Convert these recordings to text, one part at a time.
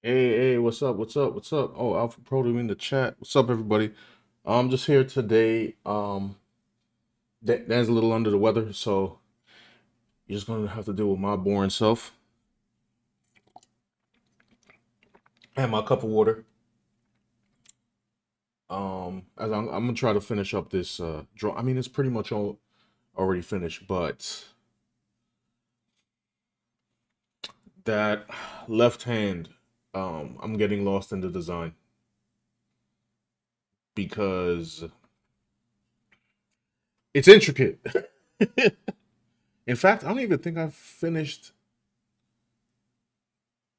Hey, what's up? What's up? What's up? Oh, Alpha Proto in the chat. What's up, everybody? I'm just here today. Dan's a little under the weather, so you're just gonna have to deal with my boring self and my cup of water. As I'm gonna try to finish up this draw. I mean, it's pretty much all already finished, but that left hand, I'm getting lost in the design because it's intricate. In fact, I don't even think I've finished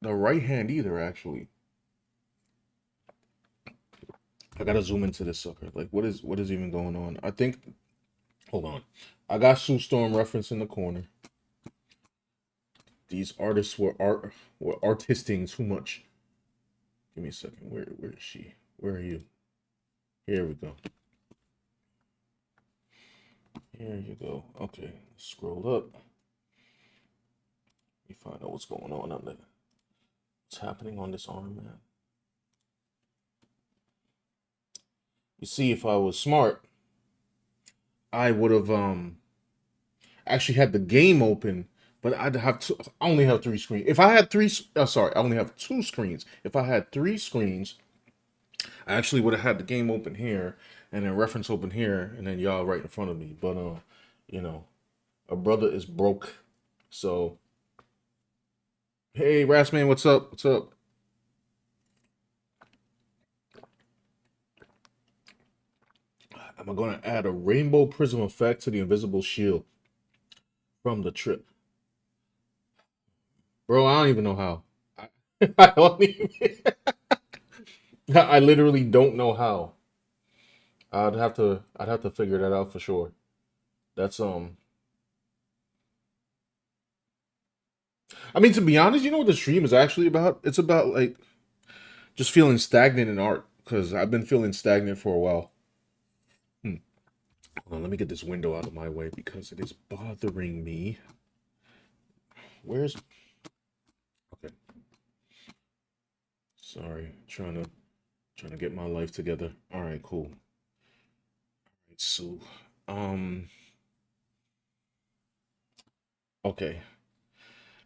the right hand either, actually. I gotta zoom into this sucker. Like, what is even going on? I think. Hold on. I got Sue Storm reference in the corner. These artists were artisting too much. Give me a second. Where is she? Where are you? Here we go. Here you go. Okay. Scroll up. Let me find out what's going on there. What's happening on this arm, man? You see, if I was smart, I would have actually had the game open, but I'd have to. I only have three screens. If I had three, sorry, I only have two screens. If I had three screens, I actually would have had the game open here and then reference open here, and then y'all right in front of me. But you know, a brother is broke. So hey, Rasman, what's up? What's up? Am I gonna add a rainbow prism effect to the invisible shield from the trip, bro? I don't even know how. I, I don't even. I literally don't know how. I'd have to figure that out for sure. That's I mean, to be honest, you know what the stream is actually about? It's about like just feeling stagnant in art because I've been feeling stagnant for a while. Hmm. Hold on, let me get this window out of my way because it is bothering me. Where's okay? Sorry, trying to get my life together. All right, cool. All right, so um, okay,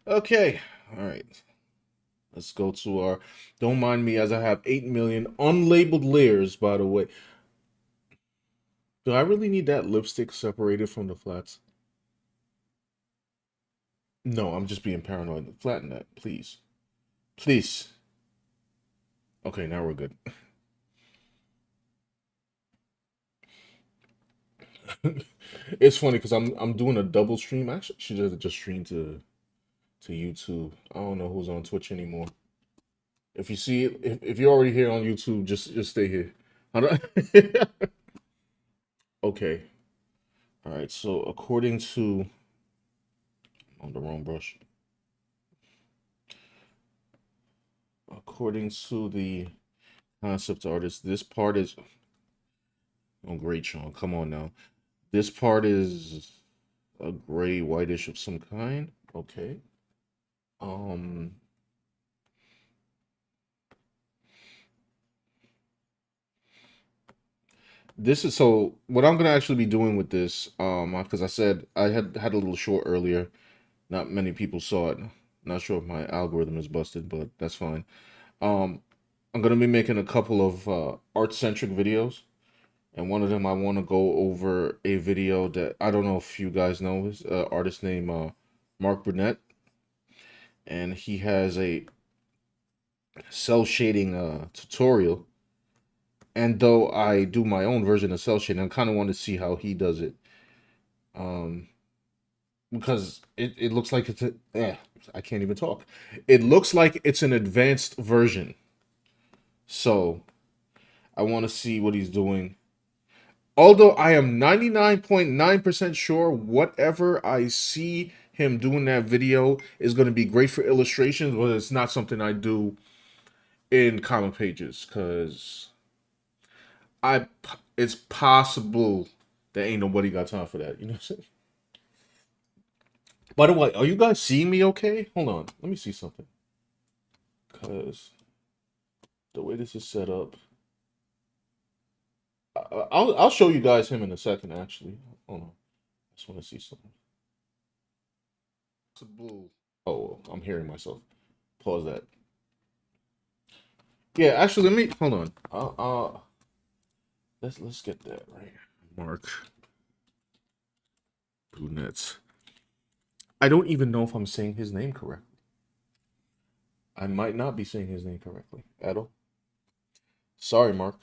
okay, all right. Let's go to our. Don't mind me as I have 8 million unlabeled layers. By the way, do I really need that lipstick separated from the flats? No, I'm just being paranoid. Flatten that, please. Please. Okay, now we're good. It's funny because I'm doing a double stream. Actually, should just stream to YouTube. I don't know who's on Twitch anymore. If you see it, if you're already here on YouTube, just stay here. How do- Okay. All right. So according to on the wrong brush. According to the concept artist, this part is oh great, Sean. Come on now. This part is a gray whitish of some kind. Okay. Um, this is so what I'm gonna actually be doing with this, because I said I had a little short earlier. Not many people saw it. Not sure if my algorithm is busted, but that's fine. Um, I'm gonna be making a couple of art centric videos, and one of them I want to go over a video that I don't know if you guys know his artist name Mark Burnett, and he has a cell shading tutorial. And though I do my own version of cell shading, I kind of want to see how he does it. Um, because it looks like I can't even talk. It looks like it's an advanced version. So I want to see what he's doing. Although I am 99.9% sure whatever I see him doing that video is going to be great for illustrations, but it's not something I do in comic pages because I it's possible that ain't nobody got time for that. You know what I'm saying? By the way, are you guys seeing me okay? Hold on. Let me see something. Cause the way this is set up. I'll show you guys him in a second. Actually, hold on. I just want to see something. Oh, I'm hearing myself. Pause that. Yeah, actually, let me hold on. Let's get that right. Mark Brunetz. I don't even know if I'm saying his name correctly. I might not be saying his name correctly at all. Sorry, Mark.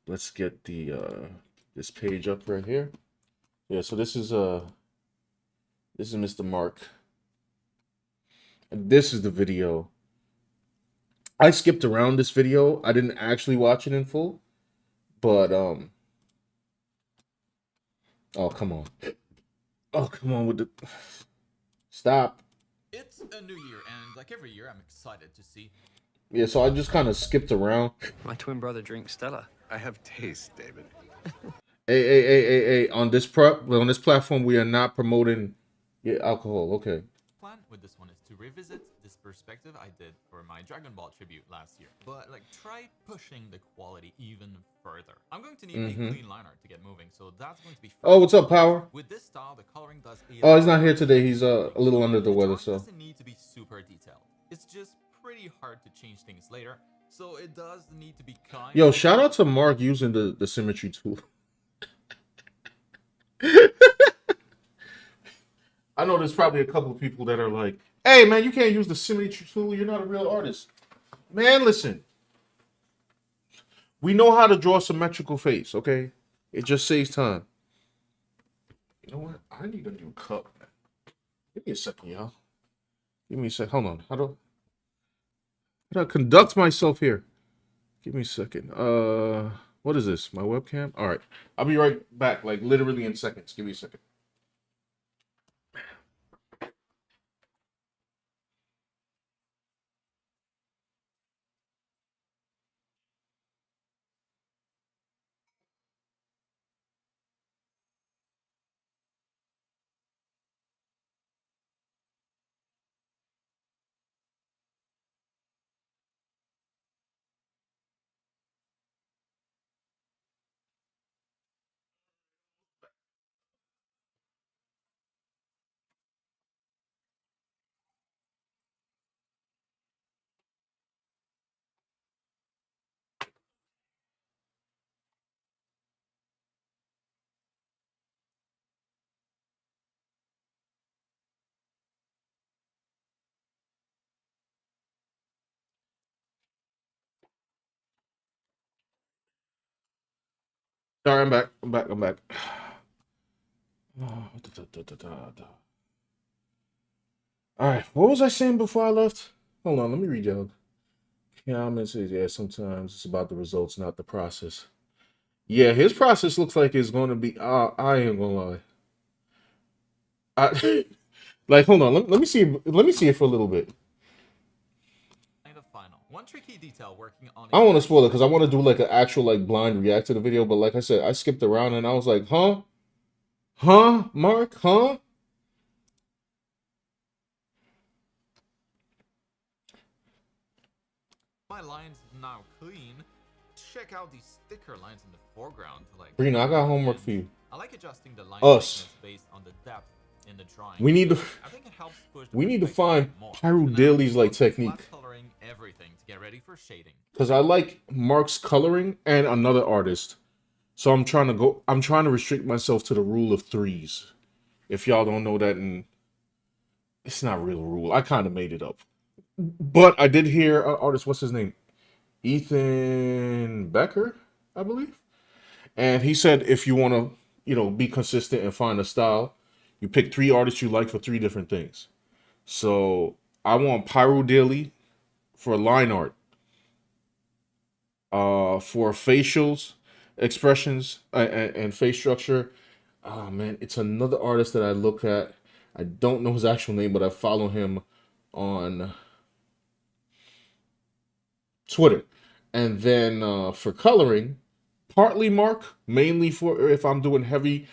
Let's get the this page up right here. Yeah, so this is Mr. Mark. And this is the video. I skipped around this video. I didn't actually watch it in full. But oh, come on. Oh, come on with the stop. It's a new year, and like every year, I'm excited to see. Yeah, so I just kind of skipped around. My twin brother drinks Stella. I have taste, David. Hey. On this platform, we are not promoting alcohol. Okay. Plan with this one is to revisit this perspective I did for my Dragon Ball tribute last year, but like try pushing the quality even further. I'm going to need a clean line art to get moving, so that's going to be. Oh, what's up, Power? With this style, the coloring does. Oh, he's not here today. He's a little under the weather, so. It doesn't need to be super detailed. It's just pretty hard to change things later, so it does need to be kind. Yo, shout out to Mark using the symmetry tool. I know there's probably a couple of people that are like, hey, man, you can't use the symmetry tool. You're not a real artist. Man, listen. We know how to draw a symmetrical face, okay? It just saves time. You know what? I need a new cup. Give me a second, y'all. Give me a sec. Hold on. How do I conduct myself here? Give me a second. What is this? My webcam? All right. I'll be right back, like literally in seconds. Give me a second. Sorry, I'm back. I'm back. All right. What was I saying before I left? Hold on. Let me read y'all. Comments. Yeah, sometimes it's about the results, not the process. Yeah, his process looks like it's going to be. I ain't gonna lie. Like, hold on. Let me see. Let me see it for a little bit. Final. One tricky detail working on. I don't want to spoil it because I want to do like an actual like blind react to the video. But like I said, I skipped around and I was like, huh, Mark, huh. My lines now clean. Check out these thicker lines in the foreground. Like, Brina, I got homework for you. I like adjusting the line based on the depth in the drawing. We need to. I think it helps push. We need to find Pyro Daily's like technique. Coloring everything to get ready for shading. Because I like Mark's coloring and another artist, so I'm trying to restrict myself to the rule of threes. If y'all don't know that, and it's not a real rule. I kind of made it up. But I did hear artist, what's his name? Ethan Becker, I believe. And he said if you want to, be consistent and find a style, you pick 3 artists you like for 3 different things. So I want Pyro Daily for line art. For facials, expressions, and face structure. Oh man, it's another artist that I look at. I don't know his actual name, but I follow him on Twitter. And then for coloring, partly Mark, mainly for if I'm doing heavy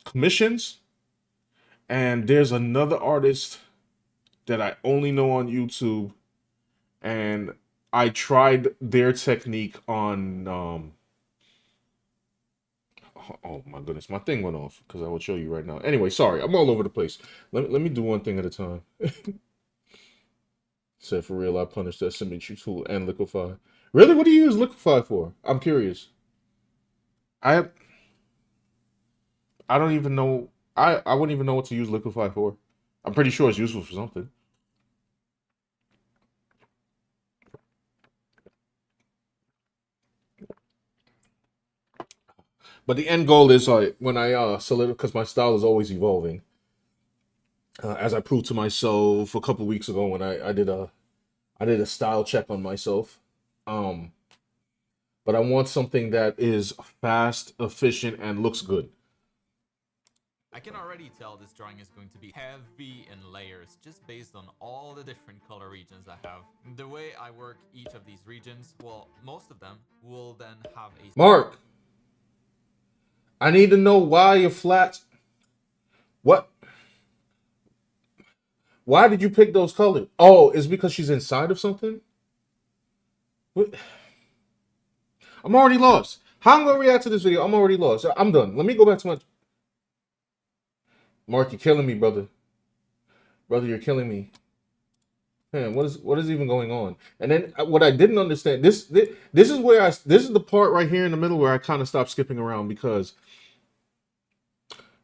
commissions. And there's another artist that I only know on YouTube. and I tried their technique on. Oh my goodness, my thing went off because I will show you right now. Anyway, sorry, I'm all over the place. Let me do one thing at a time. Said for real, I punished that symmetry tool and liquefy. Really, what do you use liquefy for? I'm curious. I I don't even know. I wouldn't even know what to use liquefy for. I'm pretty sure it's useful for something. But the end goal is when I solid because my style is always evolving. As I proved to myself a couple weeks ago when I did a style check on myself. Um, but I want something that is fast, efficient, and looks good. I can already tell this drawing is going to be heavy in layers just based on all the different color regions I have. The way I work each of these regions, well, most of them will then have a... Mark, I need to know why your flats. What? Why did you pick those colors? Oh, it's because she's inside of something? What? I'm already lost. How I'm gonna react to this video? I'm already lost. I'm done. Let me go back to my. Mark, you're killing me, brother. Brother, you're killing me. Man, what is even going on? And then what I didn't understand this is where this is the part right here in the middle where I kind of stopped skipping around because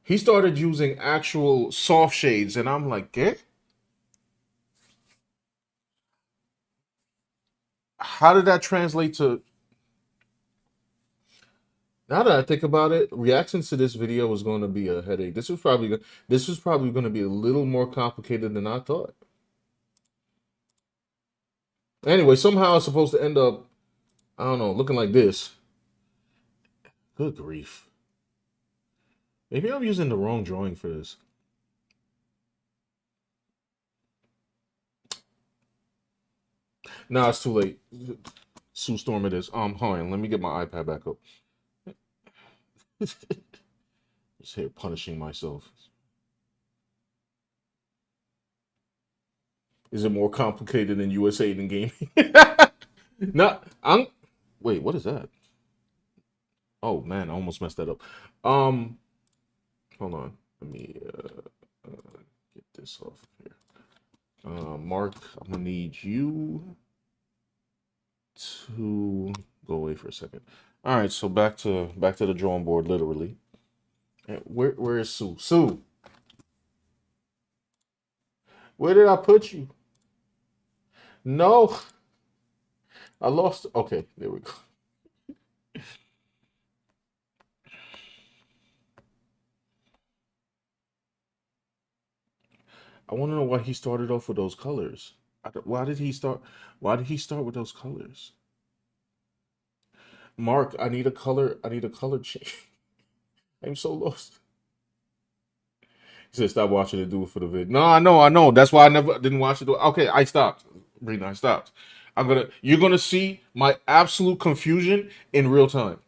he started using actual soft shades, and I'm like, eh? How did that translate to? Now that I think about it, reactions to this video was going to be a headache. This was probably going to be a little more complicated than I thought. Anyway, somehow it's supposed to end up, I don't know, looking like this. Good grief. Maybe I'm using the wrong drawing for this. Nah, it's too late. Sue Storm it is. Hold on, let me get my iPad back up. Just here punishing myself. Is it more complicated than USA than gaming? No, wait, what is that? Oh man, I almost messed that up. Hold on. Let me get this off here. Mark, I'm gonna need you to go away for a second. All right, so back to the drawing board, literally. And where is Sue? Sue, where did I put you? No, I lost. Okay, there we go. I want to know why he started off with those colors. Why did he start? Why did he start with those colors? Mark, I need a color. I need a color change. I'm so lost. He said, "Stop watching it. Do it for the vid." No, I know, I know. That's why I never didn't watch it. Okay, I stopped. Brina, I stopped. You're gonna see my absolute confusion in real time.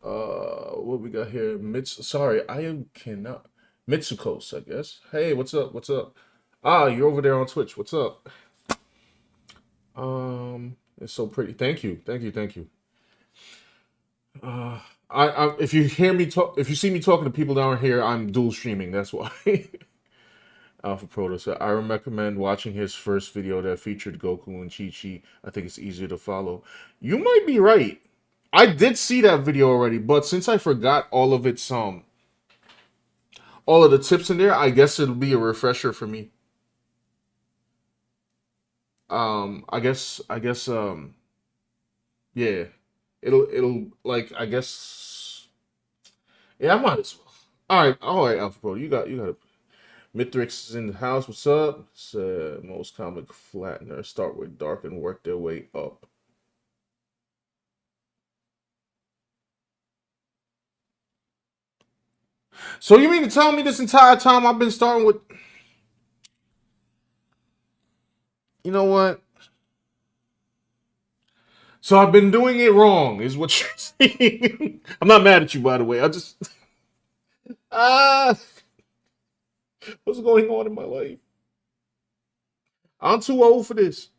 What we got here? Sorry, I cannot. Mitsukos, I guess. Hey, what's up? What's up? Ah, you're over there on Twitch. What's up? It's so pretty. Thank you, thank you, thank you. If you hear me talk, if you see me talking to people down here, I'm dual streaming. That's why. Alpha Proto said, I recommend watching his first video that featured Goku and Chi-Chi. I think it's easier to follow. You might be right. I did see that video already, but since I forgot all of its all of the tips in there, I guess it'll be a refresher for me. Yeah. It'll like I guess yeah, I might as well. All right, Alpha Pro. You got it. Mithrix is in the house. What's up? It's most comic flattener. Start with dark and work their way up. So you mean to tell me this entire time I've been starting with? You know what? So I've been doing it wrong, is what you're saying. I'm not mad at you, by the way. I just what's going on in my life? I'm too old for this.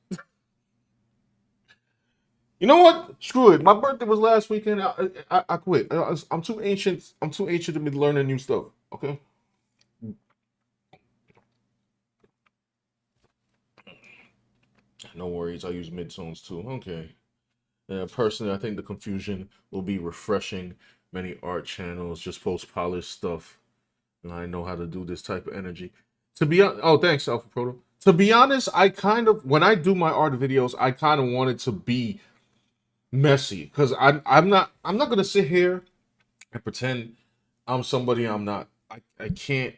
You know what? Screw it. My birthday was last weekend. I quit. I'm too ancient. I'm too ancient to be learning new stuff. Okay. No worries. I use midtones too. Okay. Personally, I think the confusion will be refreshing. Many art channels just post polished stuff, and I know how to do this type of energy. Oh, thanks, Alpha Proto. To be honest, I kind of when I do my art videos, I kind of want it to be messy because I'm not gonna sit here and pretend I'm somebody I'm not. I can't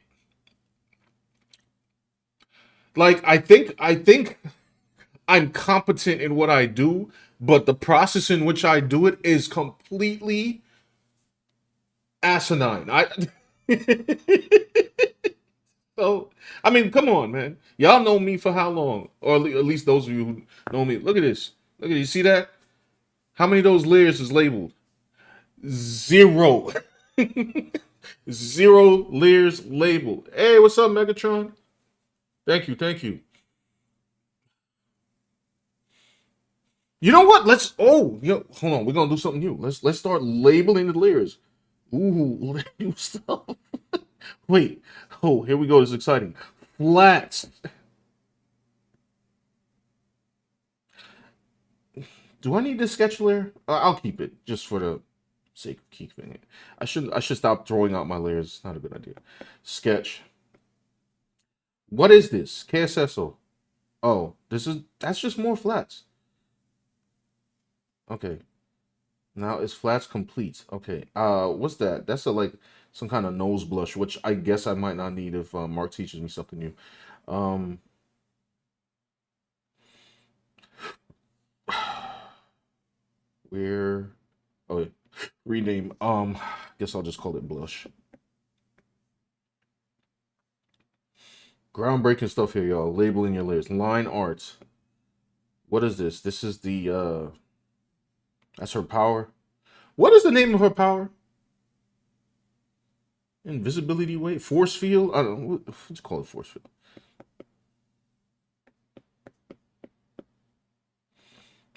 like I think I'm competent in what I do, but the process in which I do it is completely asinine. I so I mean, come on, man. Y'all know me for how long? Or at least those of you who know me. Look at this. Look at it. You see that? How many of those layers is labeled? Zero. Zero layers labeled. Hey, what's up, Megatron? Thank you, thank you. You know what? Hold on. We're gonna do something new. Let's start labeling the layers. Ooh, new stuff. Wait. Oh, here we go. This is exciting. Flats. Do I need this sketch layer? I'll keep it just for the sake of keeping it. I should stop throwing out my layers. It's not a good idea. Sketch. What is this? KSSO. Oh, that's just more flats. Okay. Now it's flats complete. Okay. What's that? That's like some kind of nose blush, which I guess I might not need if Mark teaches me something new. Um where oh yeah. Rename. Guess I'll just call it blush. Groundbreaking stuff here, y'all. Labeling your layers. Line art. What is this? This is the that's her power. What is the name of her power? Invisibility weight? Force field? I don't know. Let's call it force field.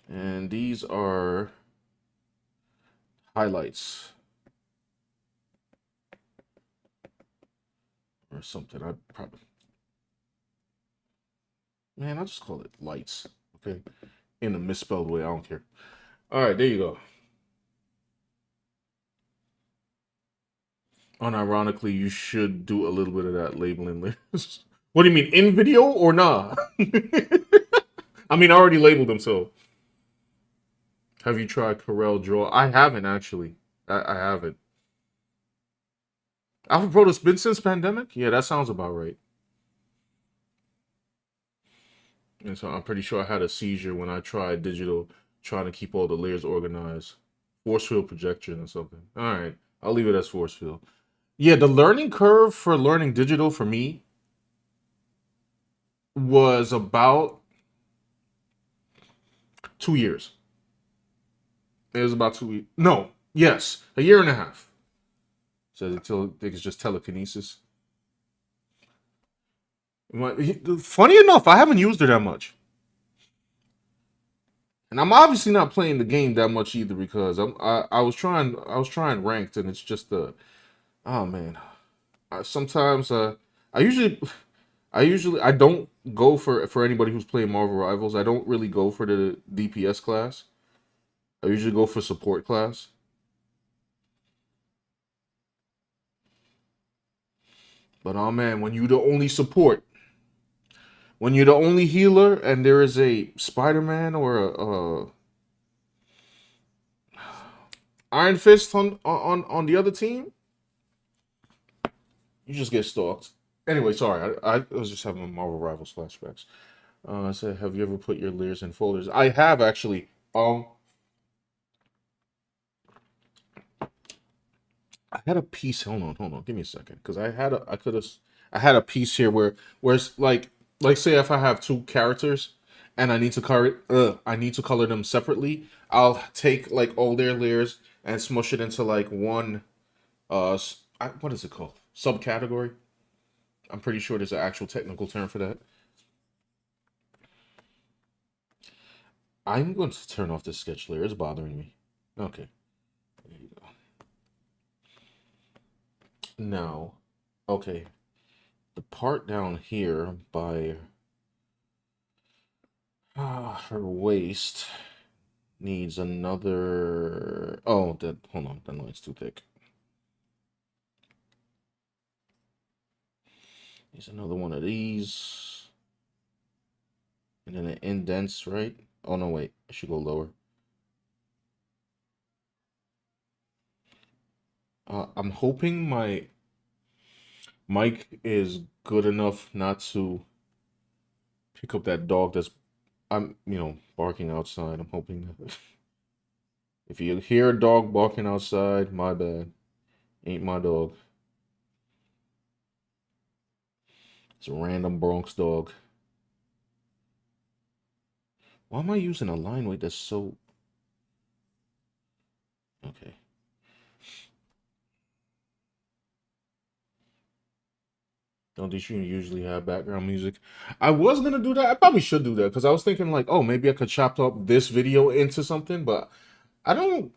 And these are highlights. Or something. I probably. Man, I'll just call it lights. Okay. In a misspelled way. I don't care. Alright, there you go. Unironically, you should do a little bit of that labeling. What do you mean? In video or nah? I mean, I already labeled them, so. Have you tried Corel Draw? I haven't actually. I haven't. Alpha Proto's been since pandemic? Yeah, that sounds about right. And so I'm pretty sure I had a seizure when I tried digital, trying to keep all the layers organized. Force field projection or something. All right, I'll leave it as force field. Yeah, the learning curve for learning digital for me was about 2 years. It was about 2 weeks. No, yes, a year and a half. So until they it's just telekinesis. Funny enough, I haven't used it that much. And I'm obviously not playing the game that much either because I was trying ranked and it's just oh man. Sometimes I usually I don't go for anybody who's playing Marvel Rivals. I don't really go for the DPS class. I usually go for support class. But oh man, when you the only support, when you're the only healer and there is a Spider-Man or a Iron Fist on the other team, you just get stalked. Anyway, sorry, I was just having Marvel Rivals flashbacks. I said, have you ever put your layers in folders? I have actually. I had a piece. Hold on. Give me a second, because I had a piece here where it's like say if I have two characters and I need to color them separately. I'll take like all their layers and smush it into like one what is it called? Subcategory. I'm pretty sure there's an actual technical term for that. I'm going to turn off this sketch layer. It's bothering me. Okay. There you go. Now, okay. The part down here by her waist needs another. Oh, that. Hold on. That line's too thick. Needs another one of these. And then it indents, right? Oh, no, wait. I should go lower. I'm hoping my mic is good enough not to pick up that dog that's barking outside. I'm hoping that if you hear a dog barking outside, my bad. Ain't my dog. It's a random Bronx dog. Why am I using a line weight that's so... Okay. Don't these streams usually have background music? I was gonna do that. I probably should do that because I was thinking like, oh, maybe I could chop up this video into something, but I don't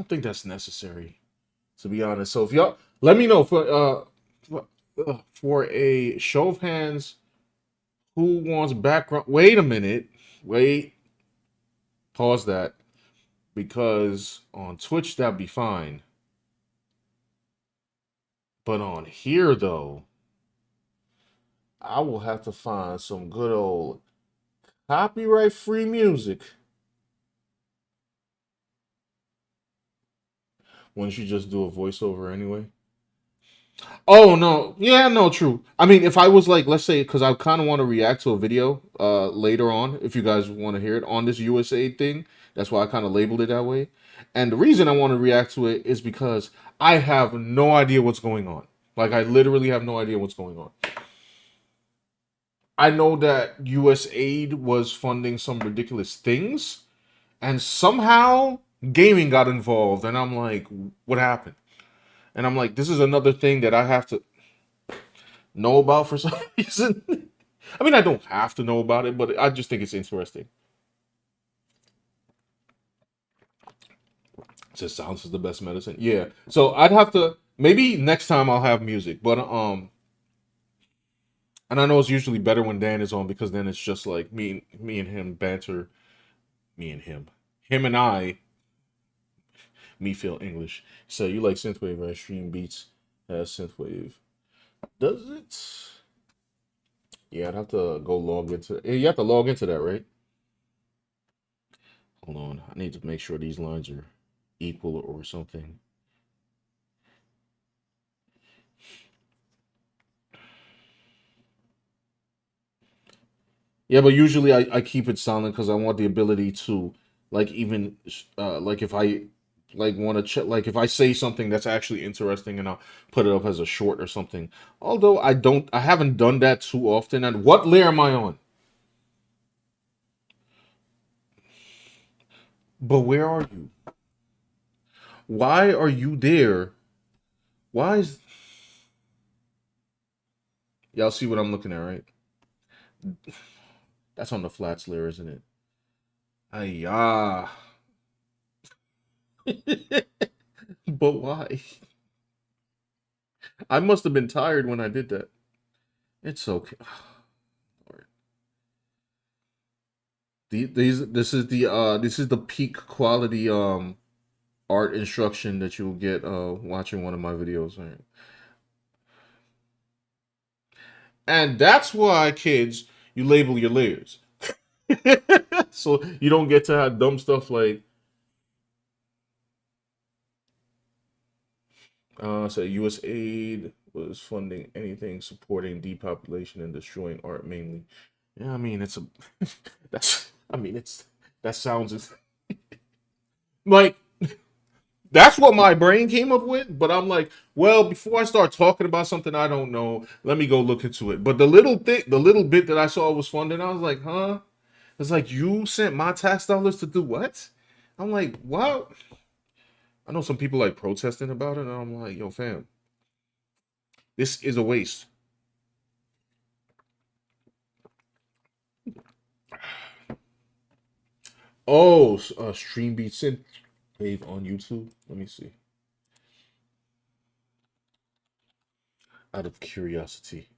think that's necessary, to be honest. So if y'all let me know for a show of hands, who wants background? Wait a minute. Wait. Pause that. Because on Twitch that'd be fine. But on here though, I will have to find some good old copyright free music. Wouldn't you just do a voiceover anyway? Oh no, yeah, no, true. I mean, if I was like, let's say, because I kind of want to react to a video later on, if you guys want to hear it on this USA thing, that's why I kind of labeled it that way. And the reason I want to react to it is because I have no idea what's going on. Like, I literally have no idea what's going on. I know that USAID was funding some ridiculous things, and somehow gaming got involved, and I'm like, what happened? And I'm like, this is another thing that I have to know about for some reason. I mean, I don't have to know about it, but I just think it's interesting. It says silence is the best medicine. Yeah. So I'd have to maybe next time I'll have music, but and I know it's usually better when Dan is on because then it's just like me and him banter, me and him and I. Me feel English. So you like synthwave, right? Stream Beats has synthwave. Does it? Yeah, I'd have to go log into. You have to log into that, right? Hold on. I need to make sure these lines are equal or something. Yeah, but usually I keep it silent because I want the ability to like even like if I like want to check like if I say something that's actually interesting and I'll put it up as a short or something. Although I haven't done that too often. And what layer am I on? But where are you? Why are you there? Why is y'all see what I'm looking at, right? That's on the flats layer, isn't it? Ah, but why? I must have been tired when I did that. It's okay. Lord. This is the peak quality art instruction that you'll get watching one of my videos, right? And that's why, kids, you label your layers. So you don't get to have dumb stuff like so USAID was funding anything supporting depopulation and destroying art mainly. Yeah, I mean it's a that's I mean it's that sounds like that's what my brain came up with, but I'm like, well, before I start talking about something I don't know, let me go look into it. But the little bit that I saw was funded, I was like, huh? It's like you sent my tax dollars to do what? I'm like, what? I know some people like protesting about it, and I'm like, yo, fam, this is a waste. Oh, Stream Beat Synth Wave on YouTube. Let me see. Out of curiosity.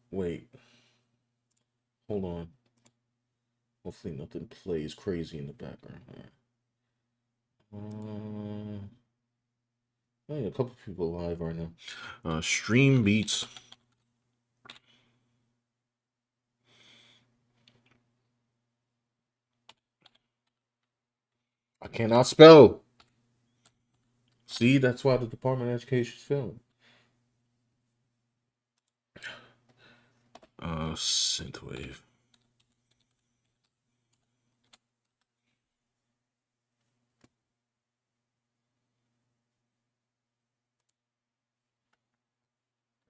Wait, hold on. Hopefully nothing plays crazy in the background. Hey, a couple people live right now. Stream Beats. I cannot spell. See, that's why the Department of Education is failing. Synthwave.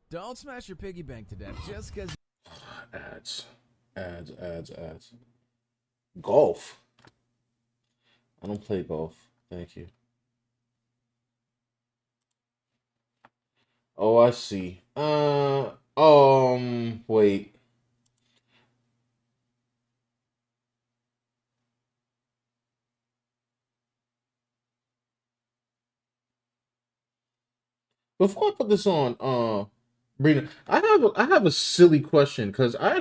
Don't smash your piggy bank to death just because. Ads. Golf. I don't play golf. Thank you. Oh, I see. Wait. Before I put this on, Brina, I have a silly question because I'm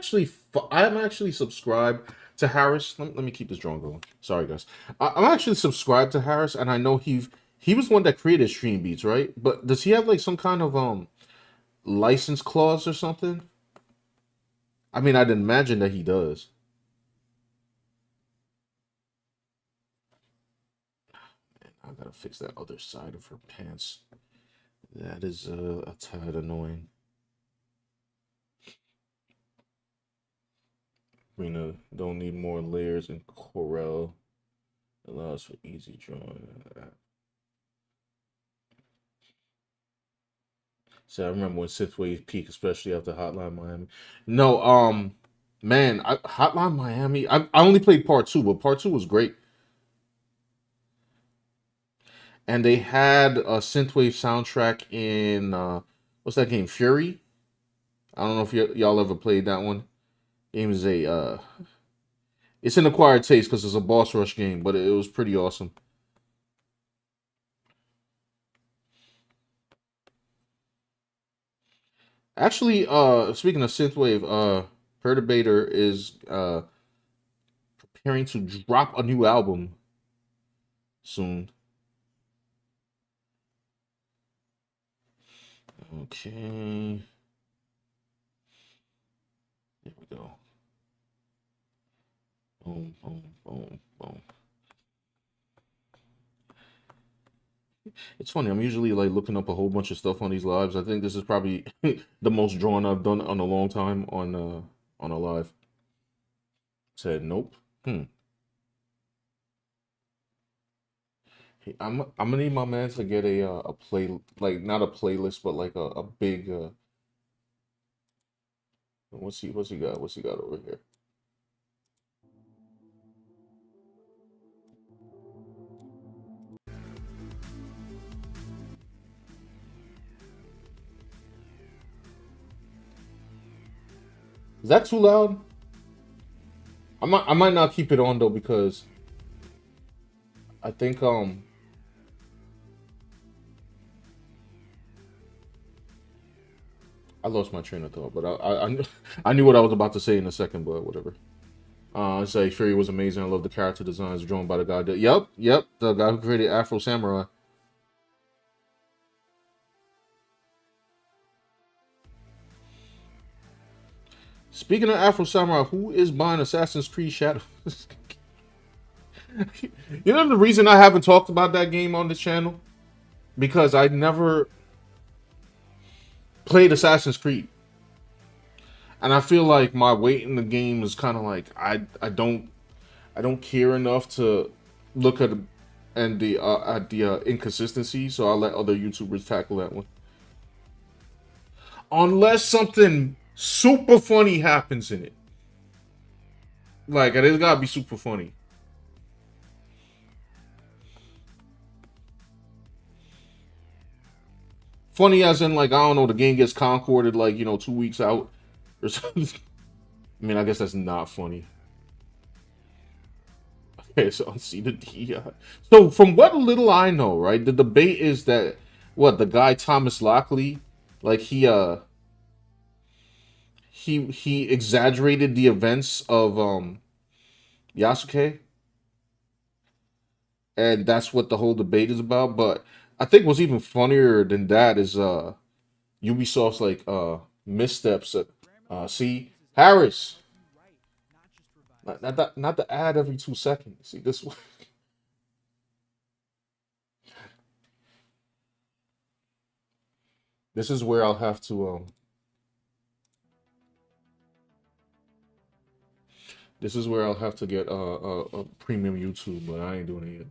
actually subscribed to Harris. Let me keep this drawing going. Sorry, guys. I'm actually subscribed to Harris, and I know he was one that created Stream Beats, right? But does he have like some kind of license clause or something? I mean, I'd imagine that he does. Man, I gotta fix that other side of her pants. That is a tad annoying. Rena, don't need more layers in Corel. Allows for easy drawing. So I remember when Synthwave peaked, especially after Hotline Miami. No, man, Hotline Miami. I only played part two, but part two was great. And they had a Synthwave soundtrack in what's that game? Fury. I don't know if y'all ever played that one. Game is it's an acquired taste because it's a boss rush game, but it was pretty awesome. Actually, speaking of synthwave, Perturbator is preparing to drop a new album soon. Okay. There we go. Boom, boom, boom, boom. It's funny. I'm usually like looking up a whole bunch of stuff on these lives. I think this is probably the most drawn I've done on a long time on a live. Said nope. Hey, I'm gonna need my man to get a play, like not a playlist, but like a big what's he got? What's he got over here? Is that too loud? I might not keep it on though because I think I lost my train of thought, but I knew what I was about to say in a second, but whatever. I say Fury was amazing. I love the character designs drawn by the guy that yep, the guy who created Afro Samurai. Speaking of Afro Samurai, who is buying Assassin's Creed Shadows? You know the reason I haven't talked about that game on the channel? Because I never played Assassin's Creed. And I feel like my weight in the game is kind of like I don't care enough to look at the inconsistency, so I'll let other YouTubers tackle that one. Unless something super funny happens in it. Like, it's gotta be super funny. Funny as in, like, I don't know, the game gets concorded, like, 2 weeks out or something. I mean, I guess that's not funny. Okay, so I'll see the DI. So from what little I know, right, the debate is that what the guy Thomas Lockley, like he exaggerated the events of Yasuke, and that's what the whole debate is about. But I think what's even funnier than that is Ubisoft's like missteps at see Harris. Not the ad every 2 seconds. See this one. This is where I'll have to this is where I'll have to get a premium YouTube, but I ain't doing it yet.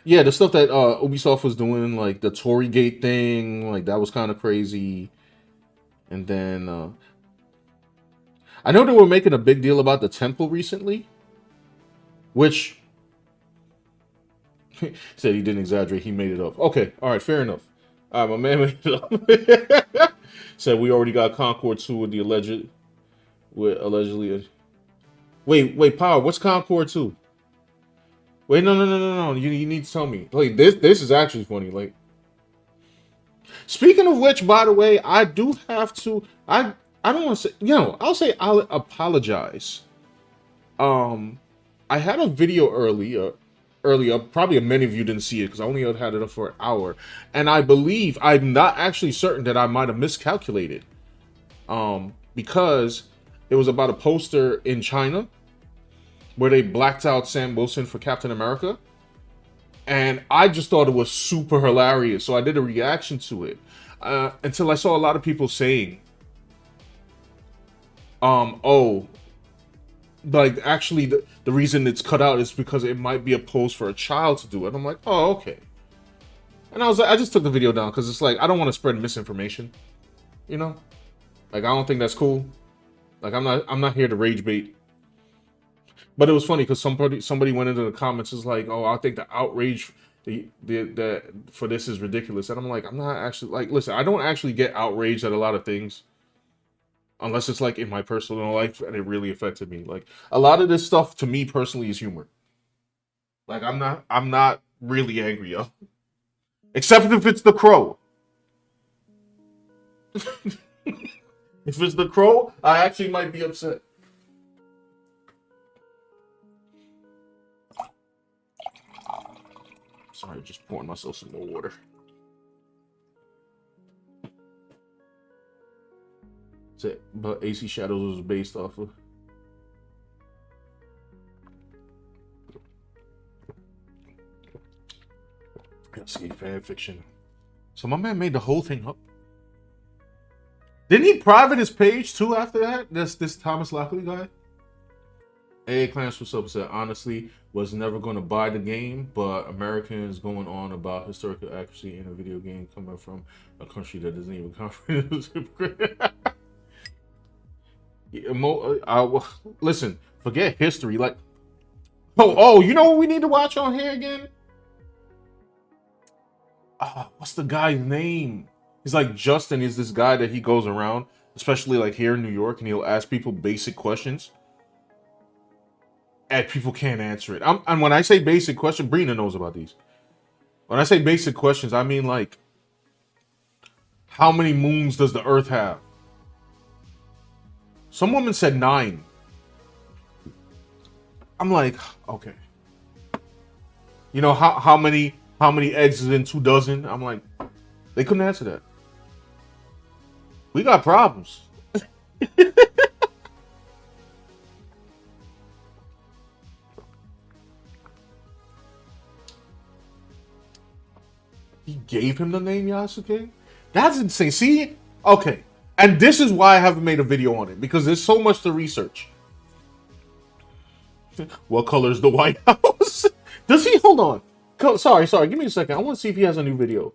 Yeah, the stuff that Ubisoft was doing, like the Torygate thing, like that was kind of crazy. And then I know they were making a big deal about the temple recently, which said he didn't exaggerate, he made it up. Okay, all right, fair enough. All right, my man made it up. Said we already got Concord 2 with the allegedly. Wait, Power, what's Concord 2? Wait, no. You need to tell me. Like this is actually funny. Like, speaking of which, by the way, I do have to. I don't want to say. I'll say I'll apologize. I had a video earlier. Probably many of you didn't see it because I only had it up for an hour, and I believe I'm not actually certain that I might have miscalculated. Because it was about a poster in China where they blacked out Sam Wilson for Captain America. And I just thought it was super hilarious. So I did a reaction to it. Until I saw a lot of people saying, oh, like actually the reason it's cut out is because it might be a pose for a child to do it. And I'm like, oh, okay. And I just took the video down because it's like, I don't want to spread misinformation. You know? Like, I don't think that's cool. Like, I'm not here to rage bait. But it was funny because somebody went into the comments is like, oh, I think the outrage the for this is ridiculous. And I'm like, I'm not actually like, listen, I don't actually get outraged at a lot of things unless it's like in my personal life and it really affected me. Like a lot of this stuff to me personally is humor. Like I'm not really angry, yo. Except if it's the Crow. If it's the Crow, I actually might be upset. Sorry, just pouring myself some more water. That's it. But AC Shadows was based off of. Let's see, fan fiction. So my man made the whole thing up. Didn't he private his page too after that? This Thomas Lockley guy? AA Clans was up said, honestly, was never going to buy the game, but Americans going on about historical accuracy in a video game coming from a country that doesn't even comprehend. Listen, forget history. Like, oh, you know what we need to watch on here again? What's the guy's name? He's like Justin. Is this guy that he goes around, especially like here in New York, and he'll ask people basic questions. And people can't answer it. And when I say basic question, Brina knows about these. When I say basic questions, I mean like, how many moons does the Earth have? Some woman said 9. I'm like, okay. You know how many eggs is in 2 dozen? I'm like, they couldn't answer that. We got problems. He gave him the name Yasuke? That's insane. See? Okay. And this is why I haven't made a video on it. Because there's so much to research. What color is the White House? Does he? Hold on. Sorry. Give me a second. I want to see if he has a new video.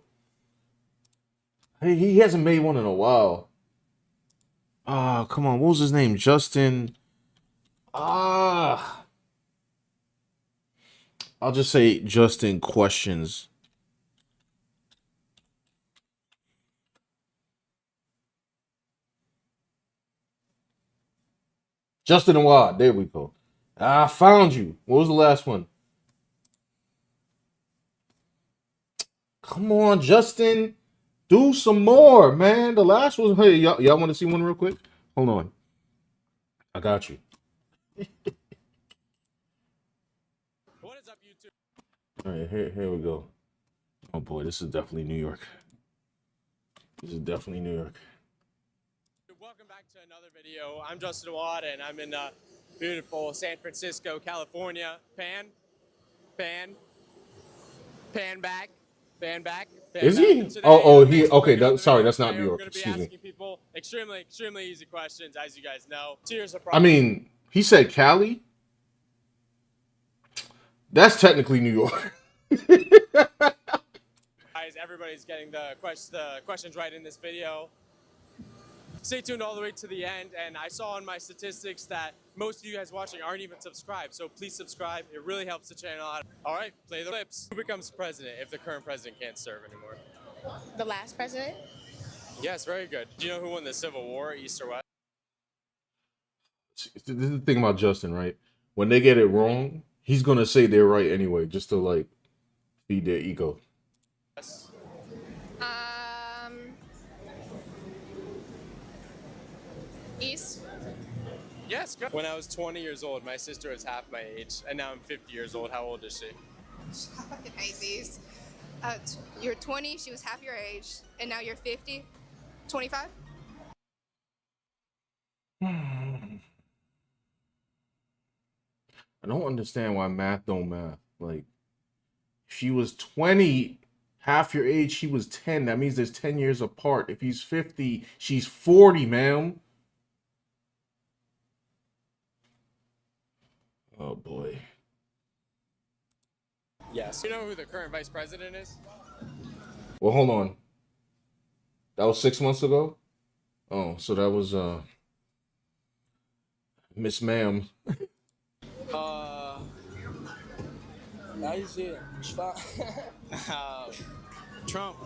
Hey, he hasn't made one in a while. Come on. What was his name? Justin. I'll just say Justin Questions. Justin and Wad. There we go. I found you. What was the last one? Come on, Justin. Do some more, man. The last one. Hey, y'all want to see one real quick? Hold on. I got you. What is up, YouTube? All right, here we go. Oh boy, this is definitely New York. This is definitely New York. Welcome back to another video. I'm Justin Watt, and I'm in beautiful San Francisco, California. Pan back. Pan Is back. he? And today, Oh, he. thanks for Okay, clicking on the sorry, video. that's not Today New we're York. gonna be Excuse me. asking people extremely easy questions, as you guys know. Cheers, I mean, he said Cali. That's technically New York. guys, everybody's getting the questions right in this video. Stay tuned all the way to the end, and I saw in my statistics that most of you guys watching aren't even subscribed, so please subscribe. It really helps the channel out. All right, play the clips. Who becomes president if the current president can't serve anymore? The last president? Yes, very good. Do you know who won the Civil War, East or West? This is the thing about Justin, right? When they get it wrong, he's gonna say they're right anyway, just to like feed their ego. Yes. East? Yes, good. When I was 20 years old, my sister was half my age, and now I'm 50 years old. How old is she? I fucking hate these. You're 20, she was half your age, and now you're 50? 25? I don't understand why math don't math. Like, she was 20, half your age, she was 10. That means there's 10 years apart. If he's 50, she's 40, ma'am. Oh, boy. Yes. You know who the current vice president is? Well, hold on. That was 6 months ago? Oh, so that was, Miss Ma'am. How you see it? Trump.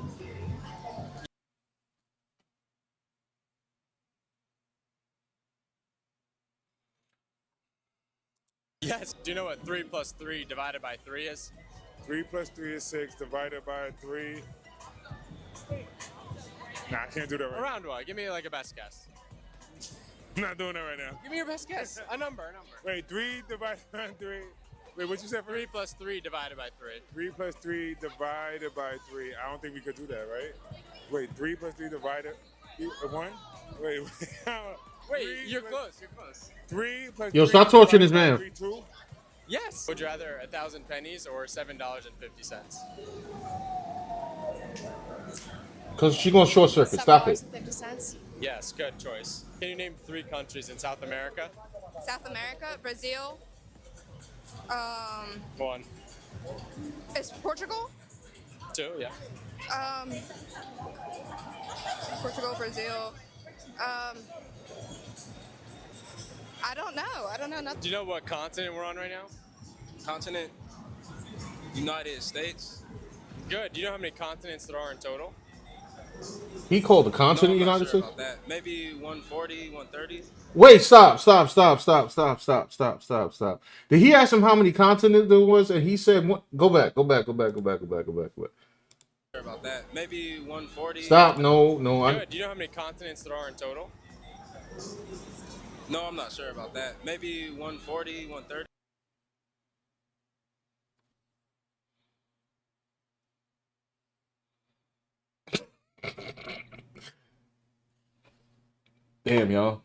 Yes. Do you know what 3 plus 3 divided by 3 is? 3 plus 3 is 6 divided by 3. Nah, I can't do that right now. Around what? Give me like a best guess. I'm not doing that right now. Give me your best guess. A number. Wait, 3 divided by 3. Wait, what you said? 3 plus 3 divided by 3. 3 plus 3 divided by 3. I don't think we could do that, right? Wait, 3 plus 3 divided 1? Wait. Wait, you're close. 3 plus Yo, 3 stop torturing this divided man. by 3, 2? Yes. Would you rather 1,000 pennies or $7.50? Because she's going to short circuit. Stop it. $7.50. Yes, good choice. Can you name 3 countries in South America? South America, Brazil. 1. Is Portugal? 2, yeah. Portugal, Brazil. I don't know nothing. Do you know what continent we're on right now? Continent, United States. Good. Do you know how many continents there are in total? He called the No, continent I'm not United sure States? about that. Maybe 140, 130. Wait, stop. Did he ask him how many continents there was? And he said, what? Go back. Sure about that. Maybe 140. Stop. No. Good. Do you know how many continents there are in total? No, I'm not sure about that. Maybe 140, 130. Damn, y'all.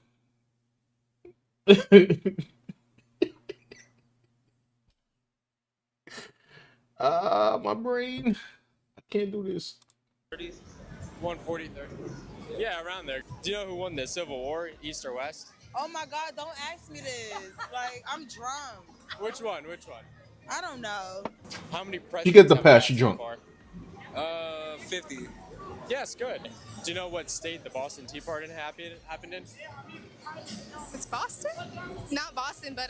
My brain. I can't do this. 140, 30. Yeah, around there. Do you know who won the Civil War, East or West? Oh my God, don't ask me this. Like, I'm drunk. Which one? I don't know. How many presidents? You get the have pass, passed you so drunk. far? 50. Yes, good. Do you know what state the Boston Tea Party happened in? It's Boston? Not Boston, but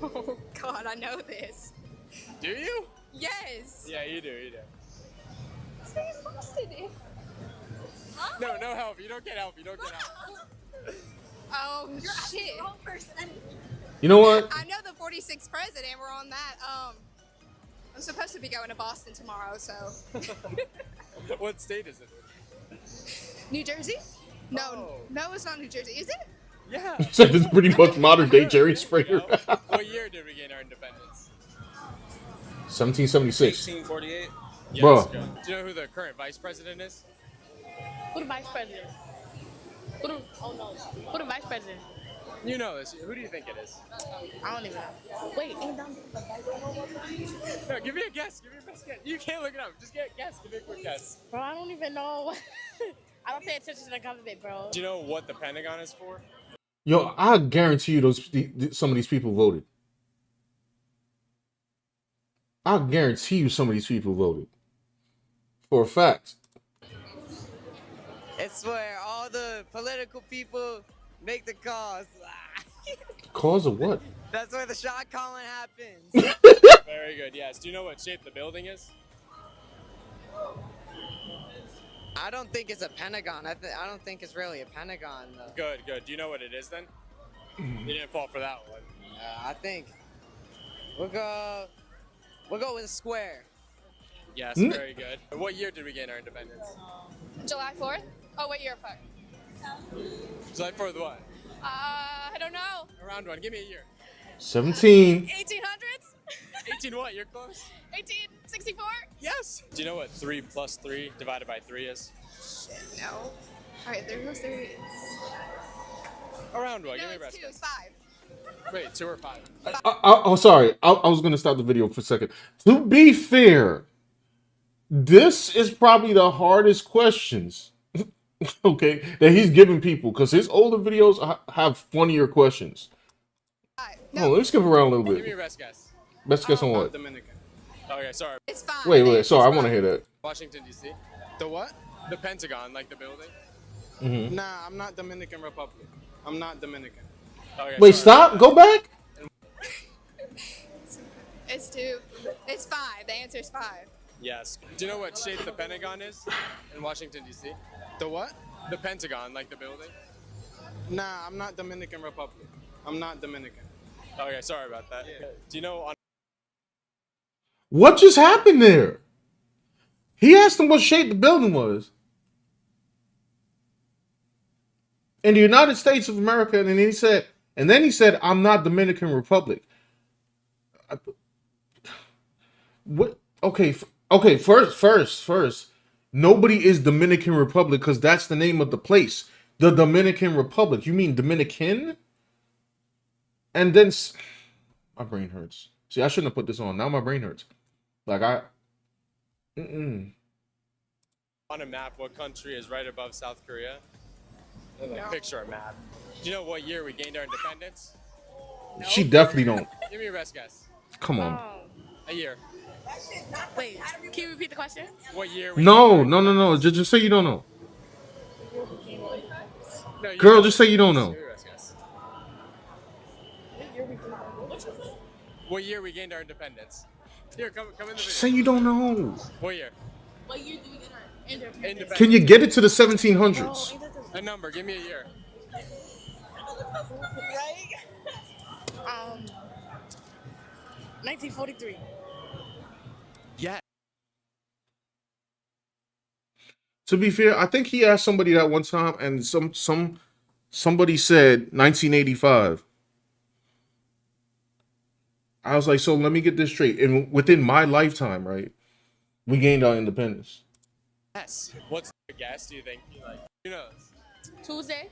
oh God, I know this. Do you? Yes. Yeah, you do. Say it's Boston. No help. You don't get help. Oh shit! You know what? I know the 46th president. We're on that. I'm supposed to be going to Boston tomorrow, so. What state is it? New Jersey? No, Oh. no, it's not New Jersey. Is it? Yeah. So it's pretty much modern day Jerry Springer. What year did we gain our independence? 1776. 1848. Yes, Bruh. good. Do you know who the current vice president is? Who the vice president? Oh no. Who the vice president? You know this. Who do you think it is? I don't even know. Wait, ain't that the vice president? No, give me a guess. Give me a best guess. You can't look it up. Just get a guess. Give me a quick guess. Bro, I don't even know. I don't pay attention to the government, bro. Do you know what the Pentagon is for? Yo, I guarantee you some of these people voted. I guarantee you some of these people voted. For a fact. It's where all the political people make the calls. Cause of what? That's where the shot calling happens. Very good. Yes. Do you know what shape the building is? I don't think it's a pentagon. I don't think it's really a pentagon, though. Good. Good. Do you know what it is then? You didn't fall for that one. I think we'll go with a square. Yes. Very good. What year did we gain our independence? July 4th? Oh, what year, fuck? July 4th. What? I don't know. Around one. Give me a year. 17. 1800s? 18 what? You're close. 1864? Yes. Do you know what 3 plus 3 divided by 3 is? Shit, no. All right, there goes 3. Around one. No, Give me a it's best 2. guess. It's 5. Wait, 2 or 5? Oh, sorry. I was going to stop the video for a second. To be fair, this is probably the hardest questions, okay, that he's giving people. Because his older videos have funnier questions. 5. Oh, No, let's skip around a little Give me bit. your best guess. Best guess on what? Dominican. Okay, sorry. it's 5. Wait. Sorry, I want to hear that. Washington, D.C. The what? The Pentagon, like the building. Mhm. Nah, I'm not Dominican Republic. I'm not Dominican. Okay, Wait, sorry. stop. Go back. It's 2. It's 5. The answer is 5. Yes. Do you know what shape the Pentagon is in Washington, D.C.? The what? The Pentagon, like the building. Nah, I'm not Dominican Republic. I'm not Dominican. Okay, sorry about that. Do you know on What just happened there? He asked him what shape the building was. In the United States of America, and then he said, I'm not Dominican Republic. What? Okay, first. Nobody is Dominican Republic because that's the name of the place. The Dominican Republic. You mean Dominican? And then my brain hurts. See, I shouldn't have put this on. Now my brain hurts. Like a map, what country is right above South Korea? Picture a map. Do you know what year we gained our independence? She definitely don't. Give me your best guess. Come on. A year. Wait, can you repeat the question? What year? We No. Just say you don't know. No, you Girl, know. just say you don't know. Give me your best guess. What year we gained our independence? Here, come in the video. Say you don't know. What year? What year do we get our independence? Independence. Can you get it to the 1700s? A number. Give me a year. Right? 1943. Yeah. To be fair, I think he asked somebody that one time, and somebody said 1985. I was like, so let me get this straight. And within my lifetime, right, we gained our independence. Yes. What's the guess? Do you think? Who knows? Tuesday.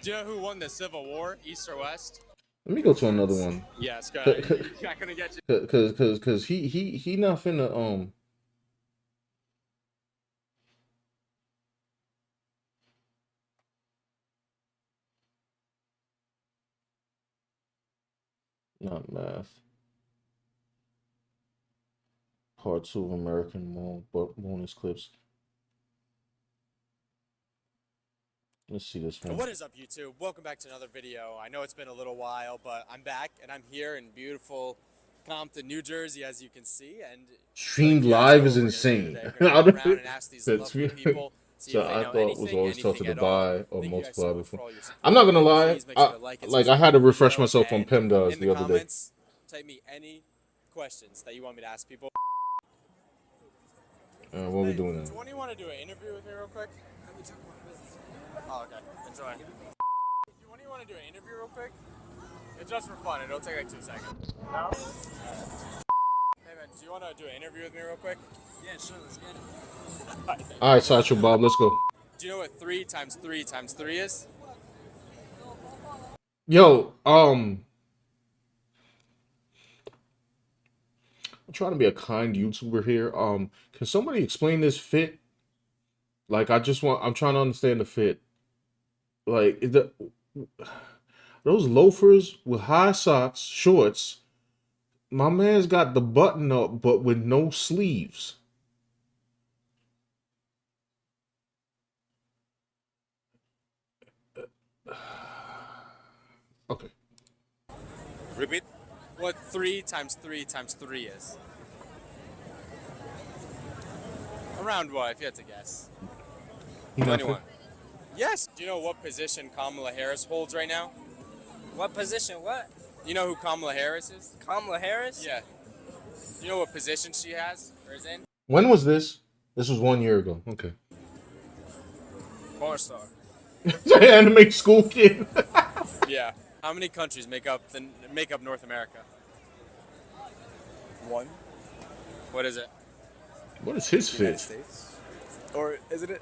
Do you know who won the Civil War, East or West? Let me go to another one. Yes, go ahead. Not gonna get you. Cause he not finna not math. Part 2 of American bonus clips. Let's see this one. What is up, YouTube? Welcome back to another video. I know it's been a little while, but I'm back and I'm here in beautiful Compton, New Jersey, as you can see. And Streamed yeah, live so is we're gonna do insane. today. We're gonna go around and ask these lovely people See So if they I know thought it was anything, always tough to anything at all. Dubai or Thank you guys multiply so much before. for all your support. I'm not gonna lie. Please make sure to like and Like I had to subscribe refresh the myself on video, and PEMDAS in the other day. comments, type me any questions that you want me to ask people. What are we doing now? Do you want to do an interview with me real quick? Let me talk about business. Oh, okay. Enjoy. Do you want to do an interview real quick? It's just for fun. It'll take like 2 seconds. No? Hey man, do you want to do an interview with me real quick? Yeah, sure. Let's get it. All right, Satchel Bob, let's go. Do you know what 3 times 3 times 3 is? Yo, I'm trying to be a kind YouTuber here. Can somebody explain this fit? Like, I'm trying to understand the fit. Like, those loafers with high socks, shorts. My man's got the button up, but with no sleeves. Okay. Repeat. What 3 times 3 times 3 is? Around what, if you had to guess? 21. Yes. Do you know what position Kamala Harris holds right now? What position? What? You know who Kamala Harris is? Kamala Harris? Yeah. Do you know what position she has or is in? When was this? This was 1 year ago. Okay. Porn star. Anime school kid. Yeah. How many countries make up North America? 1. What is it? What is his United fit? States. Or isn't it?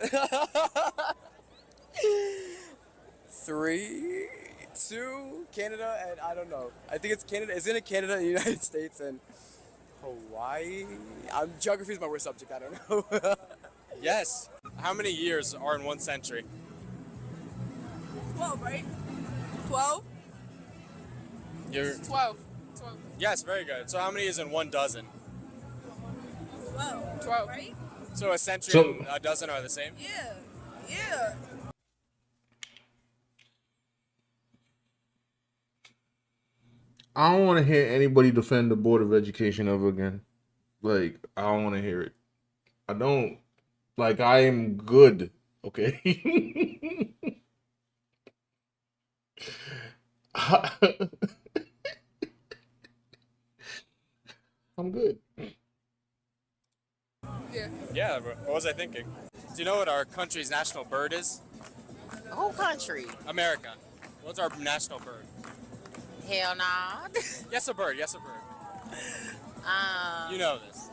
3, 2, Canada, and I don't know. I think it's Canada. Isn't it Canada, the United States, and Hawaii? Geography is my worst subject. I don't know. Yes. How many years are in 1 century? 12, right? 12? You're 12. 12. Yes, very good. So how many is in 1 dozen? 12. 12. Right? So a century So- and a dozen are the same? Yeah. Yeah. I don't want to hear anybody defend the Board of Education ever again. Like, I don't want to hear it. I don't. Like, I am good, okay? I'm good. Yeah, bro. What was I thinking? Do you know what our country's national bird is? Whole country. America. What's our national bird? Hell nah. Yes, a bird. Yes, a bird. You know this.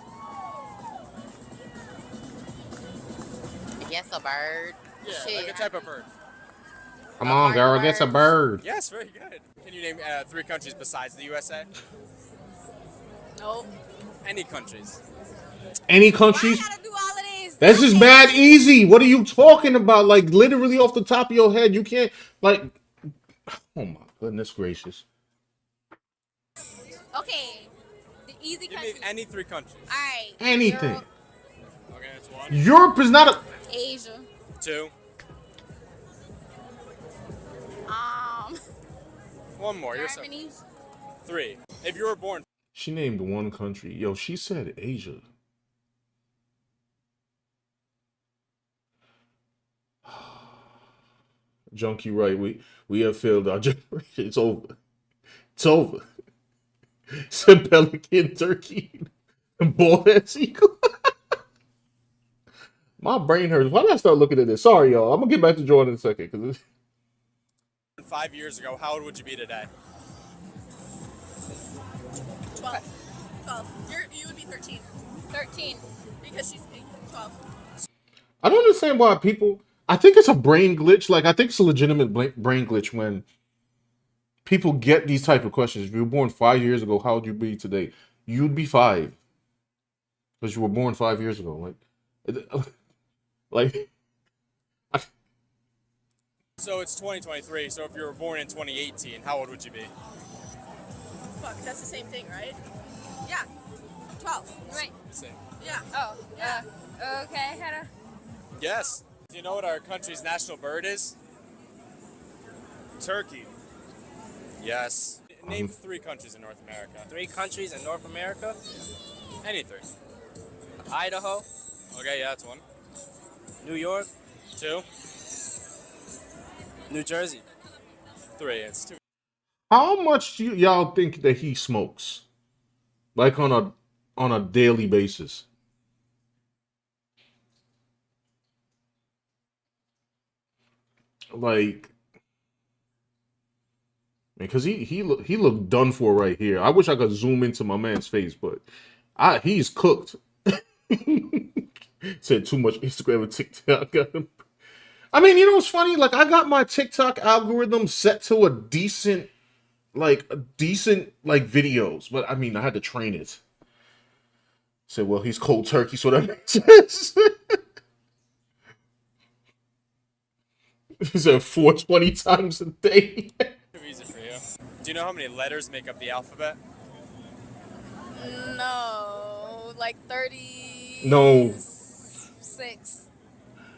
Yes, a bird. Yeah, Shit. like a type of bird. Come on, girl, get a bird. Yes, very good. Can you name 3 countries besides the USA? Nope. Any countries. Any countries? I gotta do all of this. This is mad easy. What are you talking about? Like, literally off the top of your head, you can't, like, oh my goodness gracious. Okay. The easy Give me countries. any 3 countries. All right. Anything. Europe, Okay, that's 1. Europe is not a. Asia. 2. 1 more. You're so. Germany. 3. If you were born. She named 1 country. Yo, she said Asia. Junkie, right? We have failed our generation. It's over. It's over. Said pelican, turkey, and bald head seagull. My brain hurts. Why did I start looking at this? Sorry, y'all. I'm gonna get back to Jordan in a second because 5 years ago, how old would you be today? 12. 12. You would be 13. 13. Because she's 12. I don't understand why people. I think it's a brain glitch. Like, I think it's a legitimate brain glitch when people get these type of questions. If you were born 5 years ago, how would you be today? You'd be 5 because you were born 5 years ago. Like, So it's 2023. So if you were born in 2018, how old would you be? Fuck, that's the same thing, right? Yeah. 12. Right. Same. Yeah. Oh. Yeah. Okay. How to. Yes. Do you know what our country's national bird is? Turkey. Yes. Name 3 countries in North America. 3 countries in North America. Any 3. Idaho, Okay, yeah, that's 1. New York, 2. New Jersey. 3. It's 2. How much do y'all think that he smokes? Like on a daily basis? Like, because he looked done for right here. I wish I could zoom into my man's face, but he's cooked. Said too much Instagram and TikTok. I mean, you know what's funny? Like, I got my TikTok algorithm set to a decent videos, but I mean, I had to train it. Said, well, he's cold turkey, so that makes sense. He said 420 times a day. Too easy for you. Do you know how many letters make up the alphabet? No, like 30. No. 6.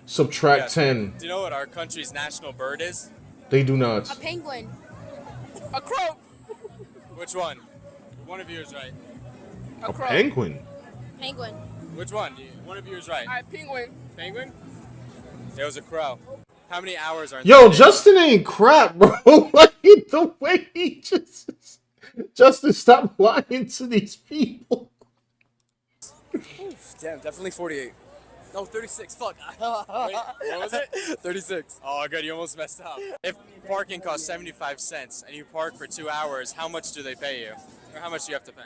Subtract Yes. 10. Do you know what our country's national bird is? They do not. A penguin. A crow. Which one? One of you is right. A penguin. Penguin. Which one? One of you is right. Alright, penguin. Penguin? It was a crow. How many hours are in Yo, 30 days? Justin ain't crap, bro. Like, the way he just... Justin, stop lying to these people. Oof, damn, definitely 48. No, 36. Fuck. Wait, what was it? 36. Oh, good. You almost messed up. If parking costs 75 cents and you park for 2 hours, how much do they pay you? Or how much do you have to pay?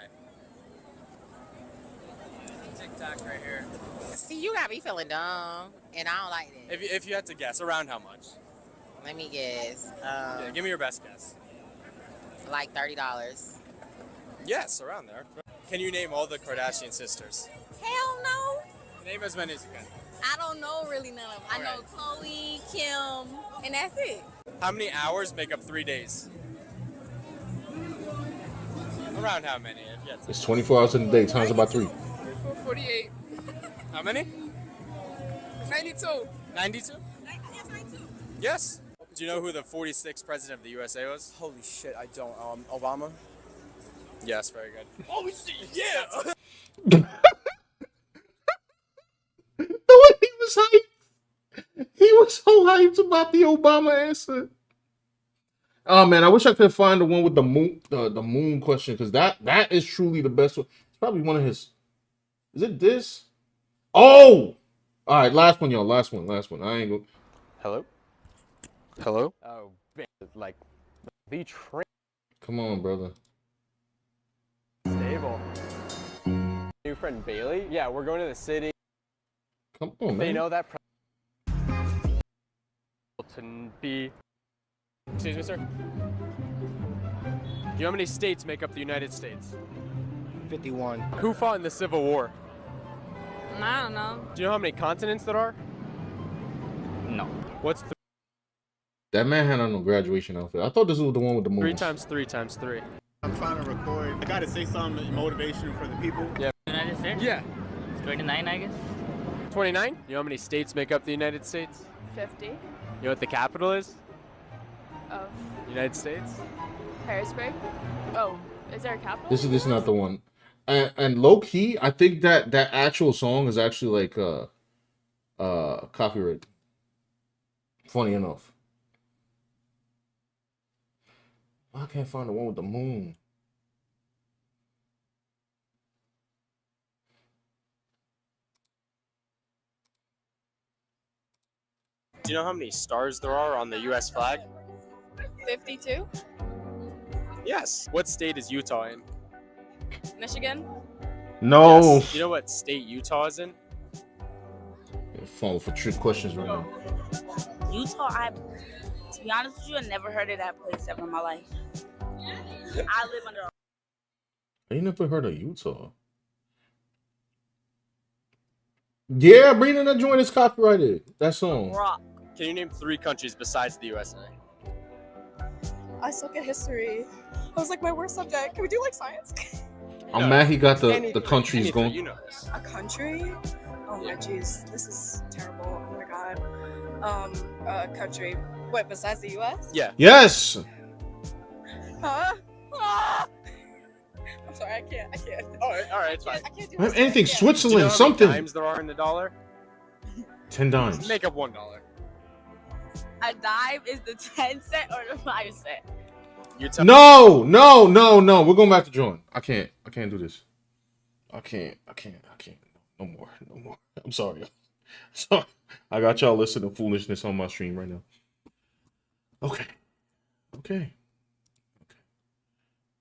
TikTok right here. See, you got me feeling dumb, and I don't like that. If you had to guess, around how much? Let me guess. Yeah, give me your best guess. Like $30. Yes, around there. Can you name all the Kardashian sisters? Hell no. Name as many as you can. I don't know really none of them. I know Chloe, Kim, and that's it. How many hours make up 3 days? Around how many? If you had to- It's 24 hours in a day, times about 3. 48. How many? 92. 92? Yes. Do you know who the 46th president of the USA was? Holy shit, I don't. Obama? Yes, very good. Holy shit, yeah! The way he was hyped. He was so hyped about the Obama answer. Oh man, I wish I could find the one with the moon question, because that is truly the best one. It's probably one of his. Is it this? Oh! Alright, last one, y'all. Last one. I ain't gonna. Hello? Hello? Oh, like, the train. Come on, brother. Stable. New friend Bailey? Yeah, we're going to the city. Come on, They man. know that to be. Excuse me, sir. Do you know how many states make up the United States? 51. Who fought in the Civil War? I don't know. Do you know how many continents there are? No. What's That man had on a graduation outfit. I thought this was the one with the moon. 3 times 3 times 3? I'm trying to record. I gotta say something motivational for the people. Yeah. United States? Yeah. 29, I guess. 29? You know how many states make up the United States? 50. You know what the capital is? Of United States? Harrisburg. Oh, is there a capital? This is not the one. And low key, I think that actual song is actually like copyright. Funny enough. I can't find the one with the moon. Do you know how many stars there are on the U.S. flag? 52. Yes. What state is Utah in? Michigan. No. Yes. You know what state Utah is in? Falling for trick questions right now. Utah, to be honest with you, I never heard of that place ever in my life. I live under a I ain't never heard of Utah. Yeah, bringing that joint is copyrighted. That song. rock. Can you name 3 countries besides the USA? I suck at history. I was like my worst subject. Can we do like science? I'm mad he got the Anything, countries anything, going. You know this. A country? Oh my jeez, this is terrible. Oh my god. A country. What, besides the U.S.? Yeah. Yes. Huh? Ah! I'm sorry, I can't. All right, it's fine. I can't do Anything this. Switzerland, Do you know how many something. dimes there are in the dollar? 10 dimes. Make up $1. A dime is the 10 cent or the 5 cent? You tell No, no, no, no. We're going back to drawing. I can't do this. I can't. No more. I'm sorry. Sorry. I got y'all listening to foolishness on my stream right now. Okay.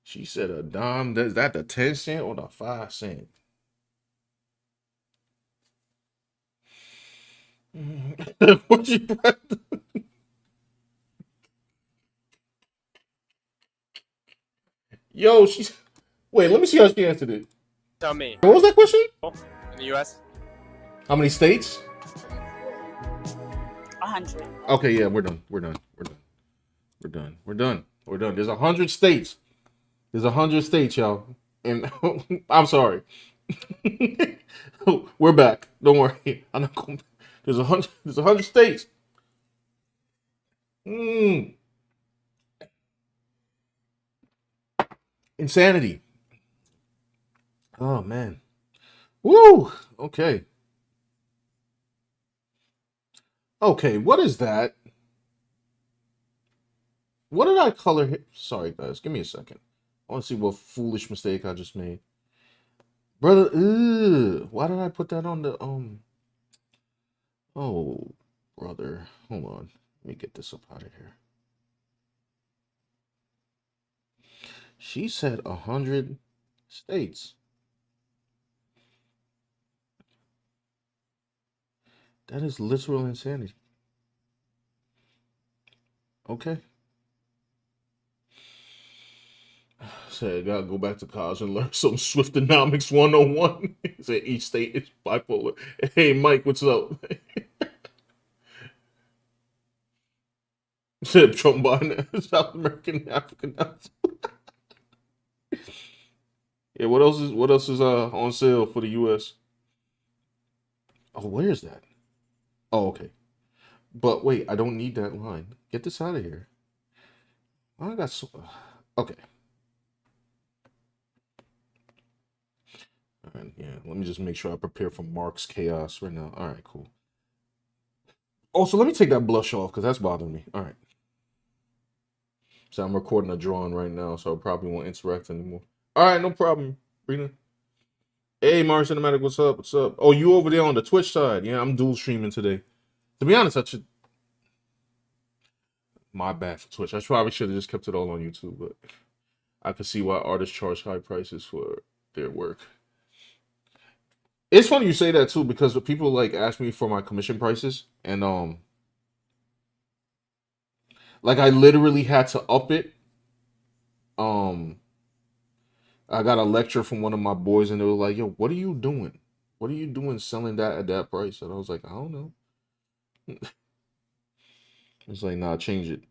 She said a dime. Is that the 10 cent or the 5 cent? What you Yo, she's. Wait, let me see how she answered it. Tell me. What was that question? In the U.S. How many states? 100. Okay, yeah, we're done. There's 100 states. There's 100 states, y'all. And I'm sorry. We're back. Don't worry. I'm not going. There's 100 states. Insanity. Oh man. Woo. Okay. Okay, what is that? What did I color here? Sorry, guys. Give me a second. I want to see what foolish mistake I just made. Brother, why did I put that on the, Oh, brother. Hold on. Let me get this up out of here. She said 100 states. That is literal insanity. Okay. Said, gotta go back to college and learn some Swiftonomics 101. Said each state is bipolar. Hey, Mike, what's up? Said Trump buying South American African. Yeah, what else is on sale for the US? Oh, where is that? Oh, okay. But wait, I don't need that line. Get this out of here. I got so okay. All right, yeah. Let me just make sure I prepare for Mark's chaos right now. All right, cool. Also, let me take that blush off because that's bothering me. All right. So I'm recording a drawing right now, so I probably won't interact anymore. All right, no problem, Brina. Hey, Mars Cinematic, what's up? What's up? Oh, you over there on the Twitch side? Yeah, I'm dual streaming today. To be honest, I should. My bad for Twitch. I probably should have just kept it all on YouTube, but I could see why artists charge high prices for their work. It's funny you say that too, because people like ask me for my commission prices, and like I literally had to up it. I got a lecture from one of my boys, and they were like, "Yo, what are you doing? What are you doing selling that at that price?" And I was like, "I don't know." It's like, nah, change it.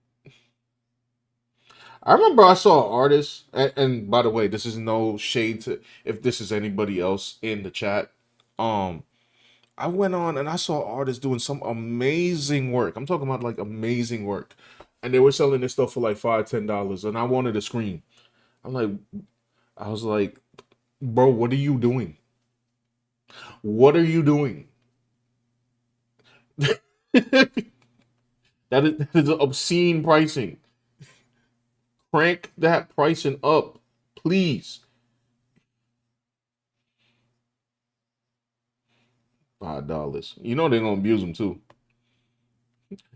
I remember I saw an artist, and by the way, this is no shade to if this is anybody else in the chat. I went on and I saw artists doing some amazing work. I'm talking about like amazing work, and they were selling this stuff for like $5-10, and I wanted to scream. I was like, bro, what are you doing? What are you doing? That is obscene pricing. Crank that pricing up, please. $5. You know they're gonna abuse them too.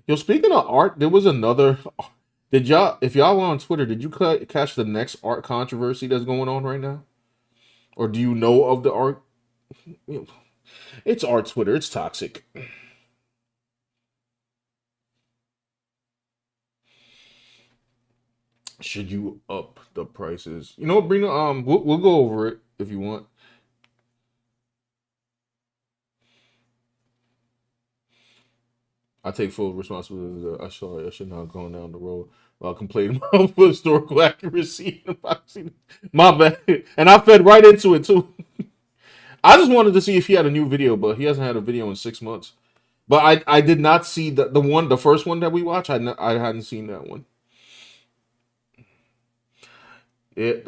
Yo, speaking of art, there was another. If y'all were on Twitter, did you catch the next art controversy that's going on right now? Or do you know of the art? It's art Twitter. It's toxic. Should you up the prices? You know what, Brina? We'll go over it if you want. I take full responsibility. I should not have gone down the road while complaining about historical accuracy. My bad. And I fed right into it too. I just wanted to see if he had a new video, but he hasn't had a video in 6 months. But I did not see the first one that we watched. I hadn't seen that one. It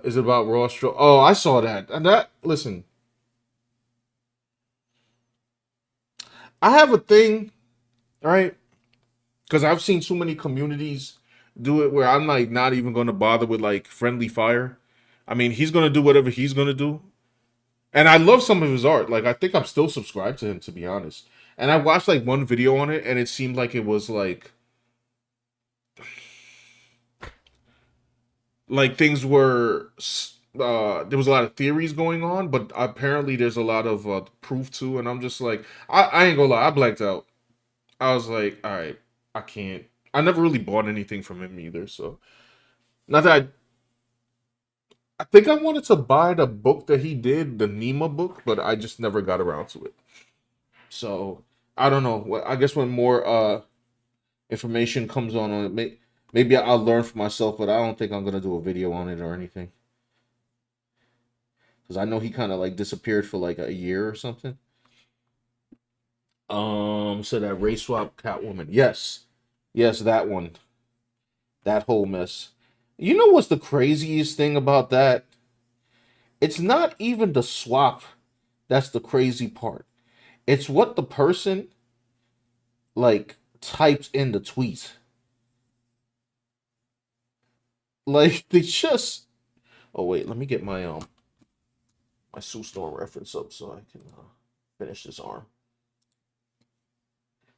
is about Raw Strowman. Oh, I saw that. And listen. I have a thing, right? Because I've seen too many communities do it where I'm like not even going to bother with like friendly fire. I mean, he's going to do whatever he's going to do. And I love some of his art. Like, I think I'm still subscribed to him, to be honest. And I watched like one video on it, and it seemed like it was like things were there was a lot of theories going on, but apparently there's a lot of proof too. And I'm just like, I ain't gonna lie, I blacked out. I was like, all right, I can't. I never really bought anything from him either. So not that I think I wanted to buy the book that he did, the Nima book, but I just never got around to it. So I don't know. I guess when more information comes on it, maybe I'll learn for myself. But I don't think I'm gonna do a video on it or anything, because I know he kind of like disappeared for like a year or something. So that race swap Catwoman, yes, that one, that whole mess. You know what's the craziest thing about that? It's not even the swap that's the crazy part. It's what the person like types in the tweet. Like they just. Oh wait, let me get my Sue Storm reference up so I can finish this arm.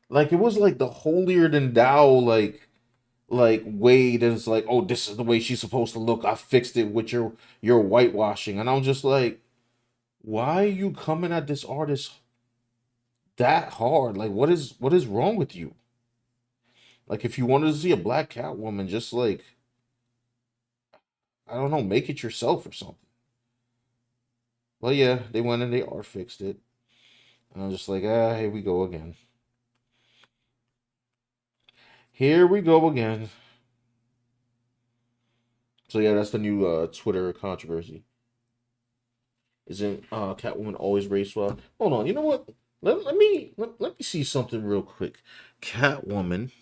Like it was like the holier than thou like way that it's like, oh, this is the way she's supposed to look. I fixed it with your whitewashing, and I'm just like, why are you coming at this artist that hard? Like, what is wrong with you? Like, if you wanted to see a black Catwoman, just like, I don't know, make it yourself or something. Well, yeah, they went and they art fixed it, and I'm just like, here we go again. Here we go again. So yeah, that's the new Twitter controversy. Isn't Catwoman always race swap? Hold on, you know what? Let me see something real quick. Catwoman.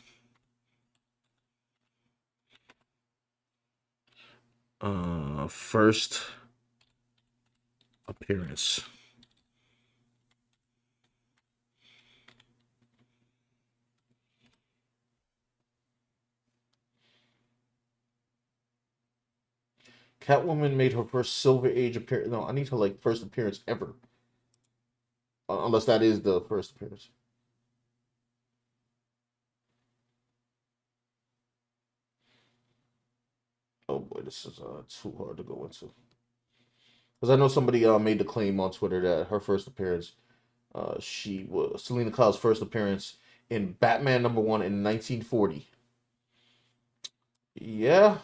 First appearance. Catwoman made her first Silver Age appearance. No, I need her like first appearance ever. Unless that is the first appearance. Oh boy, this is too hard to go into. Because I know somebody made the claim on Twitter that her first appearance, she was Selena Kyle's first appearance in Batman #1 in 1940. Yeah,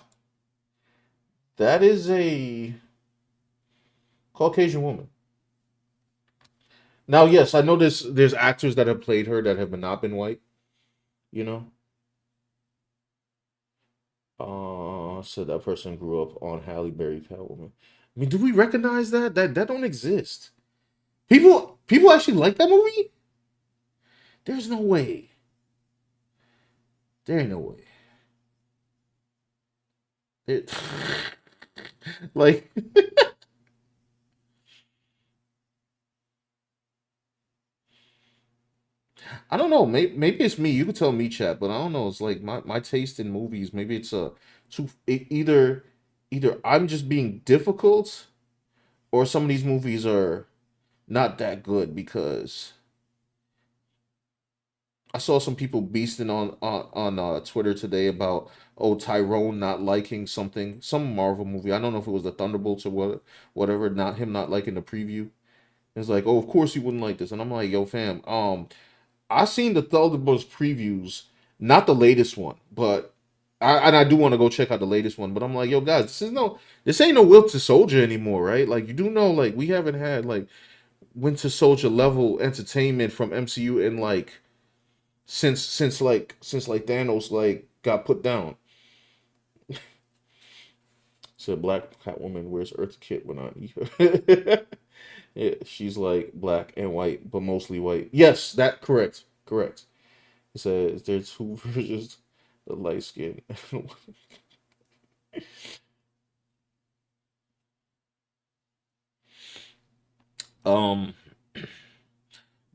that is a Caucasian woman. Now, yes, I know there's actors that have played her that have not been white. You know. So that person grew up on Halle Berry Catwoman. I mean, do we recognize that? That don't exist. People actually like that movie? There's no way. There ain't no way. It like I don't know. Maybe it's me. You could tell me, chat, but I don't know. It's like my taste in movies. Maybe it's either I'm just being difficult, or some of these movies are not that good because I saw some people beasting on Twitter today about Tyrone not liking some Marvel movie. I don't know if it was the Thunderbolts or whatever. Not liking the preview. It's like, oh, of course you wouldn't like this, and I'm like, yo, fam, I seen the Thunderbolts previews, not the latest one, but I do want to go check out the latest one. But I'm like, yo, guys, this ain't no Winter Soldier anymore, right? Like, you do know, like, we haven't had like Winter Soldier level entertainment from MCU in like since like Thanos like got put down. So Black Catwoman wears Earth Kit when I eat her. Yeah, she's like black and white, but mostly white. Yes, that correct. It says there's two versions, the light skin.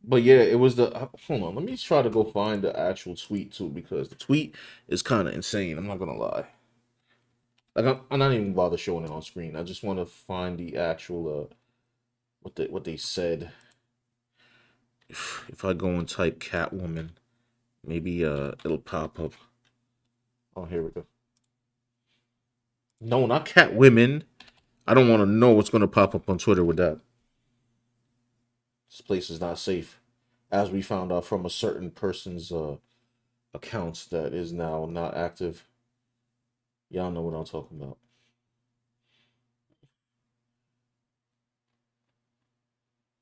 But yeah, it was the hold on. Let me try to go find the actual tweet too, because the tweet is kind of insane. I'm not gonna lie. Like I'm not even bother showing it on screen. I just want to find the actual what they said. If I go and type Catwoman, maybe it'll pop up. Oh, here we go. No, not Catwomen. I don't want to know what's gonna pop up on Twitter with that. This place is not safe, as we found out from a certain person's accounts that is now not active. Y'all know what I'm talking about.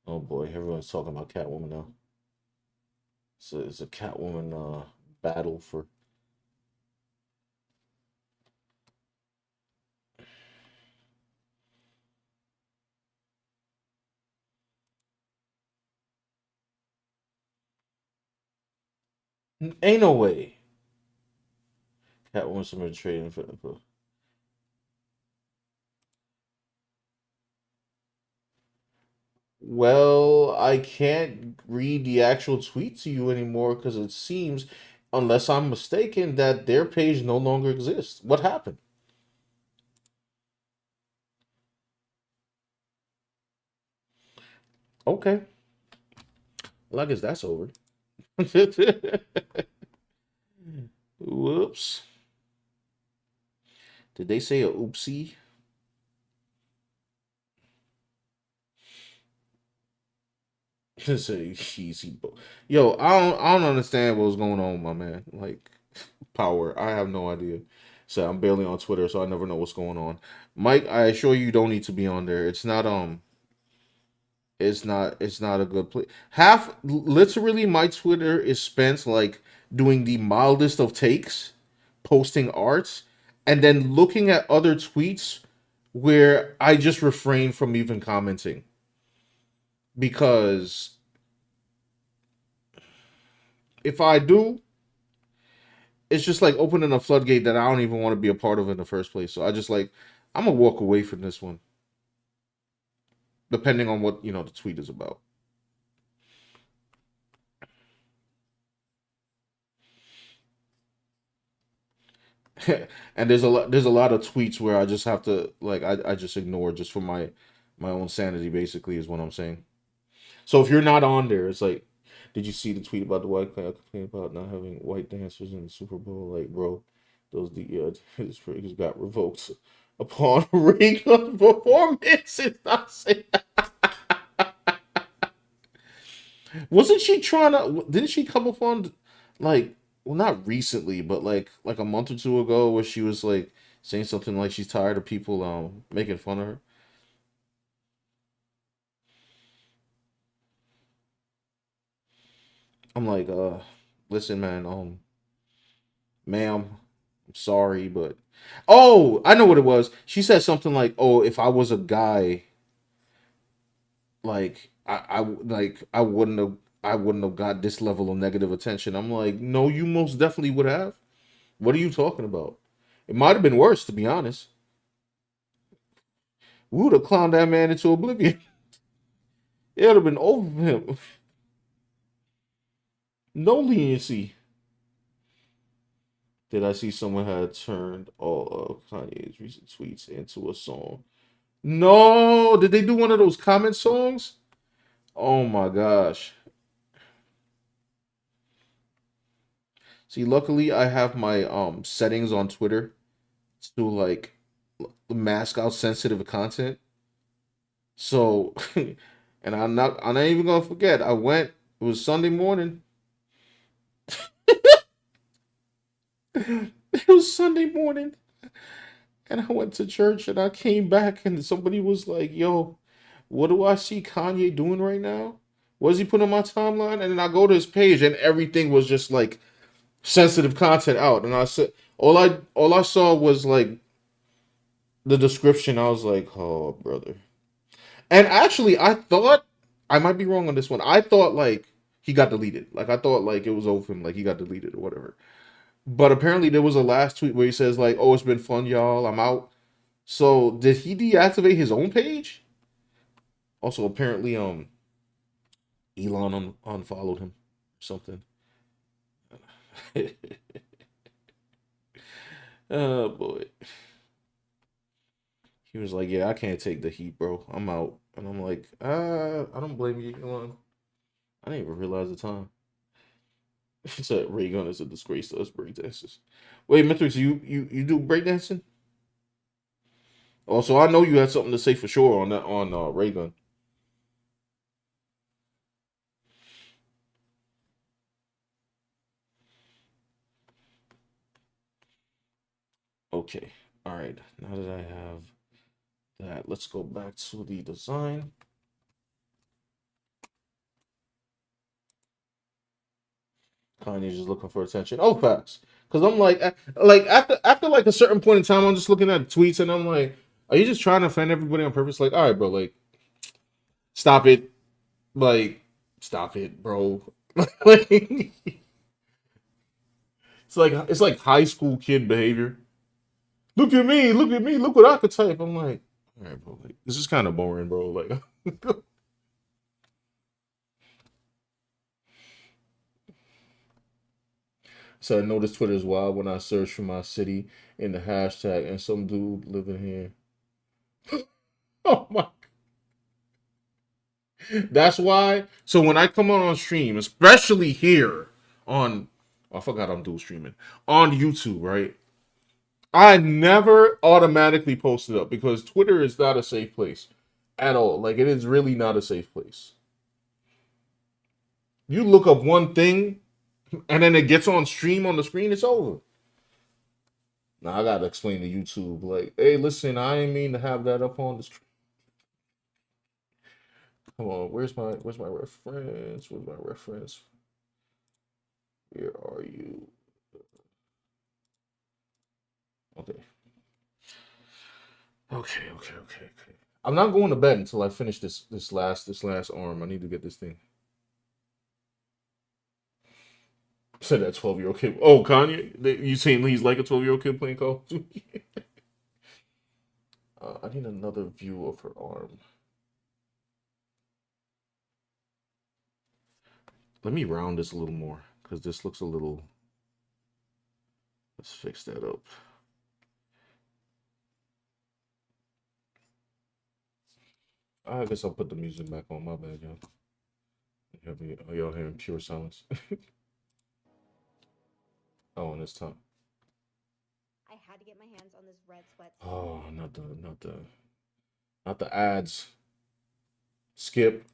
Oh boy, everyone's talking about Catwoman now. So it's a Catwoman battle for. Ain't no way. Catwoman submitted trading for. Well, I can't read the actual tweet to you anymore because it seems, unless I'm mistaken, that their page no longer exists. What happened? Okay. Well, I guess that's over. Whoops. Did they say a oopsie? Say easy. Yo, I don't understand what's going on, my man. Like power. I have no idea. So I'm barely on Twitter, so I never know what's going on. Mike, I assure you don't need to be on there. It's not a good place. Literally my Twitter is spent like doing the mildest of takes, posting arts, and then looking at other tweets where I just refrain from even commenting. Because if I do, it's just like opening a floodgate that I don't even want to be a part of in the first place. So I just like, I'm gonna walk away from this one. Depending on what, the tweet is about. And there's a lot of tweets where I just have to like I just ignore just for my own sanity, basically, is what I'm saying. So if you're not on there, it's like, did you see the tweet about the white guy complaining about not having white dancers in the Super Bowl? Like, bro, those his freaks got revoked upon rigged performances. I say, wasn't she trying to? Didn't she come up on like? Well, not recently, but like a month or two ago, where she was like saying something like she's tired of people making fun of her. I'm like, listen, man, ma'am, I'm sorry, but oh, I know what it was. She said something like, "Oh, if I was a guy, like I wouldn't have got this level of negative attention." I'm like, no, you most definitely would have. What are you talking about? It might have been worse, to be honest. We would have clowned that man into oblivion. It would have been over him. No leniency. Did I see someone had turned all of Kanye's recent tweets into a song? No, did they do one of those comment songs? Oh my gosh. See, luckily I have my settings on Twitter to like mask out sensitive content. So and I'm not even gonna forget. It was Sunday morning. It was Sunday morning. And I went to church and I came back and somebody was like, yo, what do I see Kanye doing right now? What does he put on my timeline? And then I go to his page and everything was just like sensitive content out. And I said, all I saw was like the description. I was like, oh, brother. And actually, I thought, I might be wrong on this one. I thought like he got deleted. Like I thought like it was over him, like he got deleted or whatever. But apparently there was a last tweet where he says like, "Oh, it's been fun, y'all. I'm out." So did he deactivate his own page? Also, apparently, Elon unfollowed him, something. Oh boy. He was like, "Yeah, I can't take the heat, bro. I'm out." And I'm like, I don't blame you, Elon. I didn't even realize the time. He said Raygun is a disgrace to us breakdancers. Wait, Metrics, you do breakdancing? Also, I know you had something to say for sure on that on Raygun. Okay. All right. Now that I have that, let's go back to the design. Kanye's just looking for attention. Oh, facts. Because I'm like after like a certain point in time, I'm just looking at tweets and I'm like, are you just trying to offend everybody on purpose? Like, all right, bro, like, stop it. Like, stop it, bro. Like, it's like high school kid behavior. Look at me, look what I could type. I'm like, all right, bro, like, this is kind of boring, bro. Like, so I noticed Twitter is wild when I search for my city in the hashtag and some dude living here. Oh my. That's why. So when I come on stream, especially here on, I forgot I'm dual streaming on YouTube, right? I never automatically post it up because Twitter is not a safe place at all. Like, it is really not a safe place. You look up one thing and then it gets on stream on the screen, it's over. Now I gotta explain to YouTube, like, hey, listen, I ain't mean to have that up on the screen. Come on, where's my reference? Where's my reference? Where are you? Okay. Okay. I'm not going to bed until I finish this last arm. I need to get this thing. Said that 12-year-old kid. Oh, Kanye, you saying he's like a 12-year-old kid playing Call of Duty? I need another view of her arm. Let me round this a little more because this looks a little. Let's fix that up. I guess I'll put the music back on. My bad, y'all. Are y'all hearing pure silence? Oh, and it's time. I had to get my hands on this red sweat. Oh, not the ads. Skip.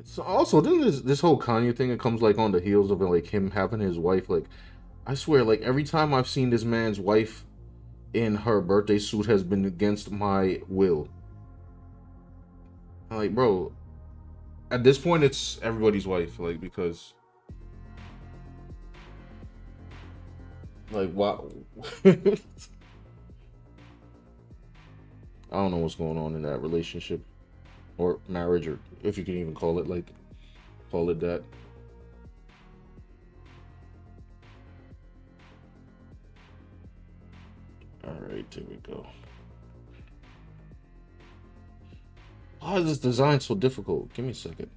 So also, this whole Kanye thing, it comes like on the heels of like him having his wife. Like, I swear, like every time I've seen this man's wife in her birthday suit has been against my will. I'm like, bro, at this point, it's everybody's wife. Like, because, like, what? I don't know what's going on in that relationship or marriage, or if you can even call it that. All right, there we go. Why is this design so difficult? Give me a second.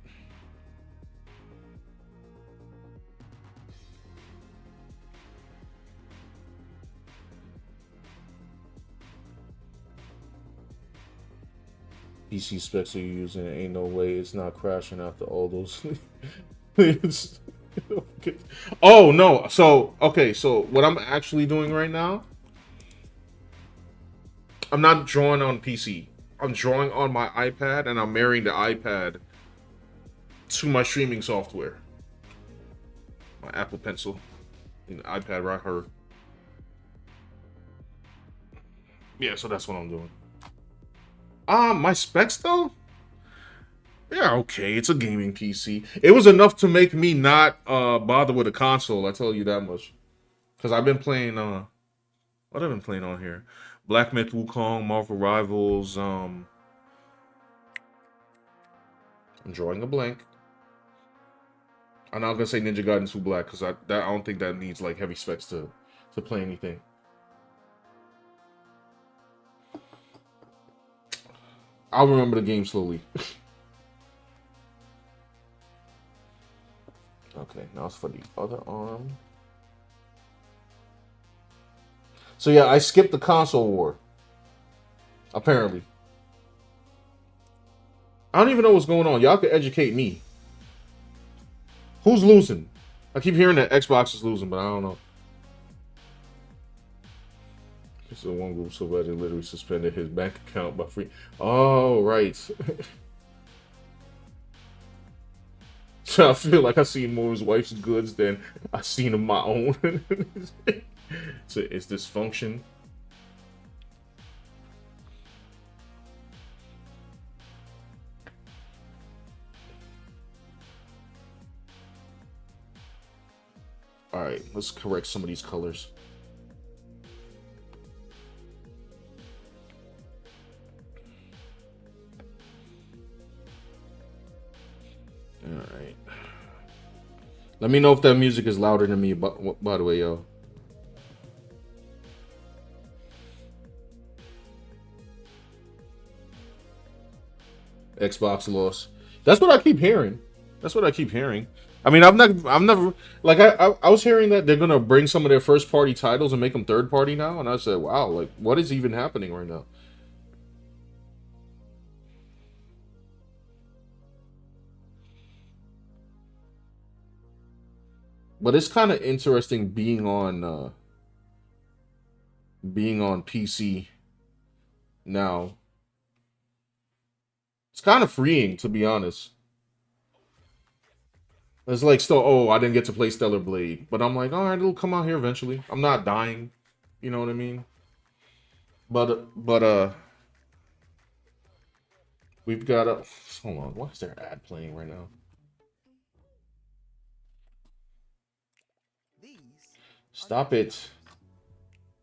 PC specs are you using? Ain't no way it's not crashing after all those. Oh no! So okay, so what I'm actually doing right now, I'm not drawing on PC. I'm drawing on my iPad, and I'm marrying the iPad to my streaming software, my Apple Pencil, and the iPad right here. Yeah, so that's what I'm doing. My specs though, yeah, okay. It's a gaming PC. It was enough to make me not bother with a console. I tell you that much, because I've been playing. What have I been playing on here? Black Myth Wukong, Marvel Rivals. I'm drawing a blank. I'm not gonna say Ninja Gaiden 2 Black because I don't think that needs like heavy specs to play anything. I'll remember the game slowly. Okay, now it's for the other arm. So yeah, I skipped the console war. Apparently. I don't even know what's going on. Y'all could educate me. Who's losing? I keep hearing that Xbox is losing, but I don't know. This is one group so bad they literally suspended his bank account by free. Oh, right. So I feel like I seen more of his wife's goods than I seen of my own. So it's dysfunction. All right, let's correct some of these colors. All right. Let me know if that music is louder than me, by the way, yo. Xbox loss. That's what I keep hearing. That's what I keep hearing. I mean, I've never like I was hearing that they're gonna bring some of their first party titles and make them third party now, and I said, wow, like what is even happening right now? But it's kind of interesting being on PC now. It's kind of freeing, to be honest. It's like still, oh, I didn't get to play Stellar Blade, but I'm like, all right, it'll come out here eventually. I'm not dying, you know what I mean? But we've got a hold on. Why is there ad playing right now? Stop it.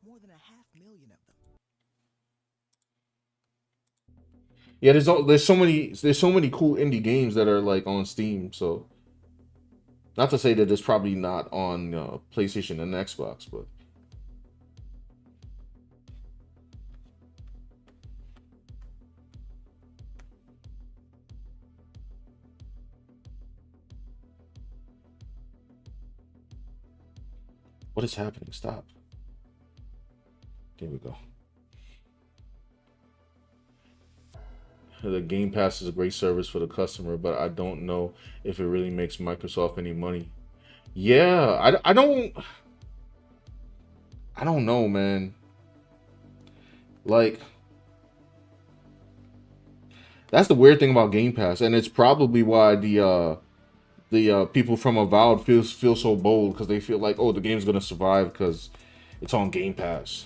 More than 500,000 of them. Yeah, there's so many cool indie games that are like on Steam. So, not to say that it's probably not on PlayStation and Xbox, but what is happening? Stop. There we go. The Game Pass is a great service for the customer, but I don't know if it really makes Microsoft any money. Yeah, I don't know, man. Like, that's the weird thing about Game Pass, and it's probably why the people from Avowed feel so bold, because they feel like, oh, the game's gonna survive because it's on Game Pass.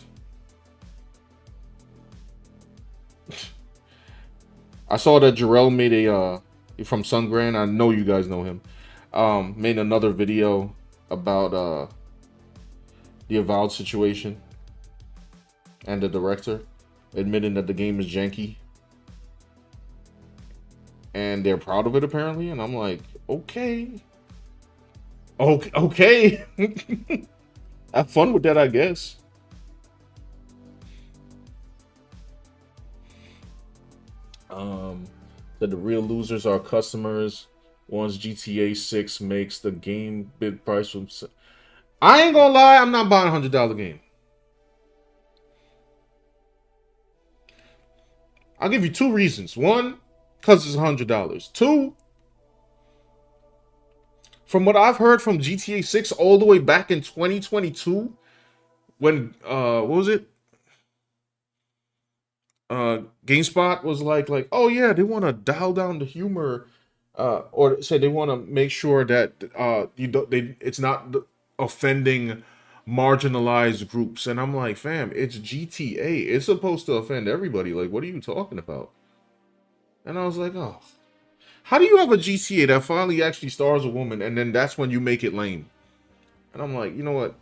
I saw that Jarrell made a from Sungran. I know you guys know him. Made another video about the Avowed situation and the director admitting that the game is janky, and they're proud of it apparently. And I'm like, okay, have fun with that, I guess. That the real losers are customers once GTA 6 makes the game bid price from. I ain't gonna lie, I'm not buying a $100 game. I'll give you two reasons. One, because it's $100. Two, from what I've heard from GTA 6 all the way back in 2022, when what was it? GameSpot was like, oh yeah, they want to dial down the humor, or say they want to make sure that it's not offending marginalized groups. And I'm like, fam, it's GTA. It's supposed to offend everybody. Like, what are you talking about? And I was like, oh, how do you have a GTA that finally actually stars a woman, and then that's when you make it lame? And I'm like, you know what?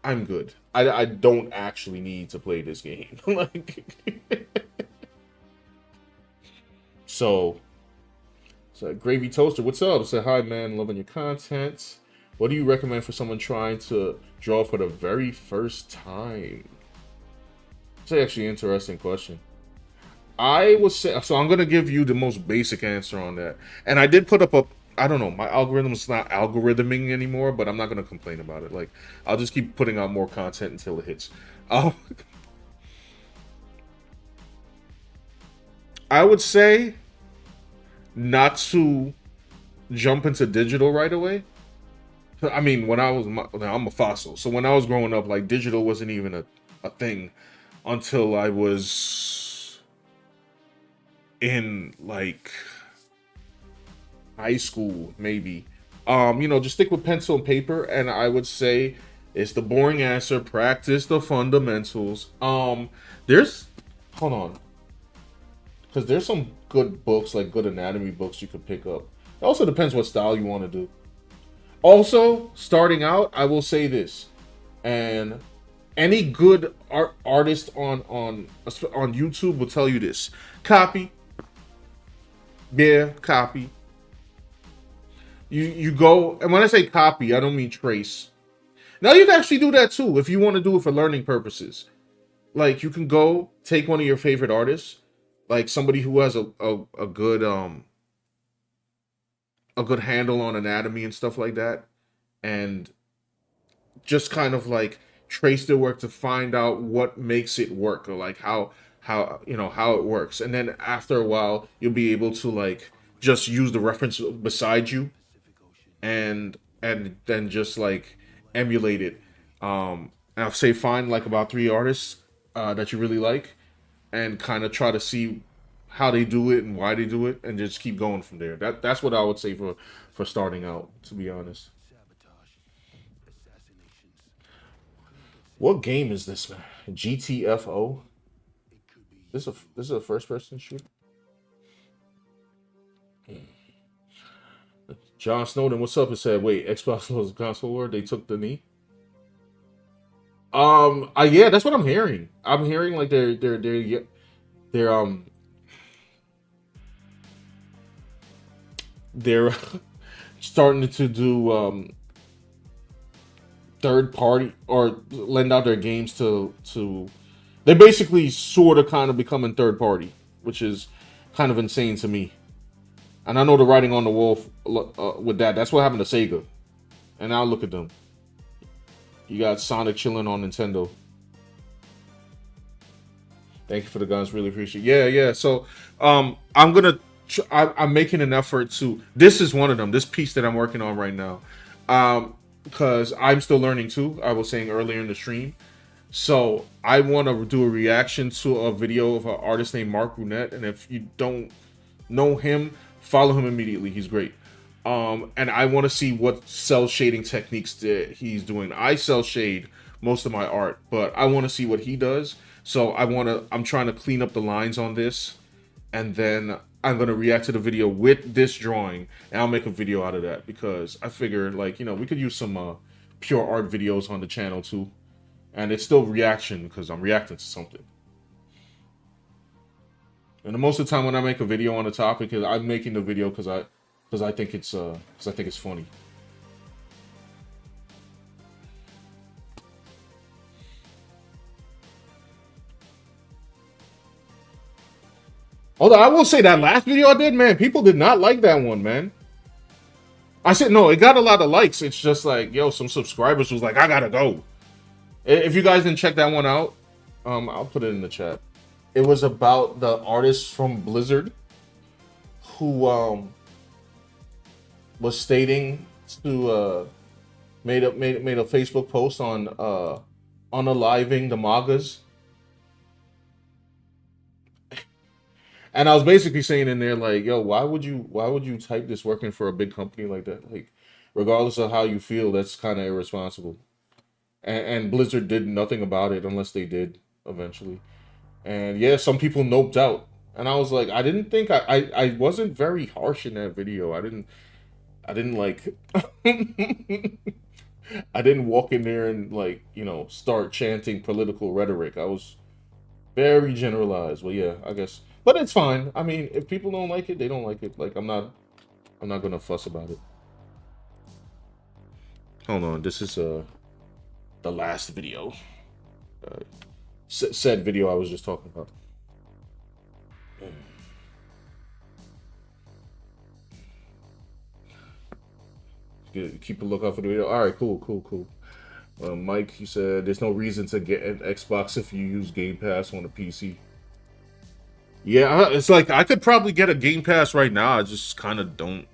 I'm good. I don't actually need to play this game. Like, so So Gravy Toaster, what's up? Say hi, man. Loving your content. What do you recommend for someone trying to draw for the very first time? It's actually an interesting question. I would say, so I'm gonna give you the most basic answer on that. And I did put up a, I don't know, my algorithm is not algorithming anymore, but I'm not gonna complain about it. Like, I'll just keep putting out more content until it hits. I would say not to jump into digital right away. I mean, when I was, I'm a fossil, so when I was growing up, like, digital wasn't even a thing until I was in, like, high school, maybe. You know, just stick with pencil and paper, and I would say it's the boring answer. Practice the fundamentals. There's, hold on, because there's some good books, like good anatomy books you could pick up. It also depends what style you want to do. Also, starting out, I will say this, and any good artist on YouTube will tell you this: copy. Yeah, copy. You go, and when I say copy, I don't mean trace. Now you can actually do that too if you want to do it for learning purposes. Like, you can go take one of your favorite artists, like somebody who has a good handle on anatomy and stuff like that, and just kind of like trace their work to find out what makes it work, or like how you know how it works. And then after a while, you'll be able to like just use the reference beside you and then just like emulate it. And I'll say find like about 3 artists that you really like, and kind of try to see how they do it and why they do it, and just keep going from there. That's what I would say for starting out, to be honest. What game is this, man? GTFO? This is a first person shooter? John Snowden, what's up? It said, wait, Xbox was a console war? They took the knee? Yeah, that's what I'm hearing. I'm hearing like they're starting to do third party, or lend out their games to they're basically sort of kind of becoming third party, which is kind of insane to me. And I know the writing on the wall with that. That's what happened to Sega. And now look at them. You got Sonic chilling on Nintendo. Thank you for the guns. Really appreciate it. Yeah. So I'm making an effort to. This is one of them. This piece that I'm working on right now. Because I'm still learning too. I was saying earlier in the stream. So I want to do a reaction to a video of an artist named Mark Brunette. And if you don't know him, follow him immediately. He's great. And I want to see what cell shading techniques that he's doing. I cell shade most of my art, but I want to see what he does. So I'm trying to clean up the lines on this, and then I'm going to react to the video with this drawing, and I'll make a video out of that, because I figure, like, you know, we could use some pure art videos on the channel too. And it's still reaction, because I'm reacting to something. And most of the time when I make a video on a topic, I'm making the video because I think it's funny. Although I will say that last video I did, man, people did not like that one, man. I said no, it got a lot of likes. It's just like, yo, some subscribers was like, I gotta go. If you guys didn't check that one out, I'll put it in the chat. It was about the artist from Blizzard who was stating to made a Facebook post on unaliving the Magas. And I was basically saying in there, like, yo, why would you type this working for a big company like that? Like, regardless of how you feel, that's kind of irresponsible. And Blizzard did nothing about it unless they did eventually. And yeah, some people noped out. And I was like, I didn't think I wasn't very harsh in that video. I didn't like I didn't walk in there and, like, you know, start chanting political rhetoric. I was very generalized. Well, yeah, I guess. But it's fine. I mean, if people don't like it, they don't like it. Like, I'm not I'm not gonna fuss about it. Hold on, this is the last video. Said video I was just talking about. Keep a lookout for the video. All right, cool. Mike, he said there's no reason to get an Xbox if you use Game Pass on a PC. Yeah, it's like I could probably get a Game Pass right now. I just kind of don't.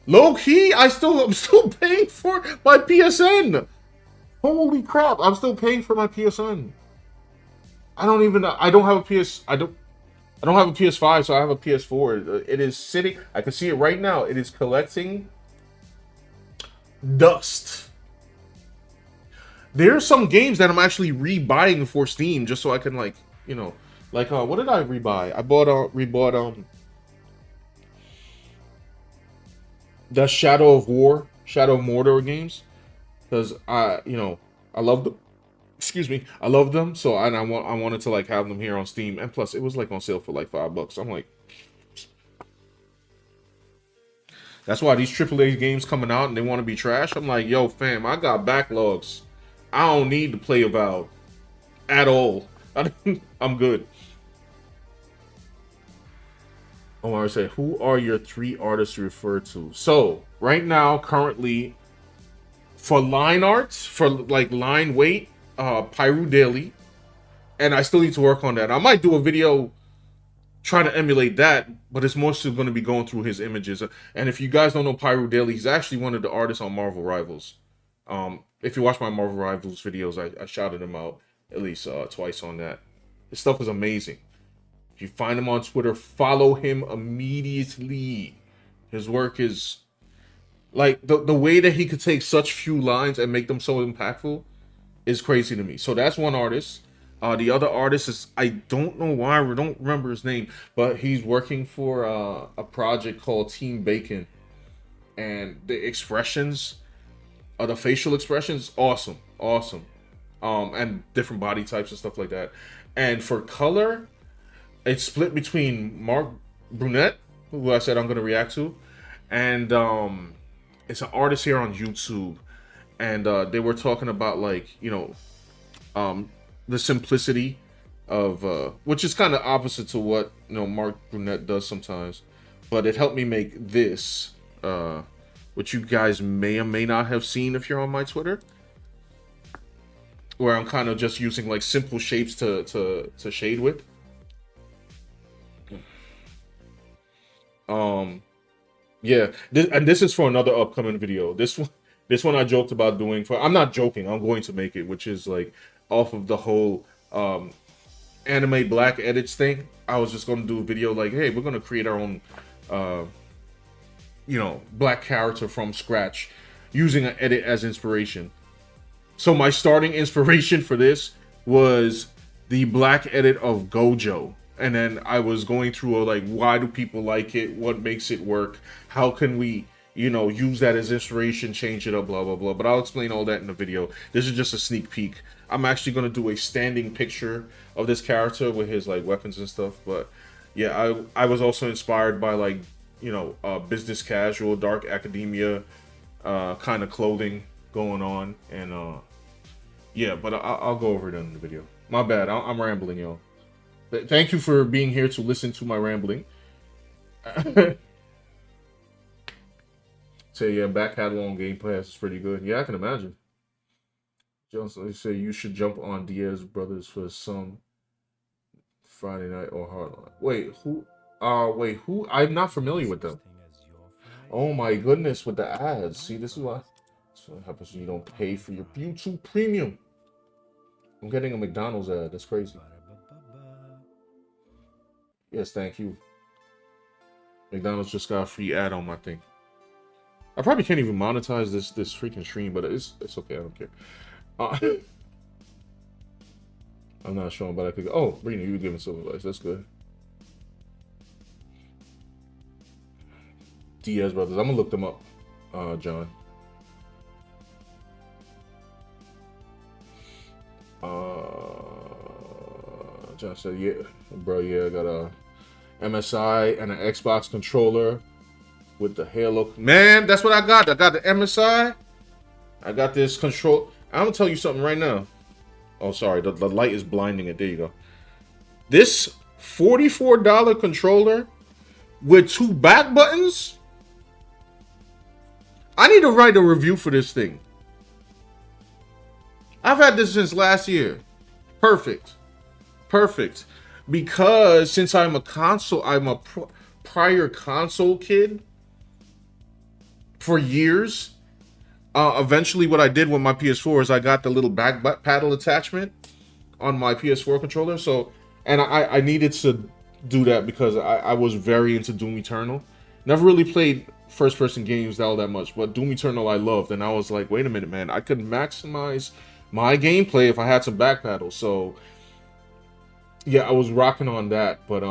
Low key, I'm still paying for my PSN. Holy crap! I'm still paying for my PSN. I don't have a PS5, so I have a PS4. It is sitting. I can see it right now. It is collecting dust. There's some games that I'm actually rebuying for Steam just so I can, like, you know, like what did I rebuy? I rebought the Shadow of Mordor games, because I love them. Excuse me, I love them. So I wanted to like have them here on Steam, and plus it was like on sale for like $5. I'm like, that's why these AAA games coming out and they want to be trash. I'm like, yo, fam, I got backlogs. I don't need to play Avowed at all. I'm good. I want to say, who are your 3 artists you refer to? So right now, currently, for line art, for like line weight, Pyru Daily, and I still need to work on that. I might do a video trying to emulate that, but it's mostly going to be going through his images. And if you guys don't know Pyru Daily, he's actually one of the artists on Marvel Rivals. If you watch my Marvel Rivals videos, I shouted him out at least twice on that. His stuff is amazing. If you find him on Twitter, follow him immediately. His work is like the way that he could take such few lines and make them so impactful is crazy to me. So that's one artist. The other artist is, I don't know why, I don't remember his name, but he's working for a project called Team Bacon, and the expressions, the facial expressions, awesome, and different body types and stuff like that. And for color, it's split between Mark Brunette, who I said I'm gonna react to, and it's an artist here on YouTube. And they were talking about, like, you know, the simplicity of, which is kind of opposite to what, you know, Mark Brunette does sometimes. But it helped me make this, which you guys may or may not have seen if you're on my Twitter, where I'm kind of just using like simple shapes to shade with. Yeah, this is for another upcoming video. This one I joked about doing for, I'm not joking, I'm going to make it, which is like off of the whole anime black edits thing. I was just going to do a video like, hey, we're going to create our own, you know, black character from scratch using an edit as inspiration. So my starting inspiration for this was the black edit of Gojo. And then I was going through like, why do people like it? What makes it work? How can we, you know, use that as inspiration, change it up, blah, blah, blah. But I'll explain all that in the video. This is just a sneak peek. I'm actually going to do a standing picture of this character with his like weapons and stuff. But yeah, I was also inspired by like, you know, business casual, dark academia kind of clothing going on. And yeah, but I'll go over it in the video. My bad, I'm rambling, y'all. Thank you for being here to listen to my rambling. Say, yeah, back catalog on Game Pass is pretty good. Yeah, I can imagine. Johnson say you should jump on Diaz Brothers for some Friday night or Hardline. Wait, who? Wait, who? I'm not familiar with them. Oh my goodness, with the ads. See, this is what happens when you don't pay for your YouTube Premium. I'm getting a McDonald's ad. That's crazy. Yes, thank you. McDonald's just got a free ad on my thing. I probably can't even monetize this freaking stream, but it's okay. I don't care. I'm not showing, but I could go. Oh, Brina, you were giving silver lights. That's good. Diaz Brothers. I'm gonna look them up, John. John said, yeah, bro, yeah, I got a MSI and an Xbox controller with the Halo. Man, that's what I got. I got the MSI. I got this control. I'm gonna tell you something right now. Oh, sorry, the light is blinding it. There you go. This $44 controller with 2 back buttons. I need to write a review for this thing. I've had this since last year. Perfect. Perfect. Because since I'm a prior console kid for years. Eventually what I did with my PS4 is I got the little back paddle attachment on my PS4 controller. So, and I needed to do that because I was very into Doom Eternal. Never really played first-person games all that much, but Doom Eternal I loved. And I was like, wait a minute, man. I could maximize my gameplay if I had some back paddles. So, yeah, I was rocking on that. But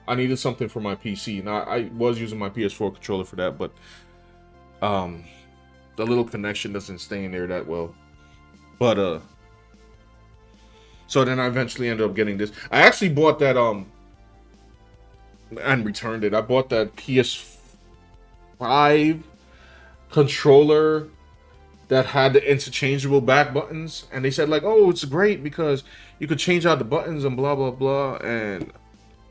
I needed something for my PC. Now, I was using my PS4 controller for that, but the little connection doesn't stay in there that well. But so then I eventually ended up getting this. I actually bought that and returned it. I bought that PS5 controller that had the interchangeable back buttons, and they said like, oh, it's great because you could change out the buttons and blah blah blah. And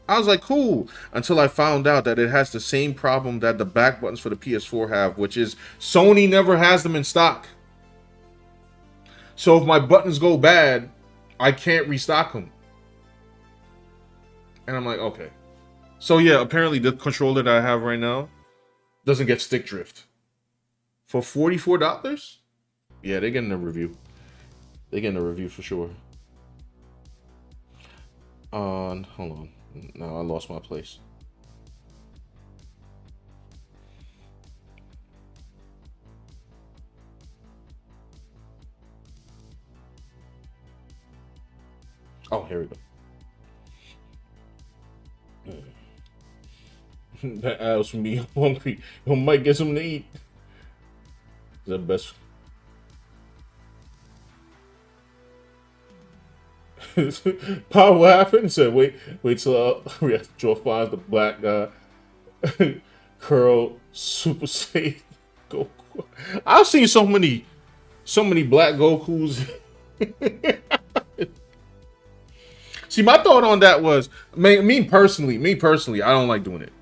I was like, cool, until I found out that it has the same problem that the back buttons for the PS4 have, which is Sony never has them in stock. So if my buttons go bad, I can't restock them. And I'm like, okay. So yeah, apparently the controller that I have right now doesn't get stick drift. For $44? Yeah, they're getting a review. They're getting a review for sure. Hold on. No, I lost my place. Oh, here we go. That ass from me hungry. I might get something to eat. Is that best? Paul, what happened? He said, wait till we have to draw five the black guy. Curl Super Saiyan Goku. I've seen so many black Gokus. See, my thought on that was, me personally, I don't like doing it.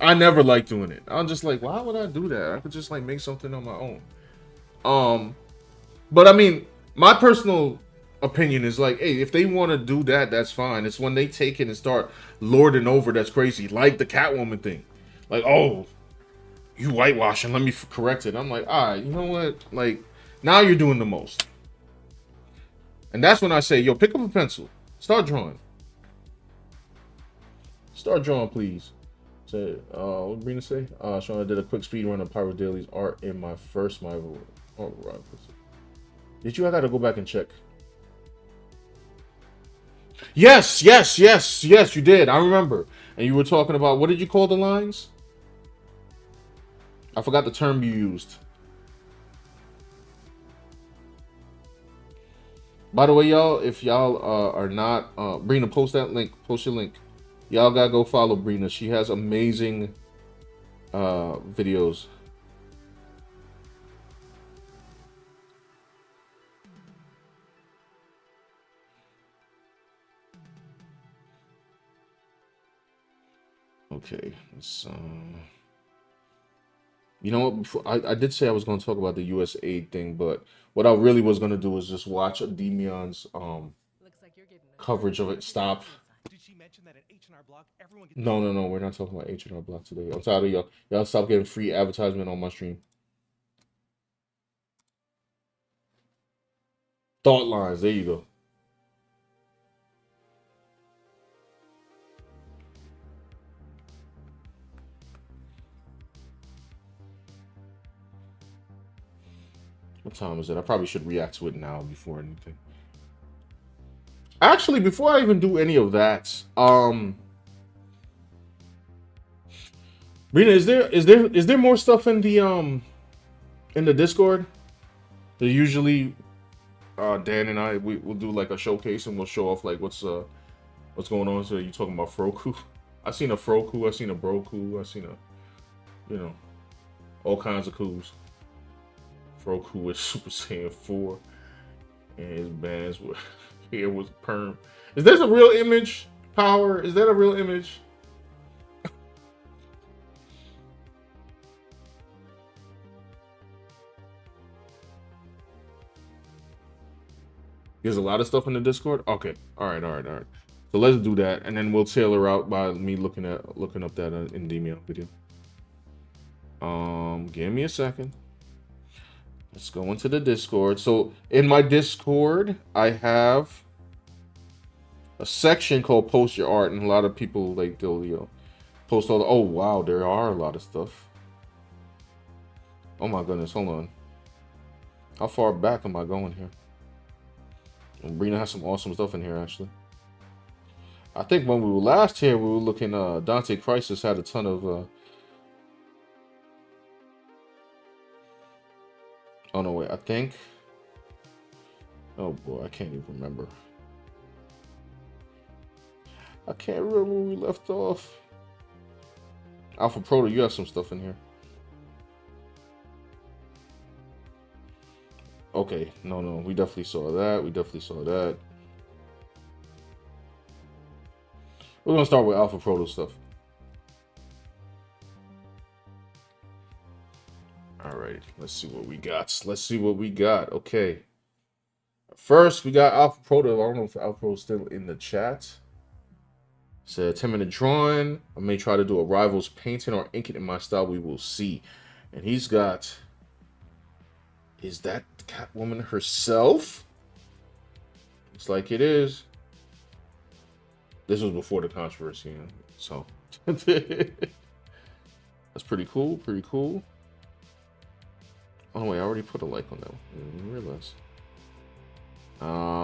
I never like doing it. I'm just like, why would I do that? I could just like make something on my own. But I mean, my personal opinion is like, hey, if they want to do that, that's fine. It's when they take it and start lording over that's crazy, like the Catwoman thing. Like, oh, you whitewashing, let me correct it. I'm like, all right, you know what? Like, now you're doing the most. And that's when I say, yo, pick up a pencil. Start drawing. Start drawing, please. Say, what did Brina say? Sean, I did a quick speed run of Pyro Daily's art in my first Marvel. Oh, right. Did you? I gotta go back and check. Yes, you did. I remember. And you were talking about, what did you call the lines? I forgot the term you used. By the way, y'all, if y'all are not, Brina, post that link. Post your link. Y'all gotta go follow Brina. She has amazing videos. Okay, so you know what? Before, I did say I was going to talk about the US aid thing, but what I really was going to do was just watch Demion's coverage of it. Stop. No, we're not talking about H&R Block today. I'm tired of y'all. Y'all stop getting free advertisement on my stream. Thought lines. There you go. What time is it? I probably should react to it now before anything. Actually, before I even do any of that, Rena, is there more stuff in the Discord? That usually Dan and I we'll do like a showcase and we'll show off like what's going on. So you talking about Froku? I seen a Froku, I seen a Broku, I seen a you know, all kinds of coups. Roku with Super Saiyan 4 and his bands were hair was perm. Is that a real image? Power? Is that a real image? There's a lot of stuff in the Discord. Okay, all right. So let's do that, and then we'll tailor out by me looking up that Endymion video. Give me a second. Let's go into the Discord. So in my Discord, I have a section called Post Your Art, and a lot of people like they'll post all the. Oh wow, there are a lot of stuff. Oh my goodness, hold on. How far back am I going here? Brina has some awesome stuff in here, actually. I think when we were last here, we were looking, Dante Crisis had a ton of, oh no, wait, I think, oh boy, I can't even remember. I can't remember where we left off. Alpha Proto, you have some stuff in here. Okay, no, we definitely saw that. We're gonna start with Alpha Proto stuff. Alright, let's see what we got. Okay. First, we got Alpha Proto. I don't know if Alpha Proto's still in the chat. Said 10-minute drawing. I may try to do a Rivals painting or ink it in my style. We will see. And he's got. Is that Catwoman herself? Looks like it is. This was before the controversy, so that's pretty cool. Oh wait, I already put a like on that one. I didn't realize.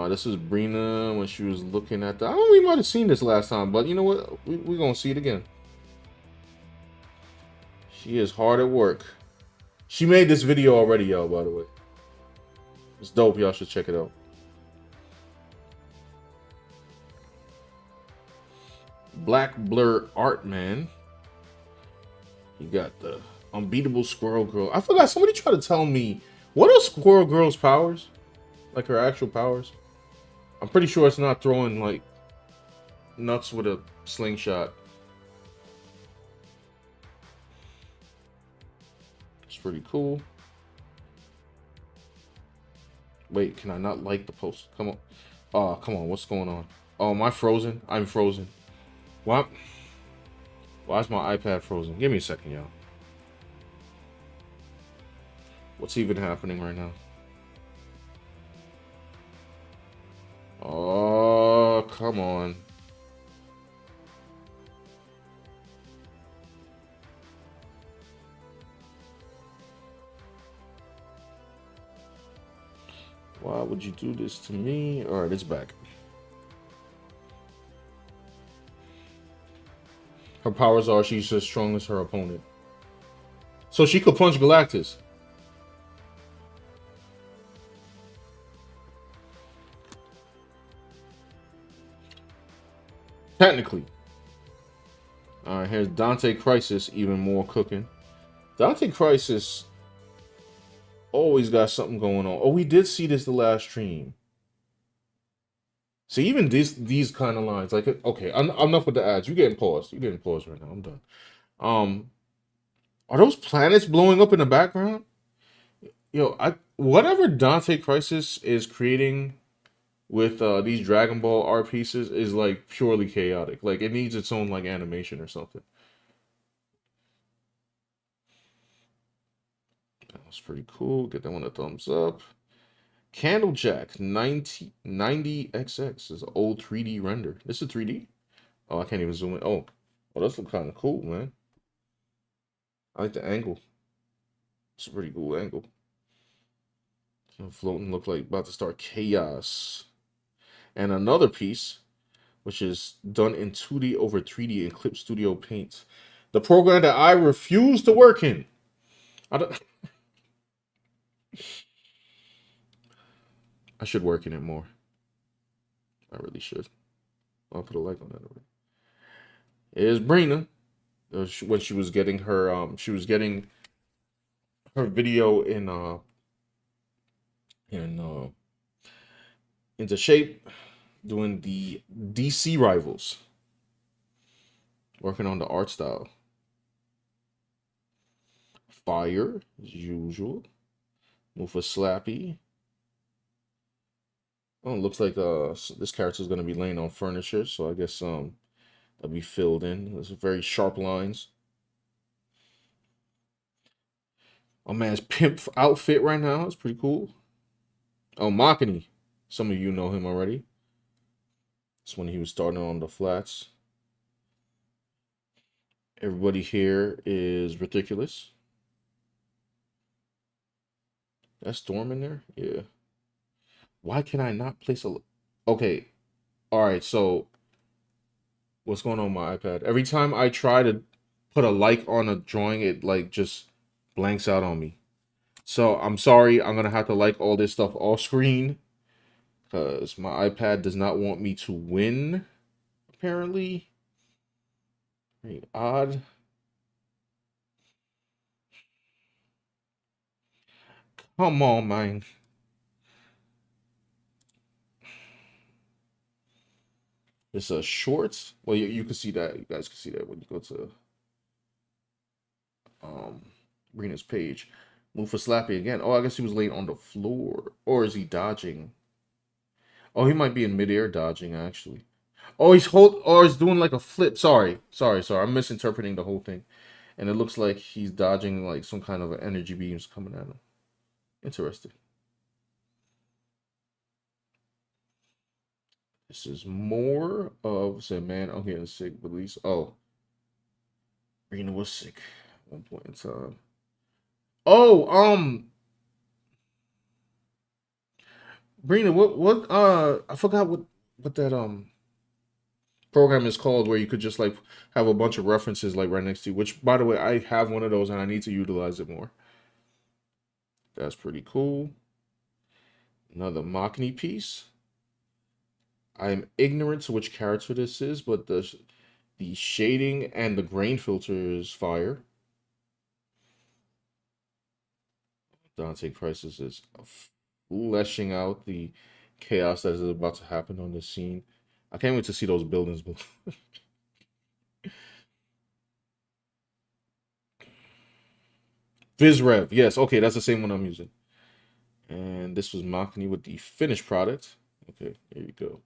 This is Brina when she was looking at the. I don't know, we might have seen this last time, but you know what? We're gonna see it again. She is hard at work. She made this video already, y'all, by the way. It's dope. Y'all should check it out. Black Blur Art Man. You got the Unbeatable Squirrel Girl. I forgot, somebody tried to tell me, what are Squirrel Girl's powers? Like her actual powers? I'm pretty sure it's not throwing like nuts with a slingshot. It's pretty cool. Wait, can I not like the post? Come on. Oh, come on. What's going on? Oh, am I frozen? I'm frozen. What? Why is my iPad frozen? Give me a second, y'all. What's even happening right now? Oh, come on. Why would you do this to me? All right, it's back. Her powers are she's as strong as her opponent. So she could punch Galactus. Technically. Alright, here's Dante Crisis, even more cooking. Dante Crisis always got something going on. Oh, we did see this the last stream. See, even these kind of lines, like, okay, enough with the ads. You're getting paused. You're getting paused right now. I'm done. Are those planets blowing up in the background? Yo, whatever Dante Crisis is creating with these Dragon Ball art pieces is like purely chaotic. Like it needs its own like animation or something. That was pretty cool. Get that one a thumbs up. Candlejack 90XX is an old 3D render. This is 3D? Oh, I can't even zoom in. Oh, this looks kind of cool, man. I like the angle. It's a pretty cool angle. Floating look like about to start chaos. And another piece, which is done in 2D over 3D in Clip Studio Paint. The program that I refuse to work in. I should work in it more. I really should. I'll put a like on that already. Here's Brina. when she was getting her video into shape, doing the DC Rivals, working on the art style. Fire as usual. Mufa Slappy. Oh, it looks like this character is gonna be laying on furniture, so I guess that'll be filled in. There's very sharp lines. Oh man's pimp outfit right now. It's pretty cool. Oh, Makani. Some of you know him already. It's when he was starting on the flats. Everybody here is ridiculous. That's Storm in there? Yeah. Why can I not place a... Okay. Alright, so... What's going on my iPad? Every time I try to put a like on a drawing, it like just blanks out on me. So I'm sorry. I'm going to have to like all this stuff off screen. Because my iPad does not want me to win. Apparently. Very odd. Come on, man. It's a shorts. Well, you can see that. You guys can see that when you go to Rena's page. Move for Slappy again. Oh, I guess he was laying on the floor. Or is he dodging? Oh, he might be in midair dodging, actually. Oh, he's doing like a flip. Sorry. I'm misinterpreting the whole thing. And it looks like he's dodging like some kind of energy beams coming at him. Interesting. This is more of, say, man, I'm getting sick, release. Oh. Rena was sick at one point in time. Oh, Brina, what I forgot what that program is called where you could just like have a bunch of references like right next to you, which by the way, I have one of those and I need to utilize it more. That's pretty cool. Another Makani piece. I am ignorant to which character this is, but the shading and the grain filter is fire. Dante Crisis is fleshing out the chaos that is about to happen on this scene. I can't wait to see those buildings. Vizrev, yes, okay, that's the same one I'm using. And this was Makani with the finished product. Okay, there you go.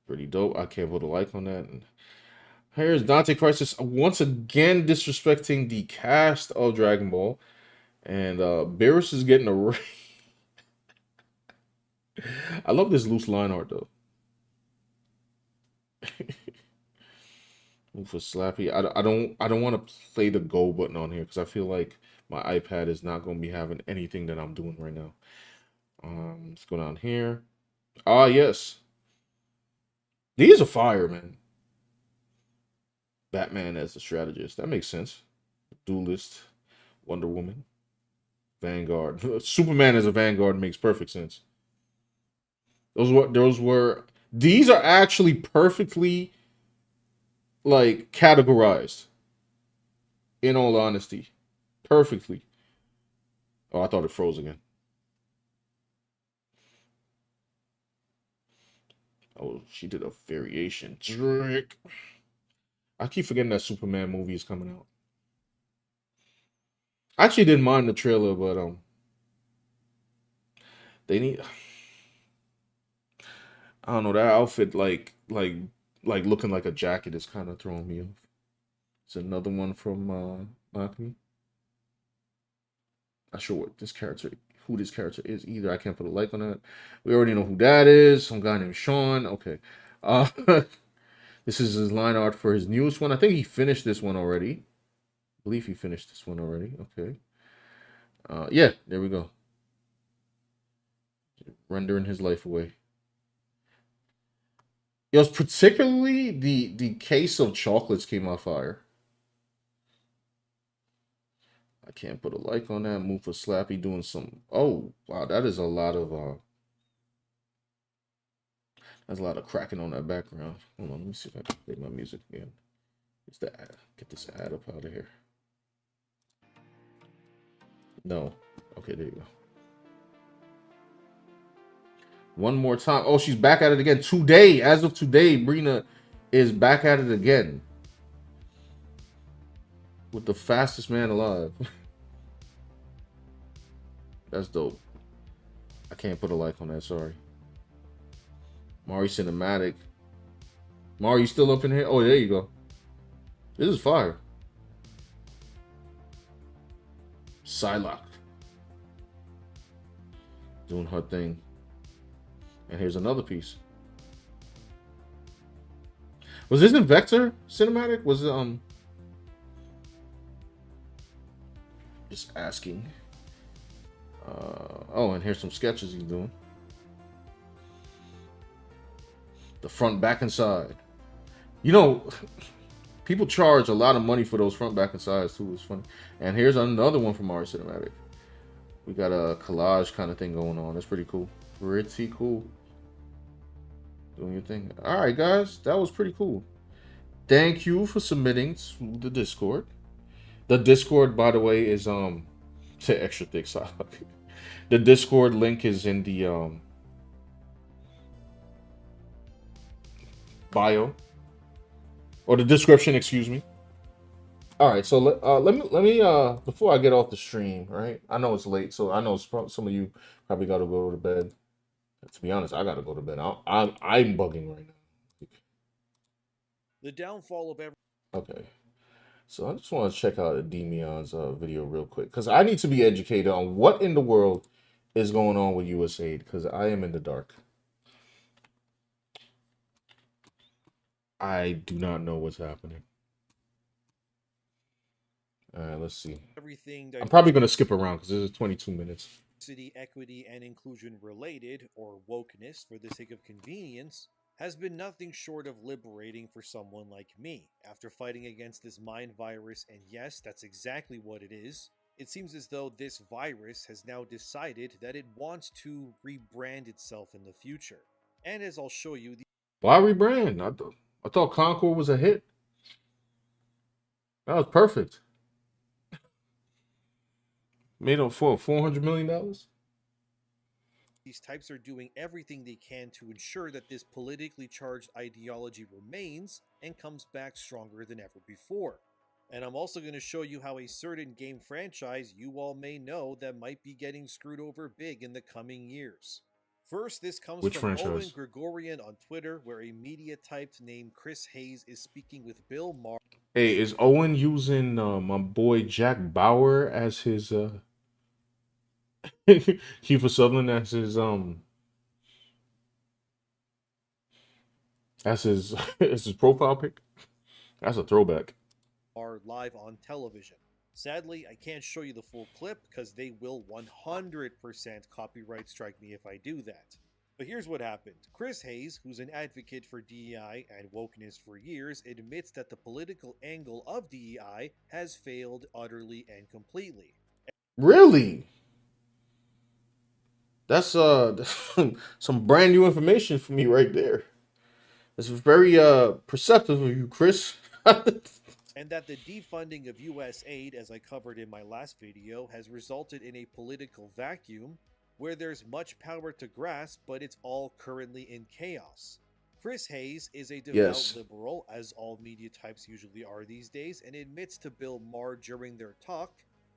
Pretty dope. I can't put a like on that. And here's Dante Crisis once again disrespecting the cast of Dragon Ball. And Beerus is getting a I love this loose line art though. Move for Slappy. I don't want to play the go button on here because I feel like my iPad is not going to be having anything that I'm doing right now. Let's go down here. Ah, yes. These are fire, man. Batman as a strategist. That makes sense. Duelist. Wonder Woman. Vanguard. Superman as a Vanguard makes perfect sense. These are actually perfectly like categorized. In all honesty. Perfectly. Oh, I thought it froze again. Oh, she did a variation trick. I keep forgetting that Superman movie is coming out. I actually didn't mind the trailer, but they need. I don't know, that outfit like looking like a jacket is kind of throwing me off. It's another one from Makani. Not sure who this character is either. I can't put a like on that. We already know who that is. Some guy named Sean. Okay. This is his line art for his newest one. I think he finished this one already. I believe he finished this one already. Okay. Yeah, there we go. Rendering his life away. It was particularly the case of chocolates came out fire. I can't put a like on that. Move for Slappy doing some. Oh, wow. That is a lot of. There's a lot of cracking on that background. Hold on, let me see if I can play my music again. It's the ad. Get this ad up out of here. No. Okay, there you go. One more time. Oh, she's back at it again. Today, as of today, Brina is back at it again. With the fastest man alive. That's dope. I can't put a like on that, sorry. Mari Cinematic. Mari, you still up in here? Oh, there you go. This is fire. Psylocke. Doing her thing. And here's another piece. Was this in Vector Cinematic? Was it, just asking. Oh, and here's some sketches he's doing. The front, back, and side. You know, people charge a lot of money for those front, back, and sides too. It's funny. And here's another one from our cinematic. We got a collage kind of thing going on. That's pretty cool. Pretty cool. Doing your thing. All right, guys, that was pretty cool. Thank you for submitting to the Discord. The Discord, by the way, is to extra thick sock. The Discord link is in the bio or the description, excuse me. All right, so let me before I get off the stream, right? I know it's late, so I know some of you probably got to go to bed. To be honest, I got to go to bed. I'm bugging right now. The downfall of every. Okay, so I just want to check out Demion's video real quick because I need to be educated on what in the world is going on with USAID because I am in the dark. I do not know what's happening. All right, let's see. Everything I'm probably going to skip around because this is 22 minutes. Diversity, equity, and inclusion related, or wokeness for the sake of convenience, has been nothing short of liberating for someone like me. After fighting against this mind virus, and yes, that's exactly what it is, it seems as though this virus has now decided that it wants to rebrand itself in the future. And as I'll show you... Why rebrand? I thought Concord was a hit. That was perfect. Made up for $400 million. These types are doing everything they can to ensure that this politically charged ideology remains and comes back stronger than ever before. And I'm also going to show you how a certain game franchise you all may know that might be getting screwed over big in the coming years. First, this comes from Owen Gregorian on Twitter, where a media type named Chris Hayes is speaking with Bill Maher. Hey, is Owen using my boy Jack Bauer as his Kiefer Sutherland as his profile pic? That's a throwback. Are live on television. Sadly, I can't show you the full clip because they will 100% copyright strike me if I do that. But here's what happened. Chris Hayes, who's an advocate for DEI and wokeness for years, admits that the political angle of DEI has failed utterly and completely. Really? That's some brand new information for me right there. It's very perceptive of you, Chris. And that the defunding of US aid, as I covered in my last video, has resulted in a political vacuum where there's much power to grasp, but it's all currently in chaos. Chris Hayes is a devout liberal, as all media types usually are these days, and admits to Bill Maher during their talk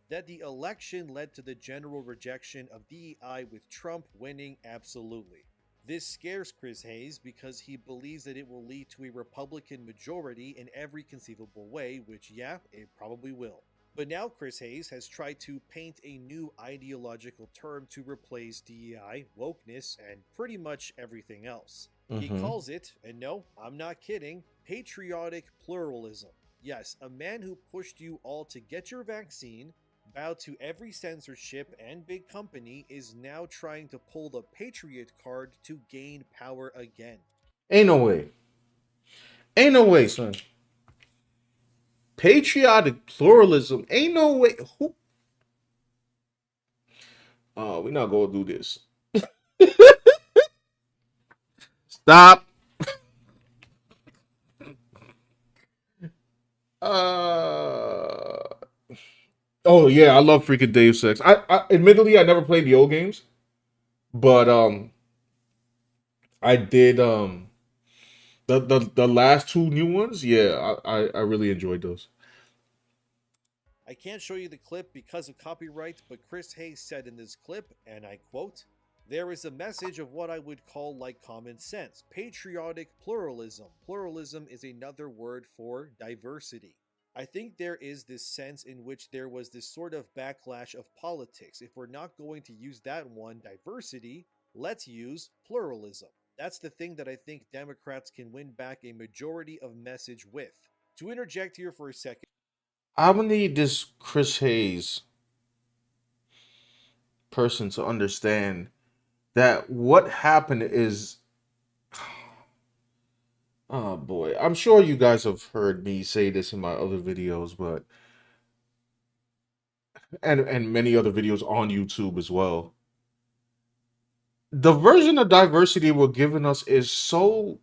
that the election led to the general rejection of DEI, with Trump winning absolutely. This scares Chris Hayes because he believes that it will lead to a Republican majority in every conceivable way, which, yeah, it probably will. But now Chris Hayes has tried to paint a new ideological term to replace DEI, wokeness, and pretty much everything else. He calls it, and no, I'm not kidding, patriotic pluralism. Yes, a man who pushed you all to get your vaccine, bowed to every censorship and big company, is now trying to pull the Patriot card to gain power again. Ain't no way. Ain't no way, son. Patriotic pluralism. Ain't no way. Who? We're not gonna do this. Stop. Uh. Oh yeah, I love freaking Deus Ex. I admittedly I never played the old games, but I did the last two new ones. Yeah, I really enjoyed those. I can't show you the clip because of copyright, but Chris Hayes said in this clip, and I quote, "There is a message of what I would call like common sense, patriotic pluralism. Pluralism is another word for diversity. I think there is this sense in which there was this sort of backlash of politics. If we're not going to use that one, diversity, let's use pluralism. That's the thing that I think Democrats can win back a majority of message with." To interject here for a second, I would need this Chris Hayes person to understand that what happened is, oh boy, I'm sure you guys have heard me say this in my other videos, but and many other videos on YouTube as well. The version of diversity we're giving us is so,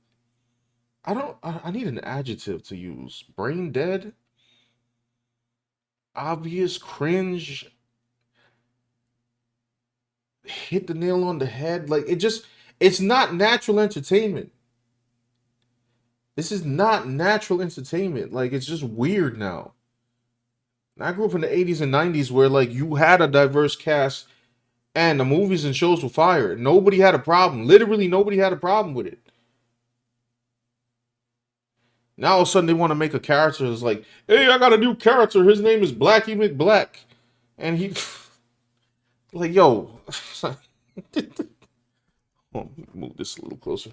I need an adjective to use. Brain dead, obvious, cringe, hit the nail on the head. Like it's not natural entertainment. This is not natural entertainment. Like, it's just weird now. I grew up in the 80s and 90s where like you had a diverse cast and the movies and shows were fire. Nobody had a problem. Literally nobody had a problem with it. Now all of a sudden they want to make a character that's like, hey, I got a new character. His name is Blackie McBlack. And he like, yo. Oh, move this a little closer.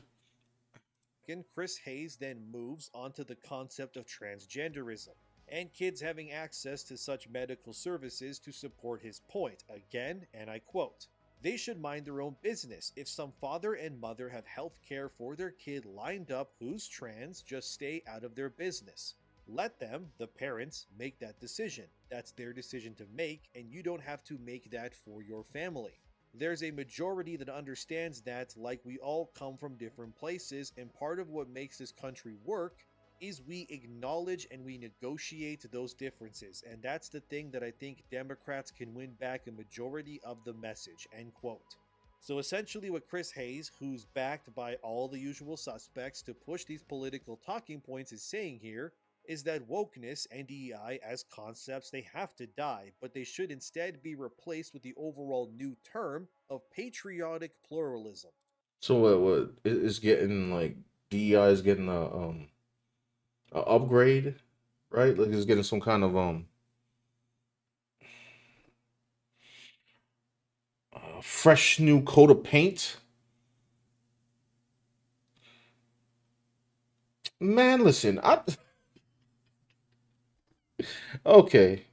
Chris Hayes then moves onto the concept of transgenderism and kids having access to such medical services to support his point. Again, and I quote, "They should mind their own business. If some father and mother have health care for their kid lined up who's trans, just stay out of their business. Let them, the parents, make that decision. That's their decision to make, and you don't have to make that for your family. There's a majority that understands that, like, we all come from different places, and part of what makes this country work is we acknowledge and we negotiate those differences, and that's the thing that I think Democrats can win back a majority of the message," end quote. So essentially what Chris Hayes, who's backed by all the usual suspects to push these political talking points, is saying here is that wokeness and DEI as concepts, they have to die, but they should instead be replaced with the overall new term of patriotic pluralism. So what is getting like DEI is getting a upgrade, right? Like it's getting some kind of fresh new coat of paint. Man, listen, okay.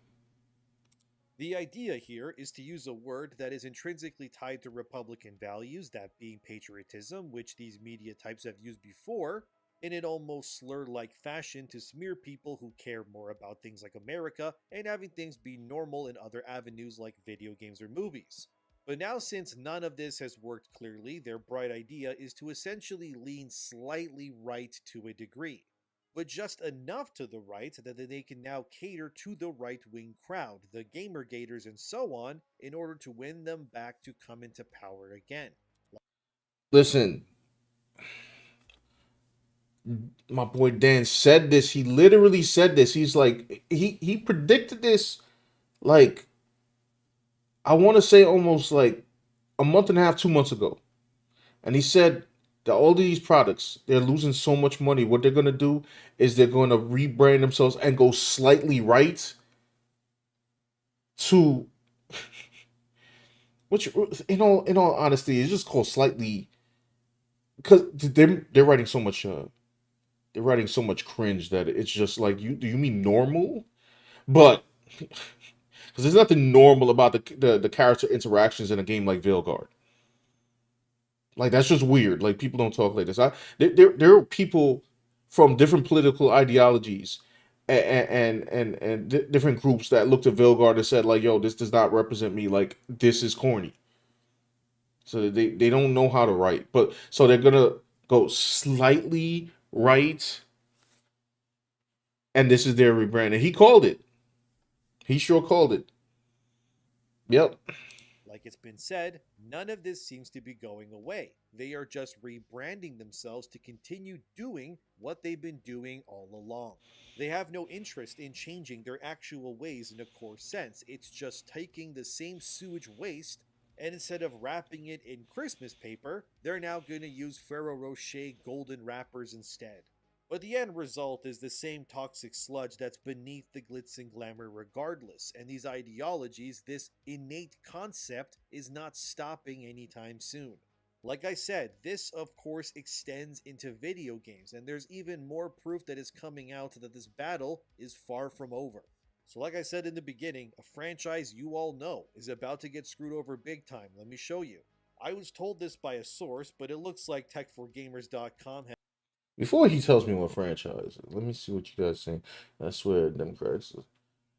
The idea here is to use a word that is intrinsically tied to Republican values, that being patriotism, which these media types have used before, in an almost slur-like fashion to smear people who care more about things like America and having things be normal in other avenues like video games or movies. But now, since none of this has worked clearly, their bright idea is to essentially lean slightly right to a degree, but just enough to the right that they can now cater to the right-wing crowd, the Gamergaters and so on, in order to win them back to come into power again. Listen, my boy Dan said this. He literally said this. He's like, he predicted this, like, I want to say almost like a month and a half, 2 months ago. And he said that all of these products, they're losing so much money. What they're going to do is they're going to rebrand themselves and go slightly right to, which in all honesty, it's just called slightly, because they're writing so much cringe that it's just like, do you mean normal? But because there's nothing normal about the character interactions in a game like Veilguard. Like, that's just weird. Like, people don't talk like this. There are people from different political ideologies and different groups that looked at Veilguard and said, like, yo, this does not represent me. Like, this is corny. So they don't know how to write. But so they're gonna go slightly right, and this is their rebrand. And he called it. He sure called it. Yep. Like it's been said, none of this seems to be going away. They are just rebranding themselves to continue doing what they've been doing all along. They have no interest in changing their actual ways in a core sense. It's just taking the same sewage waste, and instead of wrapping it in Christmas paper, they're now going to use Ferrero Rocher golden wrappers instead. But the end result is the same toxic sludge that's beneath the glitz and glamour regardless, and these ideologies, this innate concept, is not stopping anytime soon. Like I said, this of course extends into video games, and there's even more proof that is coming out that this battle is far from over. So like I said in the beginning, a franchise you all know is about to get screwed over big time. Let me show you. I was told this by a source, but it looks like tech4gamers.com has... Before he tells me what franchise, let me see what you guys think. I swear, Democrats are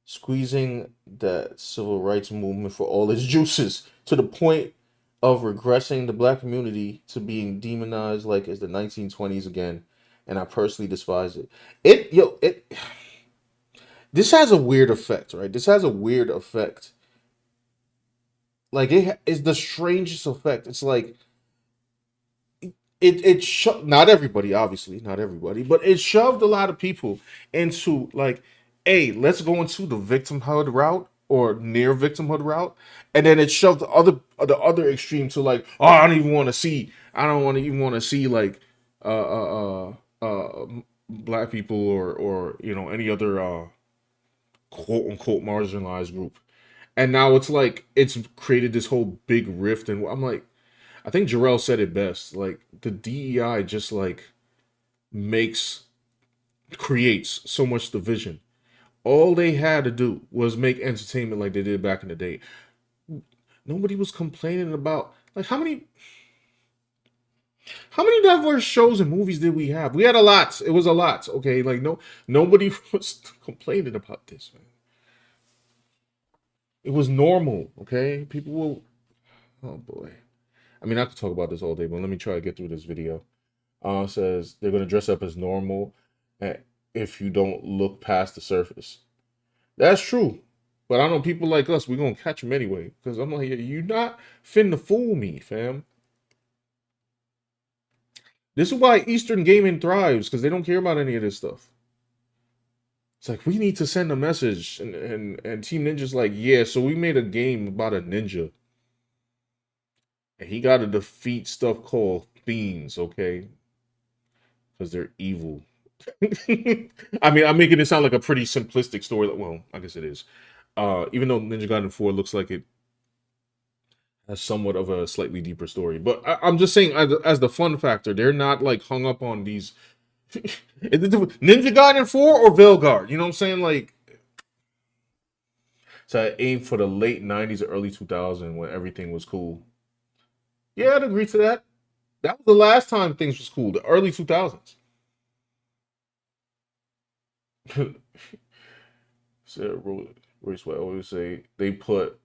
squeezing that civil rights movement for all its juices to the point of regressing the black community to being demonized like it's the 1920s again, and I personally despise it. This has a weird effect, right? This has a weird effect. Like it is the strangest effect. It's like not everybody, obviously, not everybody, but it shoved a lot of people into like, hey, let's go into the victimhood route or near victimhood route, and then it shoved the other extreme to like, oh, I don't even want to see like black people or you know any other quote unquote marginalized group, and now it's like it's created this whole big rift, and I'm like, I think Jarrell said it best. Like the DEI just like creates so much division. All they had to do was make entertainment like they did back in the day. Nobody was complaining about like how many diverse shows and movies did we have? We had a lot. It was a lot. Okay, like nobody was complaining about this, man. It was normal. Okay, people will. Oh boy. I mean, I could talk about this all day, but let me try to get through this video. It says they're going to dress up as normal if you don't look past the surface. That's true. But I know people like us, we're going to catch them anyway. Because I'm like, you're not finna fool me, fam. This is why Eastern gaming thrives, because they don't care about any of this stuff. It's like, we need to send a message. And Team Ninja's like, yeah, so we made a game about a ninja. And he got to defeat stuff called fiends, okay? Because they're evil. I mean, I'm making it sound like a pretty simplistic story. Well, I guess it is. Even though Ninja Gaiden 4 looks like it has somewhat of a slightly deeper story. But I'm just saying, as the fun factor, they're not like hung up on these... Ninja Gaiden 4 or Veilguard? You know what I'm saying? Like... So I aimed for the late 90s or early 2000s when everything was cool. Yeah, I'd agree to that. That was the last time things was cool, the early 2000s. So Royce White always say they put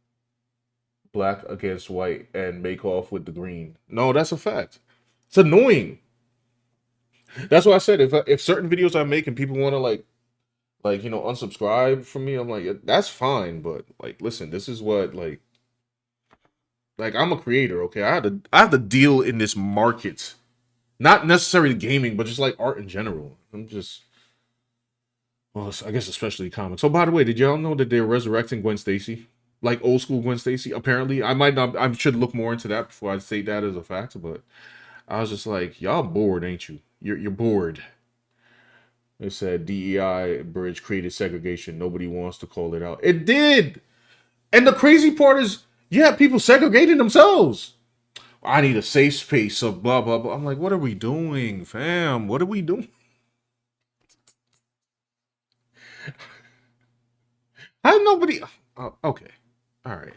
black against white and make off with the green. No, that's a fact. It's annoying. That's why I said if certain videos I make and people want to like you know unsubscribe from me, I'm like that's fine. But like, listen, this is what like I'm a creator, okay? I have to deal in this market. Not necessarily gaming, but just like art in general. I'm just well, I guess especially comics. Oh, by the way, did y'all know that they're resurrecting Gwen Stacy? Like old school Gwen Stacy? Apparently. I should look more into that before I state that as a fact, but I was just like, y'all bored, ain't you? You're bored. They said DEI bridge created segregation. Nobody wants to call it out. It did! And the crazy part is you have people segregating themselves. I need a safe space of blah, blah, blah. I'm like, what are we doing, fam? What are we doing? How nobody... okay. All right.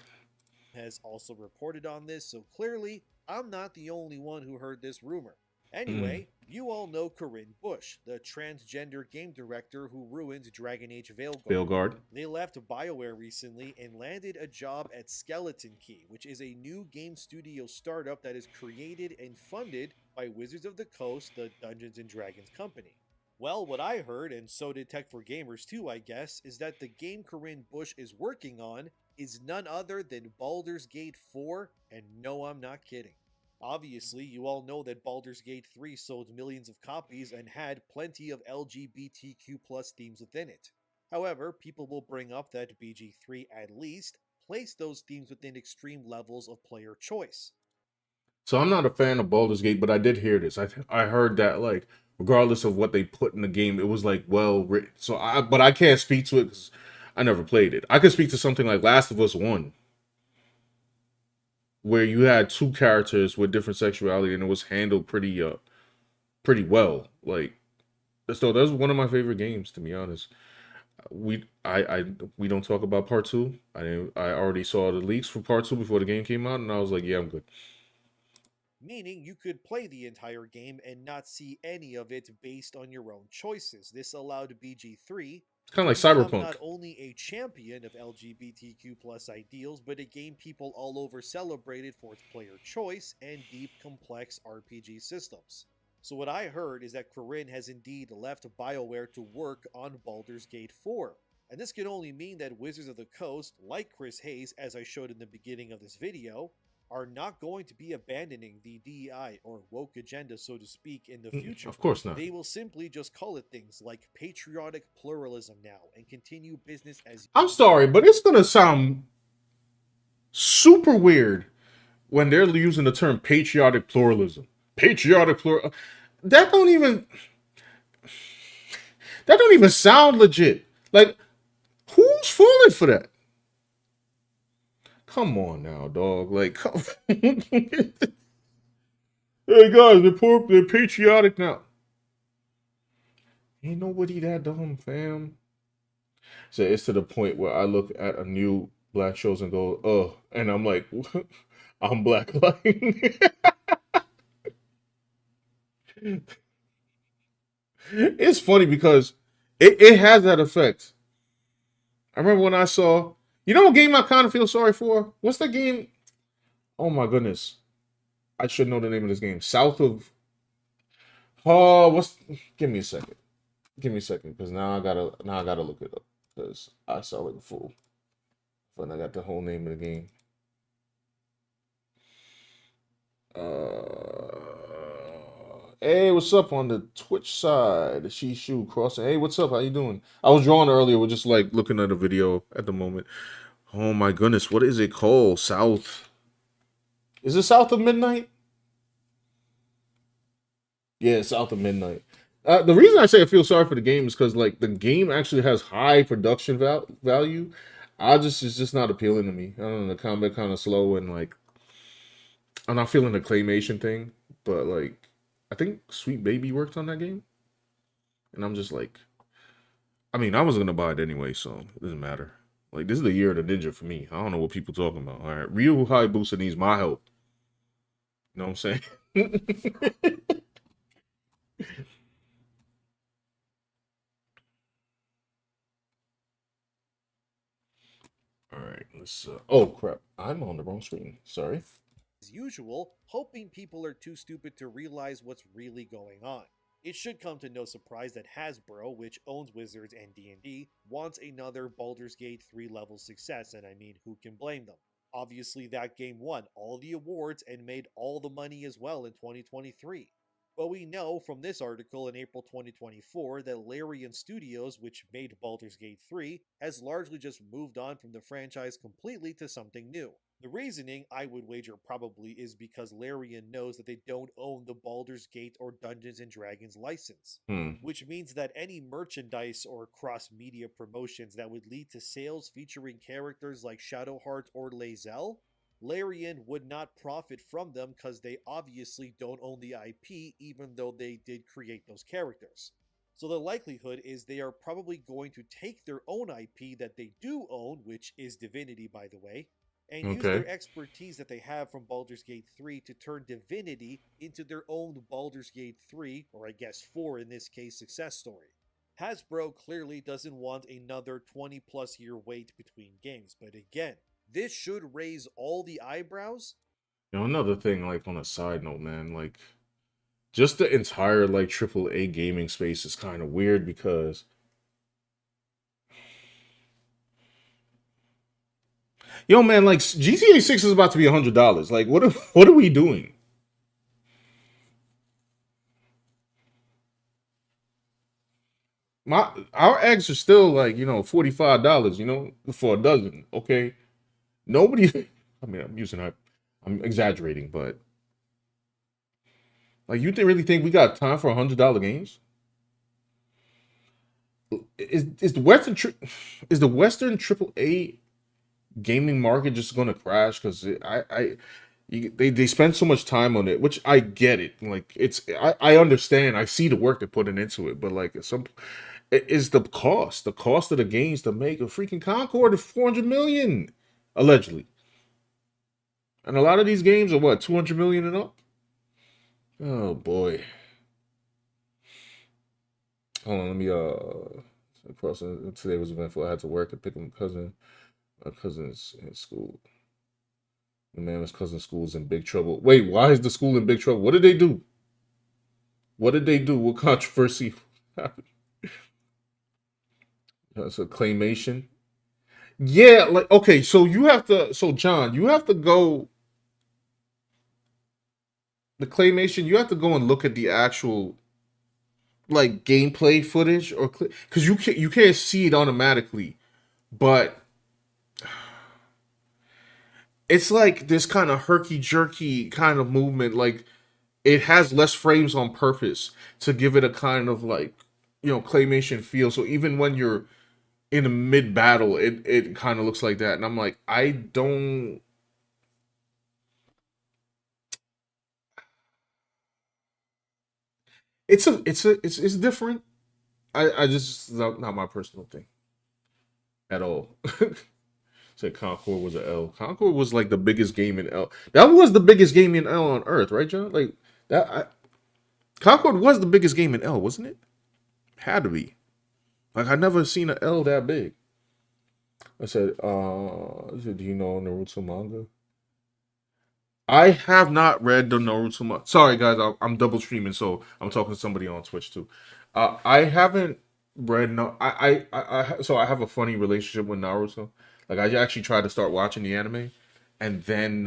Has also reported on this, so clearly I'm not the only one who heard this rumor. Anyway, you all know Corinne Bush, the transgender game director who ruined Dragon Age Veilguard. They left BioWare recently and landed a job at Skeleton Key, which is a new game studio startup that is created and funded by by Wizards of the Coast, the Dungeons and Dragons company. Well, what I heard, and so did Tech for Gamers too, I guess, is that the game Corinne Bush is working on is none other than Baldur's Gate 4, and no, I'm not kidding. Obviously, you all know that Baldur's Gate 3 sold millions of copies and had plenty of LGBTQ+ themes within it. However, people will bring up that BG3 at least placed those themes within extreme levels of player choice. So I'm not a fan of Baldur's Gate, but I did hear this. I heard that, like, regardless of what they put in the game, it was like well written. So but I can't speak to it because I never played it. I could speak to something like Last of Us 1, where you had two characters with different sexuality and it was handled pretty well. Like, so that was one of my favorite games, to be honest. We don't talk about part 2. I already saw the leaks for part 2 before the game came out, and I was like, yeah, I'm good. Meaning you could play the entire game and not see any of it based on your own choices. This allowed BG3 It's kind of like become Cyberpunk. not only a champion of LGBTQ+ ideals, but a game people all over celebrated for its player choice and deep, complex RPG systems. So what I heard is that Corinne has indeed left BioWare to work on Baldur's Gate 4. And this can only mean that Wizards of the Coast, like Chris Hayes, as I showed in the beginning of this video, are not going to be abandoning the DEI or woke agenda, so to speak, in the future. Of course not. They will simply just call it things like patriotic pluralism now and continue business as I'm sorry, but it's gonna sound super weird when they're using the term patriotic pluralism. Patriotic plural. That don't even sound legit. Like, who's falling for that? Come on now, dog. Like, come hey guys, they're patriotic now. Ain't nobody that dumb, fam. So it's to the point where I look at a new black shows and go, oh, and I'm like, I'm black. It's funny because it has that effect. I remember when I saw, you know what game I kind of feel sorry for? What's that game? Oh my goodness. I should know the name of this game. South of... Oh, give me a second. Give me a second, because now I gotta look it up. Because I sound like a fool. But I got the whole name of the game. Hey, what's up on the Twitch side? The She Shoe Crossing. Hey, what's up? How you doing? I was drawing earlier. We're just like looking at a video at the moment. Oh my goodness, what is it called? South. Is it South of Midnight? Yeah, South of Midnight. The reason I say I feel sorry for the game is because like the game actually has high production value. It's just not appealing to me. I don't know, the combat kind of slow and like I'm not feeling the claymation thing, but like I think Sweet Baby worked on that game. And I'm just like, I mean, I was going to buy it anyway, so it doesn't matter. Like, this is the year of the ninja for me. I don't know what people talking about. All right, Ryu Hayabusa needs my help. You know what I'm saying? All right, let's... oh, crap. I'm on the wrong screen. Sorry. as usual, hoping people are too stupid to realize what's really going on. It should come to no surprise that Hasbro, which owns Wizards and D&D, wants another Baldur's Gate 3 level success, and I mean, who can blame them? Obviously, that game won all the awards and made all the money as well in 2023. But we know from this article in April 2024 that Larian Studios, which made Baldur's Gate 3, has largely just moved on from the franchise completely to something new. The reasoning, I would wager probably, is because Larian knows that they don't own the Baldur's Gate or Dungeons & Dragons license, which means that any merchandise or cross-media promotions that would lead to sales featuring characters like Shadowheart or Lae'zel, Larian would not profit from them because they obviously don't own the IP, even though they did create those characters. So the likelihood is they are probably going to take their own IP that they do own, which is Divinity, by the way, and use their expertise that they have from Baldur's Gate 3 to turn Divinity into their own Baldur's Gate 3, or I guess 4 in this case, success story. Hasbro clearly doesn't want another 20-plus year wait between games, but again, this should raise all the eyebrows. You know, another thing, like on a side note, man, like just the entire like AAA gaming space is kind of weird because yo man, like GTA 6 is about to be $100. Like what are we doing? Our eggs are still like, $45, for a dozen. Okay. Nobody I mean I'm exaggerating, but like you really think we got time for $100 games? Is the Western AAA gaming market just going to crash? Because they spend so much time on it, which I get it. Like I understand. I see the work they're putting into it, but like it is the cost of the games to make a freaking Concord of 400 million allegedly, and a lot of these games are what 200 million and up. Oh boy. Hold on, let me today was eventful. I had to work and pick up my cousin's in school. The man, his cousin's school is in big trouble. Wait, why is the school in big trouble? What did they do? What did they do? What controversy happened? That's a claymation. Yeah, like okay, so John, you have to go the claymation, you have to go and look at the actual like gameplay footage or because you can't see it automatically, but it's like this kind of herky-jerky kind of movement. Like it has less frames on purpose to give it a kind of like claymation feel. So even when you're in a mid battle, it kind of looks like that, and I'm like, I don't. It's different. I just not my personal thing at all. Said Concord was an L. Concord was like the biggest game in L. That was the biggest game in L on Earth, right, John? Like that. Concord was the biggest game in L, wasn't it? Had to be. Like I never seen an L that big. I said, do you know Naruto manga? I have not read the Naruto manga. Sorry, guys, I'm double streaming, so I'm talking to somebody on Twitch too. I haven't read no. So I have a funny relationship with Naruto. Like I actually tried to start watching the anime, and then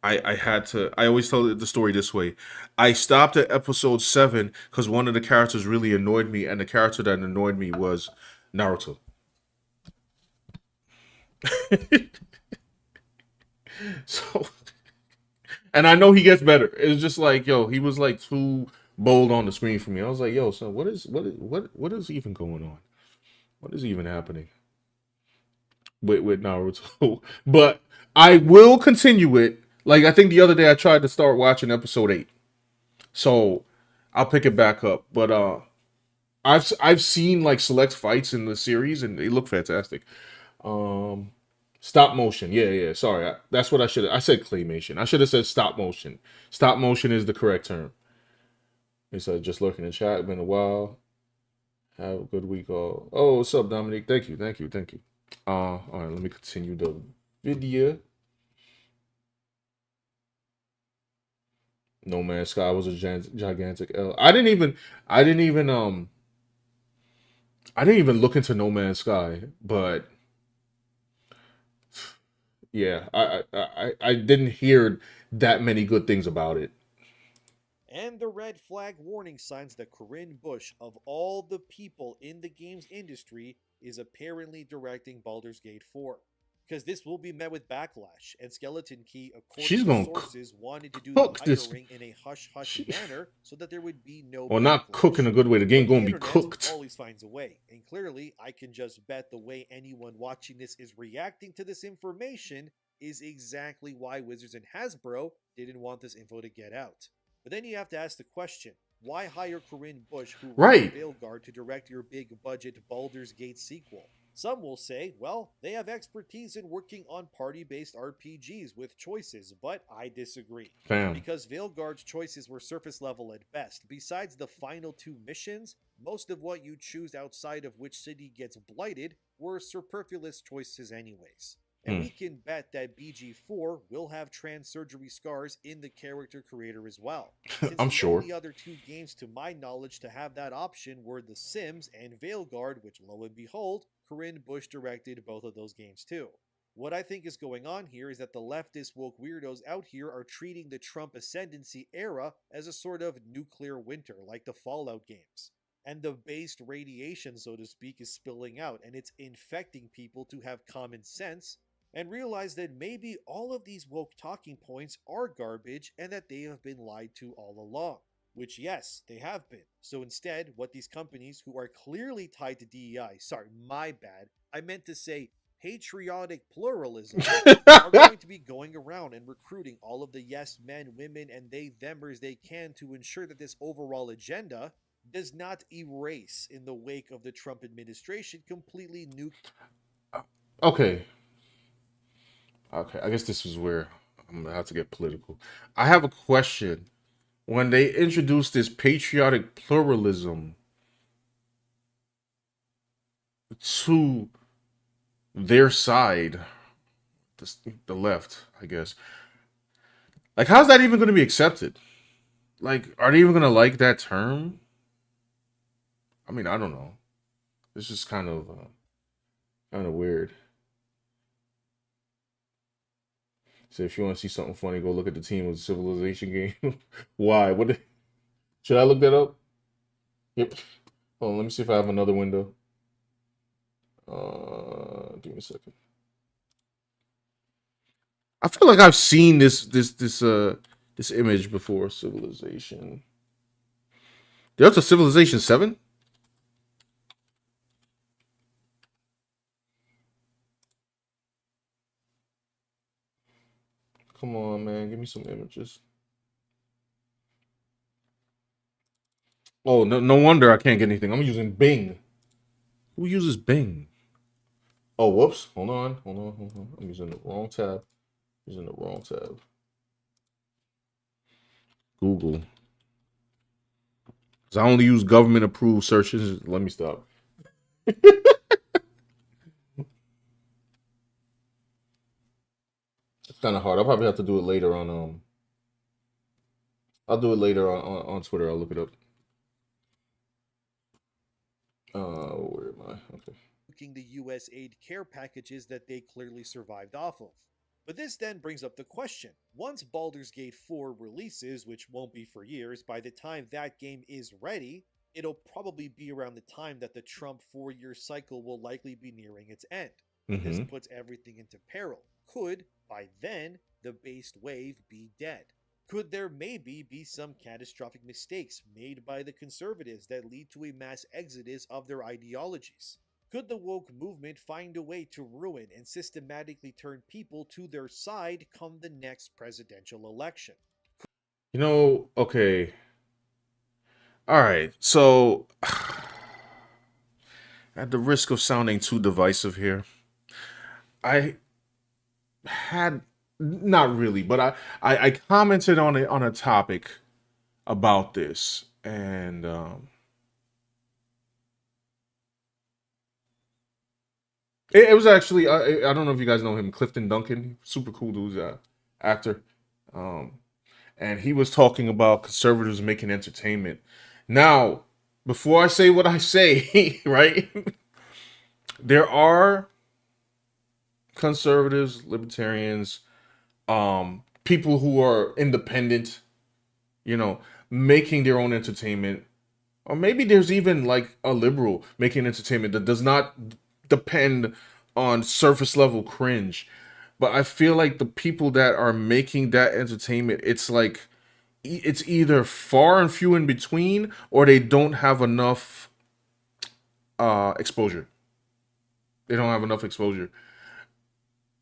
I had to. I always tell the story this way. I stopped at episode 7 because one of the characters really annoyed me, and the character that annoyed me was Naruto. So, and I know he gets better. It's just like, yo, he was like too bold on the screen for me. I was like, yo, son, what is even going on? What is even happening with Naruto? But I will continue it. Like I think the other day I tried to start watching episode 8, so I'll pick it back up. But I've seen like select fights in the series and they look fantastic. Stop motion. Yeah. Sorry. That's what I said claymation. I should have said stop motion. Stop motion is the correct term. He said, just lurking in chat. Been a while. Have a good week all. Oh, what's up, Dominic? Thank you. All right, let me continue the video. No Man's Sky was a gigantic L. I didn't even look into No Man's Sky, but yeah, I didn't hear that many good things about it. And the red flag warning signs that Corinne Bush, of all the people in the games industry, is apparently directing Baldur's Gate 4. Because this will be met with backlash, and Skeleton Key, according to sources, wanted to do the hiring in a hush-hush manner so that there would be no Well, not cook in a good way. The game going to be cooked. Always finds a way, and clearly, I can just bet the way anyone watching this is reacting to this information is exactly why Wizards and Hasbro didn't want this info to get out. But then you have to ask the question, why hire Corinne Bush, who wrote Veilguard, to direct your big-budget Baldur's Gate sequel? Some will say, well, they have expertise in working on party-based RPGs with choices, but I disagree. Because Veilguard's choices were surface level at best. Besides the final 2 missions, most of what you choose outside of which city gets blighted were superfluous choices anyways. And we can bet that BG4 will have trans surgery scars in the character creator as well. Since I'm the sure. only other two games to my knowledge to have that option were The Sims and Veilguard, which lo and behold, Corinne Bush directed both of those games too. What I think is going on here is that the leftist woke weirdos out here are treating the Trump ascendancy era as a sort of nuclear winter, like the Fallout games. And the based radiation, so to speak, is spilling out, and it's infecting people to have common sense and realize that maybe all of these woke talking points are garbage and that they have been lied to all along. Which, yes, they have been. So instead, what these companies who are clearly tied to DEI, sorry, my bad, I meant to say patriotic pluralism, are going to be going around and recruiting all of the yes men, women, and they themers they can to ensure that this overall agenda does not erase in the wake of the Trump administration completely nuke. Okay. I guess this is where I'm gonna have to get political. I have a question. When they introduced this patriotic pluralism to their side, the left, I guess, like, how's that even going to be accepted? Like, are they even going to like that term? I mean, I don't know. It's just kind of weird. So if you want to see something funny, go look at the team of the Civilization game. Why? Should I look that up? Yep. Hold on, let me see if I have another window. Give me a second. I feel like I've seen this image before. Civilization. There's a Civilization 7? Come on, man. Give me some images. Oh, no wonder I can't get anything. I'm using Bing. Who uses Bing? Oh, whoops. Hold on. I'm using the wrong tab. Google. Because I only use government-approved searches. Let me stop. It's kind of hard. I'll probably have to do it later on. I'll do it later on Twitter. I'll look it up. Where am I? Okay. Looking the US aid care packages that they clearly survived off of. But this then brings up the question, once Baldur's Gate 4 releases, which won't be for years, by the time that game is ready, it'll probably be around the time that the Trump 4-year cycle will likely be nearing its end. This puts everything into peril. Could, by then, the based wave be dead? Could there maybe be some catastrophic mistakes made by the conservatives that lead to a mass exodus of their ideologies? Could the woke movement find a way to ruin and systematically turn people to their side come the next presidential election? Okay. All right. So, at the risk of sounding too divisive here, I had, not really, but I commented on a topic about this, and it was actually I don't know if you guys know him, Clifton Duncan, super cool dude, actor, and he was talking about conservatives making entertainment. Now, before I say what I say, right, there are conservatives, libertarians, people who are independent, making their own entertainment, or maybe there's even like a liberal making entertainment that does not depend on surface level cringe. But I feel like the people that are making that entertainment, it's like it's either far and few in between, or they don't have enough exposure. They don't have enough exposure.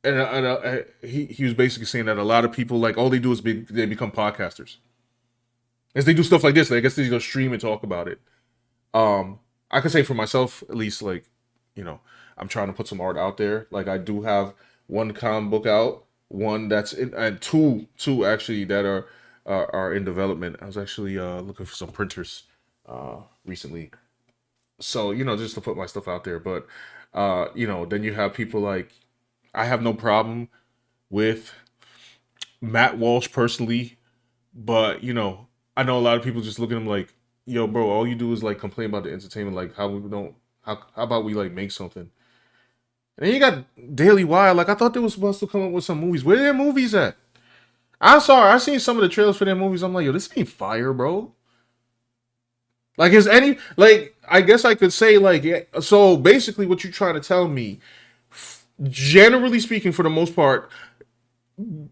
And he was basically saying that a lot of people, like, all they do is they become podcasters. As they do stuff like this, I guess they go stream and talk about it. I can say for myself, at least, like, I'm trying to put some art out there. Like, I do have one comic book out, one that's in, and two actually that are in development. I was actually looking for some printers recently, so just to put my stuff out there. But then you have people like, I have no problem with Matt Walsh personally, but you know, I know a lot of people just look at him like, yo, bro, all you do is like complain about the entertainment, like how we don't, how about we like make something? And then you got Daily Wire. Like I thought they were supposed to come up with some movies. Where are their movies at? I'm sorry, I seen some of the trailers for their movies. I'm like, yo, this ain't fire, bro. Like, is any like? I guess I could say like, yeah, so basically, what you're trying to tell me, generally speaking, for the most part,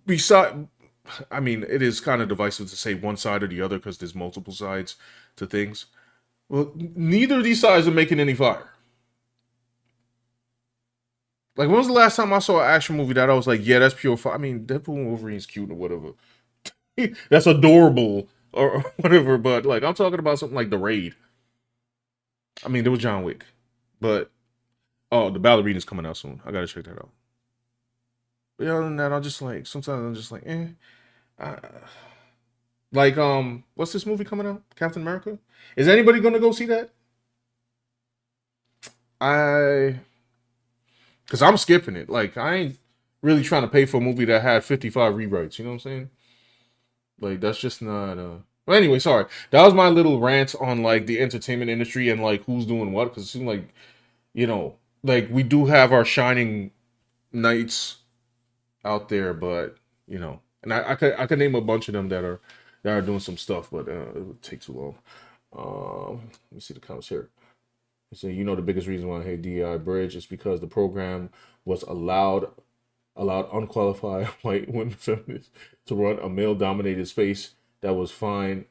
beside, I mean, it is kind of divisive to say one side or the other because there's multiple sides to things. Well, neither of these sides are making any fire. Like, when was the last time I saw an action movie that I was like, yeah, that's pure fire? I mean, Deadpool and Wolverine's cute or whatever. That's adorable or whatever, but like, I'm talking about something like The Raid. I mean, there was John Wick, but oh, The Ballerina's coming out soon. I gotta check that out. But other than that, I'm just like, sometimes I'm just like, like, what's this movie coming out? Captain America? Is anybody gonna go see that? Because I'm skipping it. Like, I ain't really trying to pay for a movie that had 55 rewrites. You know what I'm saying? Like, that's just not... Well, anyway, sorry. That was my little rant on, like, the entertainment industry and, like, who's doing what. Because it seems like, you know, like, we do have our shining knights out there. But, you know... And I could name a bunch of them that are doing some stuff. But it would take too long. Let me see the comments here. So, you know, the biggest reason why I hate DEI Bridge is because the program was allowed unqualified white women feminists to run a male-dominated space that was fine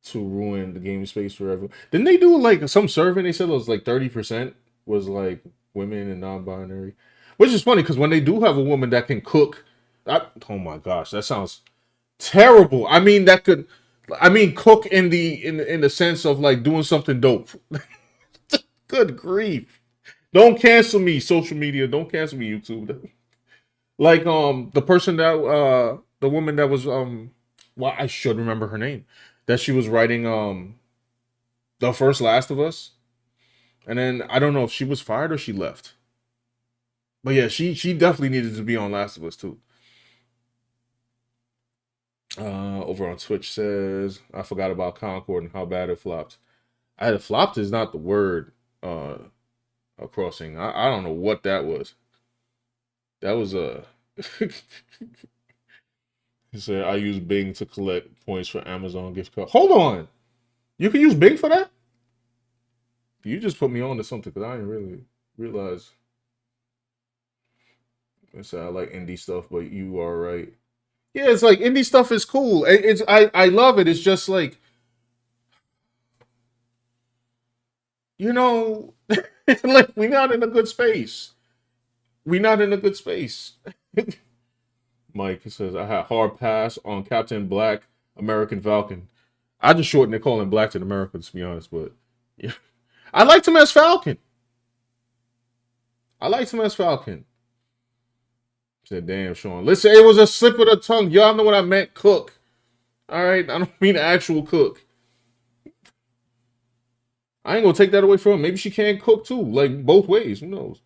to ruin the gaming space for everyone. Didn't they do like some survey? They said it was like 30% was like women and non-binary, which is funny because when they do have a woman that can cook, oh my gosh, that sounds terrible. I mean, cook in the sense of like doing something dope. Good grief. Don't cancel me, social media. Don't cancel me, YouTube. Like, the person that, the woman that was, well, I should remember her name. That she was writing, the first Last of Us. And then, I don't know if she was fired or she left. But yeah, she definitely needed to be on Last of Us, too. Over on Twitch says, I forgot about Concord and how bad it flopped. Flopped is not the word. A crossing. I don't know what that was. That was a. He said I use Bing to collect points for Amazon gift card. Hold on, you can use Bing for that? You just put me on to something because I didn't really realize. I said I like indie stuff, but you are right. Yeah, it's like indie stuff is cool. I love it. It's just like, you know. Like, we're not in a good space. We're not in a good space. Mike says, I had hard pass on Captain Black American Falcon. I just shortened it, calling Black to America, to be honest, but yeah. I liked him as Falcon. Said, damn, Sean. Listen, it was a slip of the tongue. Y'all know what I meant, cook. Alright, I don't mean actual cook. I ain't gonna take that away from her. Maybe she can't cook too, like both ways. Who knows?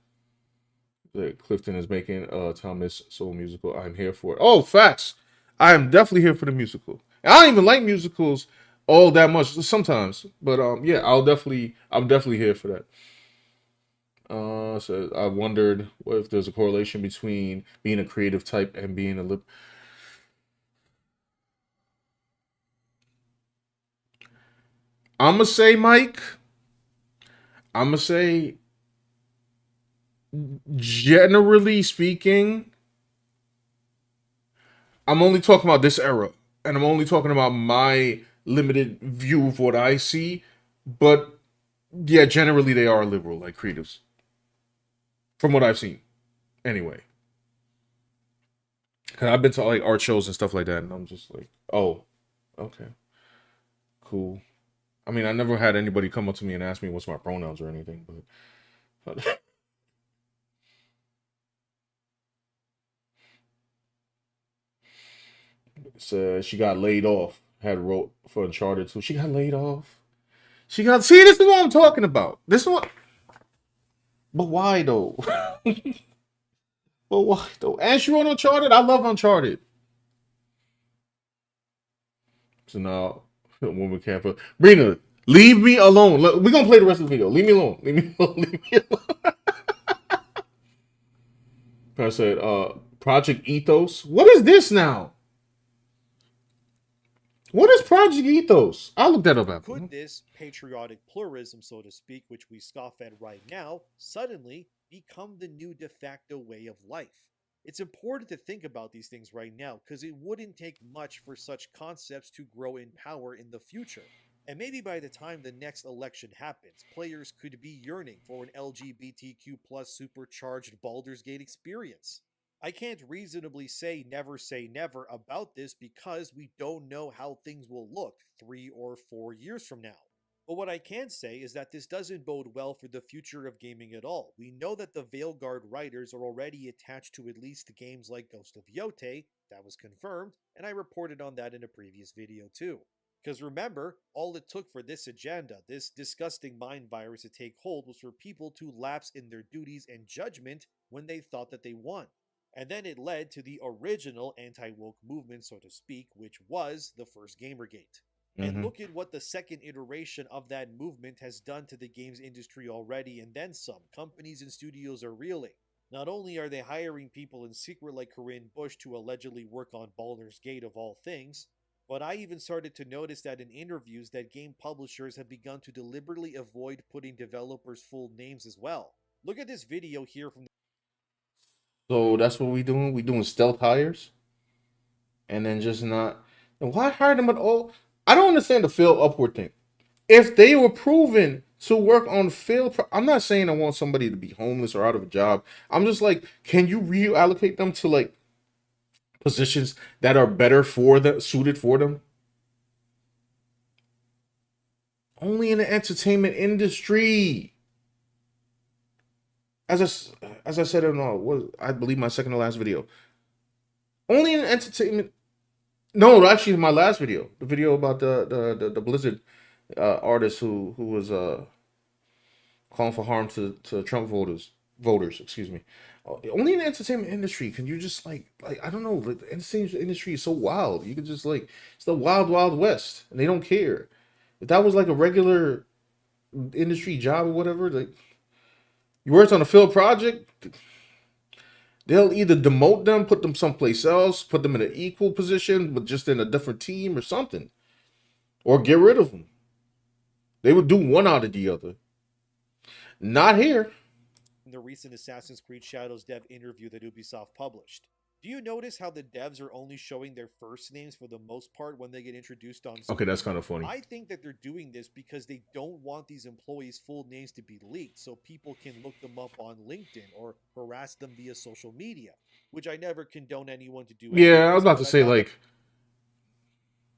Like Clifton is making Thomas Soul musical. I'm here for it. Oh, facts. I am definitely here for the musical. I don't even like musicals all that much sometimes, but yeah, I'm definitely here for that. So I wondered what if there's a correlation between being a creative type and being a lip. I'ma say, Mike. Generally speaking, I'm only talking about this era, and I'm only talking about my limited view of what I see, but yeah, generally they are liberal, like creatives. From what I've seen. Anyway. Cause I've been to like art shows and stuff like that, and I'm just like, oh, okay. Cool. I mean, I never had anybody come up to me and ask me what's my pronouns or anything, but so she got laid off. Had wrote for Uncharted 2. She got laid off. See, this is what I'm talking about. This is what. But why though? Well, why though? And she wrote Uncharted. I love Uncharted. So now, woman can't put Brina. Leave me alone. We're gonna play the rest of the video. Leave me alone. Leave me alone. Leave me alone. I said, Project Ethos. What is this now? What is Project Ethos? I'll look that up after. Could this patriotic pluralism, so to speak, which we scoff at right now, suddenly become the new de facto way of life? It's important to think about these things right now because it wouldn't take much for such concepts to grow in power in the future. And maybe by the time the next election happens, players could be yearning for an LGBTQ plus supercharged Baldur's Gate experience. I can't reasonably say never about this because we don't know how things will look 3 or 4 years from now. But what I can say is that this doesn't bode well for the future of gaming at all. We know that the Veilguard writers are already attached to at least games like Ghost of Yotei, that was confirmed, and I reported on that in a previous video too. Because remember, all it took for this agenda, this disgusting mind virus to take hold, was for people to lapse in their duties and judgment when they thought that they won. And then it led to the original anti-woke movement, so to speak, which was the first Gamergate. And look at what the second iteration of that movement has done to the games industry already, and then some. Companies and studios are reeling. Not only are they hiring people in secret like Corinne Bush to allegedly work on Baldur's Gate of all things, but I even started to notice that in interviews that game publishers have begun to deliberately avoid putting developers' full names as well. Look at this video here from So that's what we doing? We doing stealth hires? And then just not... And why hire them at all? I don't understand the Phil Upward thing. If they were proven to work on Phil... I'm not saying I want somebody to be homeless or out of a job. I'm just like, can you reallocate them to like positions that are better for them, suited for them? Only in the entertainment industry. As I said in I believe my second to last video. Only in entertainment. No, actually my last video. The video about the Blizzard artist who was calling for harm to Trump voters, excuse me. Only in the entertainment industry can you just like I don't know, like, the entertainment industry is so wild. You can just like, it's the wild west and they don't care. If that was like a regular industry job or whatever, like you worked on a field project, they'll either demote them, put them someplace else, put them in an equal position, but just in a different team or something. Or get rid of them. They would do one out of the other. Not here. In the recent Assassin's Creed Shadows dev interview that Ubisoft published. Do you notice how the devs are only showing their first names for the most part when they get introduced on screen? Okay, that's kind of funny. I think that they're doing this because they don't want these employees' full names to be leaked so people can look them up on LinkedIn or harass them via social media, which I never condone anyone to do. Yeah, I was about to say, like,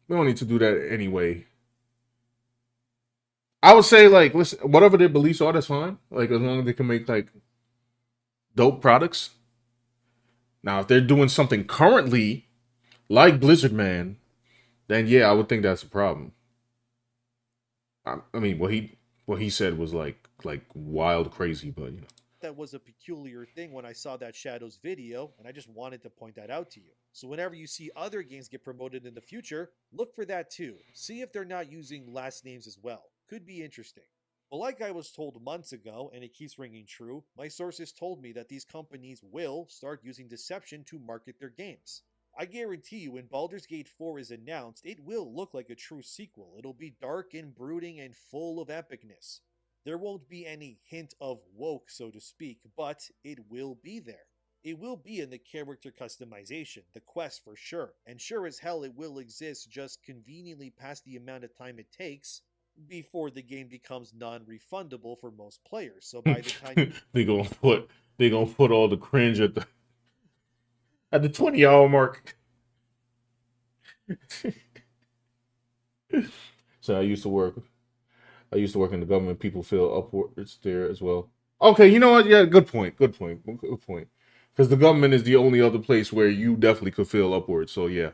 we don't need to do that anyway. I would say, like, listen, whatever their beliefs are, that's fine. Like, as long as they can make, like, dope products. Now, if they're doing something currently, like Blizzard Man, then yeah, I would think that's a problem. I mean, what he said was like wild crazy, but you know. That was a peculiar thing when I saw that Shadows video, and I just wanted to point that out to you. So whenever you see other games get promoted in the future, look for that too. See if they're not using last names as well. Could be interesting. Well, like I was told months ago, and it keeps ringing true, my sources told me that these companies will start using deception to market their games. I guarantee you when Baldur's Gate 4 is announced, it will look like a true sequel. It'll be dark and brooding and full of epicness. There won't be any hint of woke, so to speak, but it will be there. It will be in the character customization, the quest for sure, and sure as hell it will exist just conveniently past the amount of time it takes before the game becomes non-refundable for most players. So by the time they gonna put all the cringe at the 20-hour mark. So I used to work in the government. People feel upwards there as well. Okay, you know what? Yeah, good point. Because the government is the only other place where you definitely could feel upwards. So yeah.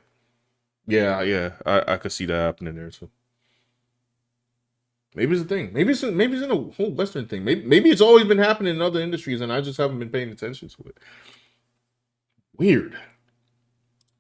I could see that happening there too. Maybe it's a thing. Maybe it's in a whole Western thing. Maybe it's always been happening in other industries and I just haven't been paying attention to it. Weird.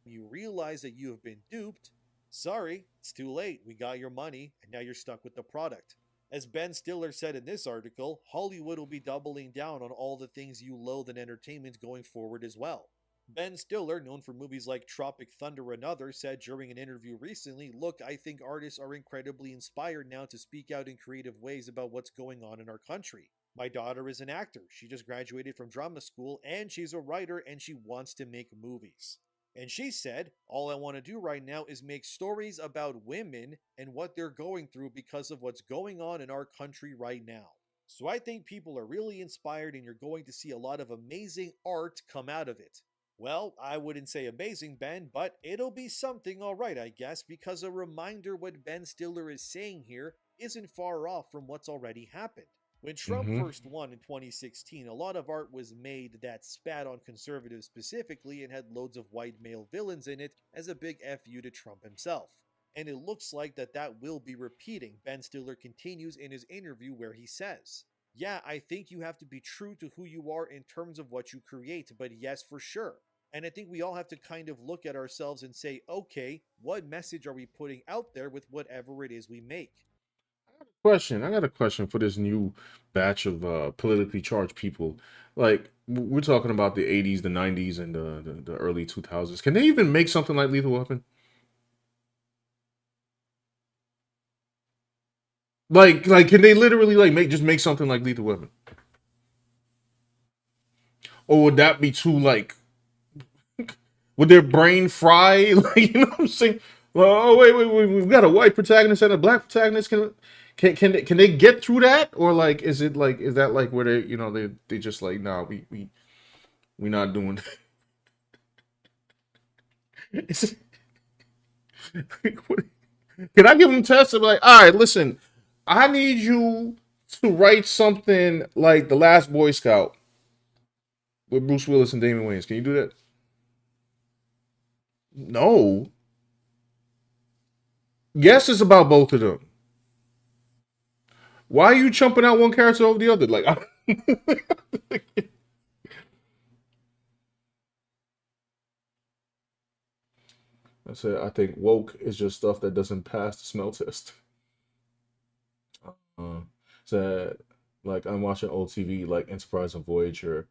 You realize that you have been duped. Sorry, it's too late. We got your money, and now you're stuck with the product. As Ben Stiller said in this article, Hollywood will be doubling down on all the things you loathe in entertainment going forward as well. Ben Stiller, known for movies like Tropic Thunder and others, said during an interview recently, "Look, I think artists are incredibly inspired now to speak out in creative ways about what's going on in our country. My daughter is an actor. She just graduated from drama school, and she's a writer, and she wants to make movies." And she said, "All I want to do right now is make stories about women and what they're going through because of what's going on in our country right now." So I think people are really inspired, and you're going to see a lot of amazing art come out of it. Well, I wouldn't say amazing, Ben, but it'll be something alright, I guess, because a reminder what Ben Stiller is saying here isn't far off from what's already happened. When Trump first won in 2016, a lot of art was made that spat on conservatives specifically and had loads of white male villains in it as a big FU to Trump himself. And it looks like that will be repeating. Ben Stiller continues in his interview where he says, "Yeah, I think you have to be true to who you are in terms of what you create, but yes, for sure. And I think we all have to kind of look at ourselves and say, okay, what message are we putting out there with whatever it is we make?" I got a question for this new batch of politically charged people. Like, we're talking about the 80s, the 90s, and the early 2000s. Can they even make something like Lethal Weapon? Like, can they literally make something like Lethal Weapon? Or would that be too would their brain fry? Like, you know what I'm saying? Well, oh wait, we've got a white protagonist and a black protagonist. Can they get through that? Or is that where they just nah, we not doing Can I give them tests and be like, all right, listen, I need you to write something like The Last Boy Scout with Bruce Willis and Damon Wayans. Can you do that? No. Yes, it's about both of them. Why are you chumping out one character over the other? I said, I think woke is just stuff that doesn't pass the smell test. So, I'm watching old TV, like Enterprise and Voyager.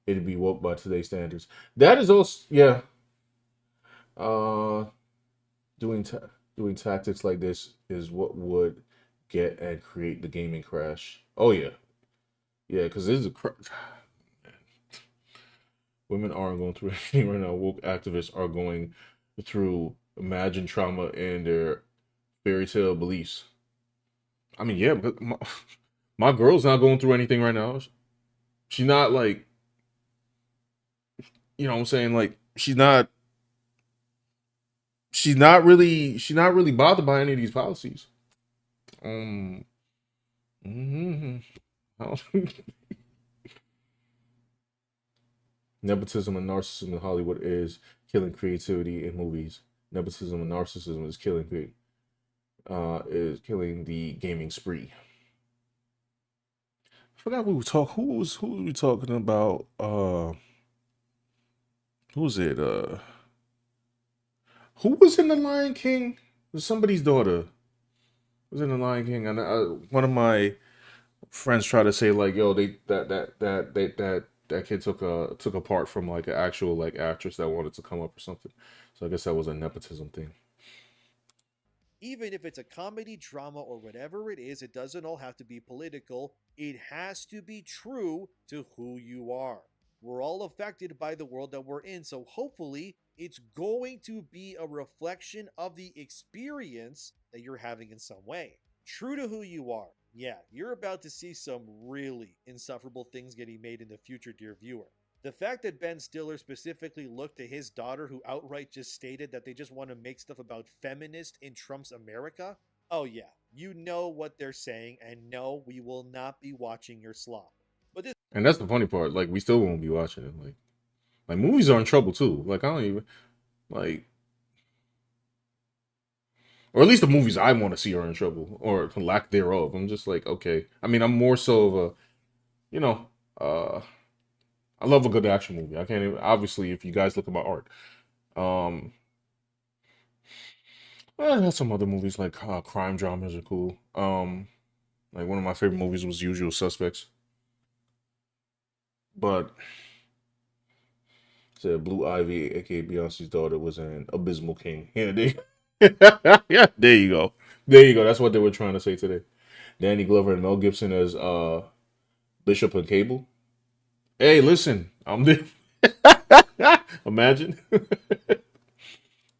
It'd be woke by today's standards. That is also, yeah. Doing tactics like this is what would get and create the gaming crash. Oh yeah, because this is women aren't going through anything right now. Woke activists are going through imagined trauma and their fairy tale beliefs. I mean, yeah, but my girl's not going through anything right now. She's not you know what I'm saying? She's not really bothered by any of these policies. Nepotism and narcissism in Hollywood is killing creativity in movies. Nepotism and narcissism is killing the gaming spree. I forgot who was we talking about? Who was it? Who was in The Lion King? It was somebody's daughter was in The Lion King, and one of my friends tried to say yo, that kid took a part from an actual actress that wanted to come up or something. So I guess that was a nepotism thing. Even if it's a comedy, drama, or whatever it is, it doesn't all have to be political. It has to be true to who you are. We're all affected by the world that we're in, so hopefully it's going to be a reflection of the experience that you're having in some way. True to who you are. Yeah, you're about to see some really insufferable things getting made in the future, dear viewer. The fact that Ben Stiller specifically looked to his daughter, who outright just stated that they just want to make stuff about feminists in Trump's America, oh yeah, you know what they're saying, and no, we will not be watching your slop. But this, and that's the funny part. We still won't be watching it. Like movies are in trouble too. I don't even or at least the movies I want to see are in trouble, or lack thereof. I'm just okay. I mean, I'm more so of a, I love a good action movie. I can't even, obviously, if you guys look at my art. There's some other movies like crime dramas are cool. Like one of my favorite movies was Usual Suspects. But said Blue Ivy, aka Beyonce's daughter, was an abysmal king. Yeah, yeah, there you go. There you go. That's what they were trying to say today. Danny Glover and Mel Gibson as Bishop and Cable. Hey, listen, I'm the imagine.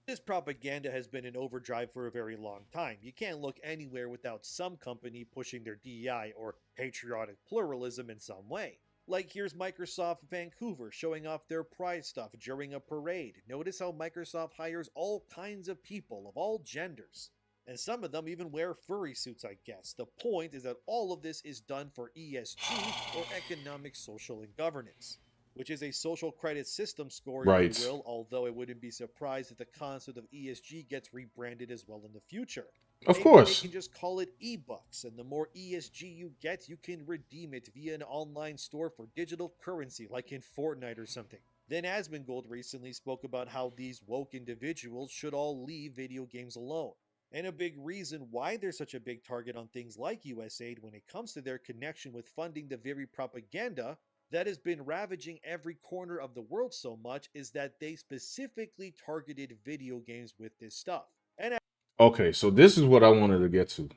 This propaganda has been in overdrive for a very long time. You can't look anywhere without some company pushing their DEI or patriotic pluralism in some way. Like here's Microsoft Vancouver showing off their pride stuff during a parade. Notice how Microsoft hires all kinds of people of all genders. And some of them even wear furry suits, I guess. The point is that all of this is done for ESG, or Economic, Social, and Governance, which is a social credit system score, Right. if you will, although I wouldn't be surprised if the concept of ESG gets rebranded as well in the future. Of Maybe course. they can just call it eBucks, and the more ESG you get, you can redeem it via an online store for digital currency, like in Fortnite or something. Then Asmongold recently spoke about how these woke individuals should all leave video games alone. And a big reason why they're such a big target on things like USAID when it comes to their connection with funding the very propaganda that has been ravaging every corner of the world so much is that they specifically targeted video games with this stuff. And Okay, so this is what I wanted to get to.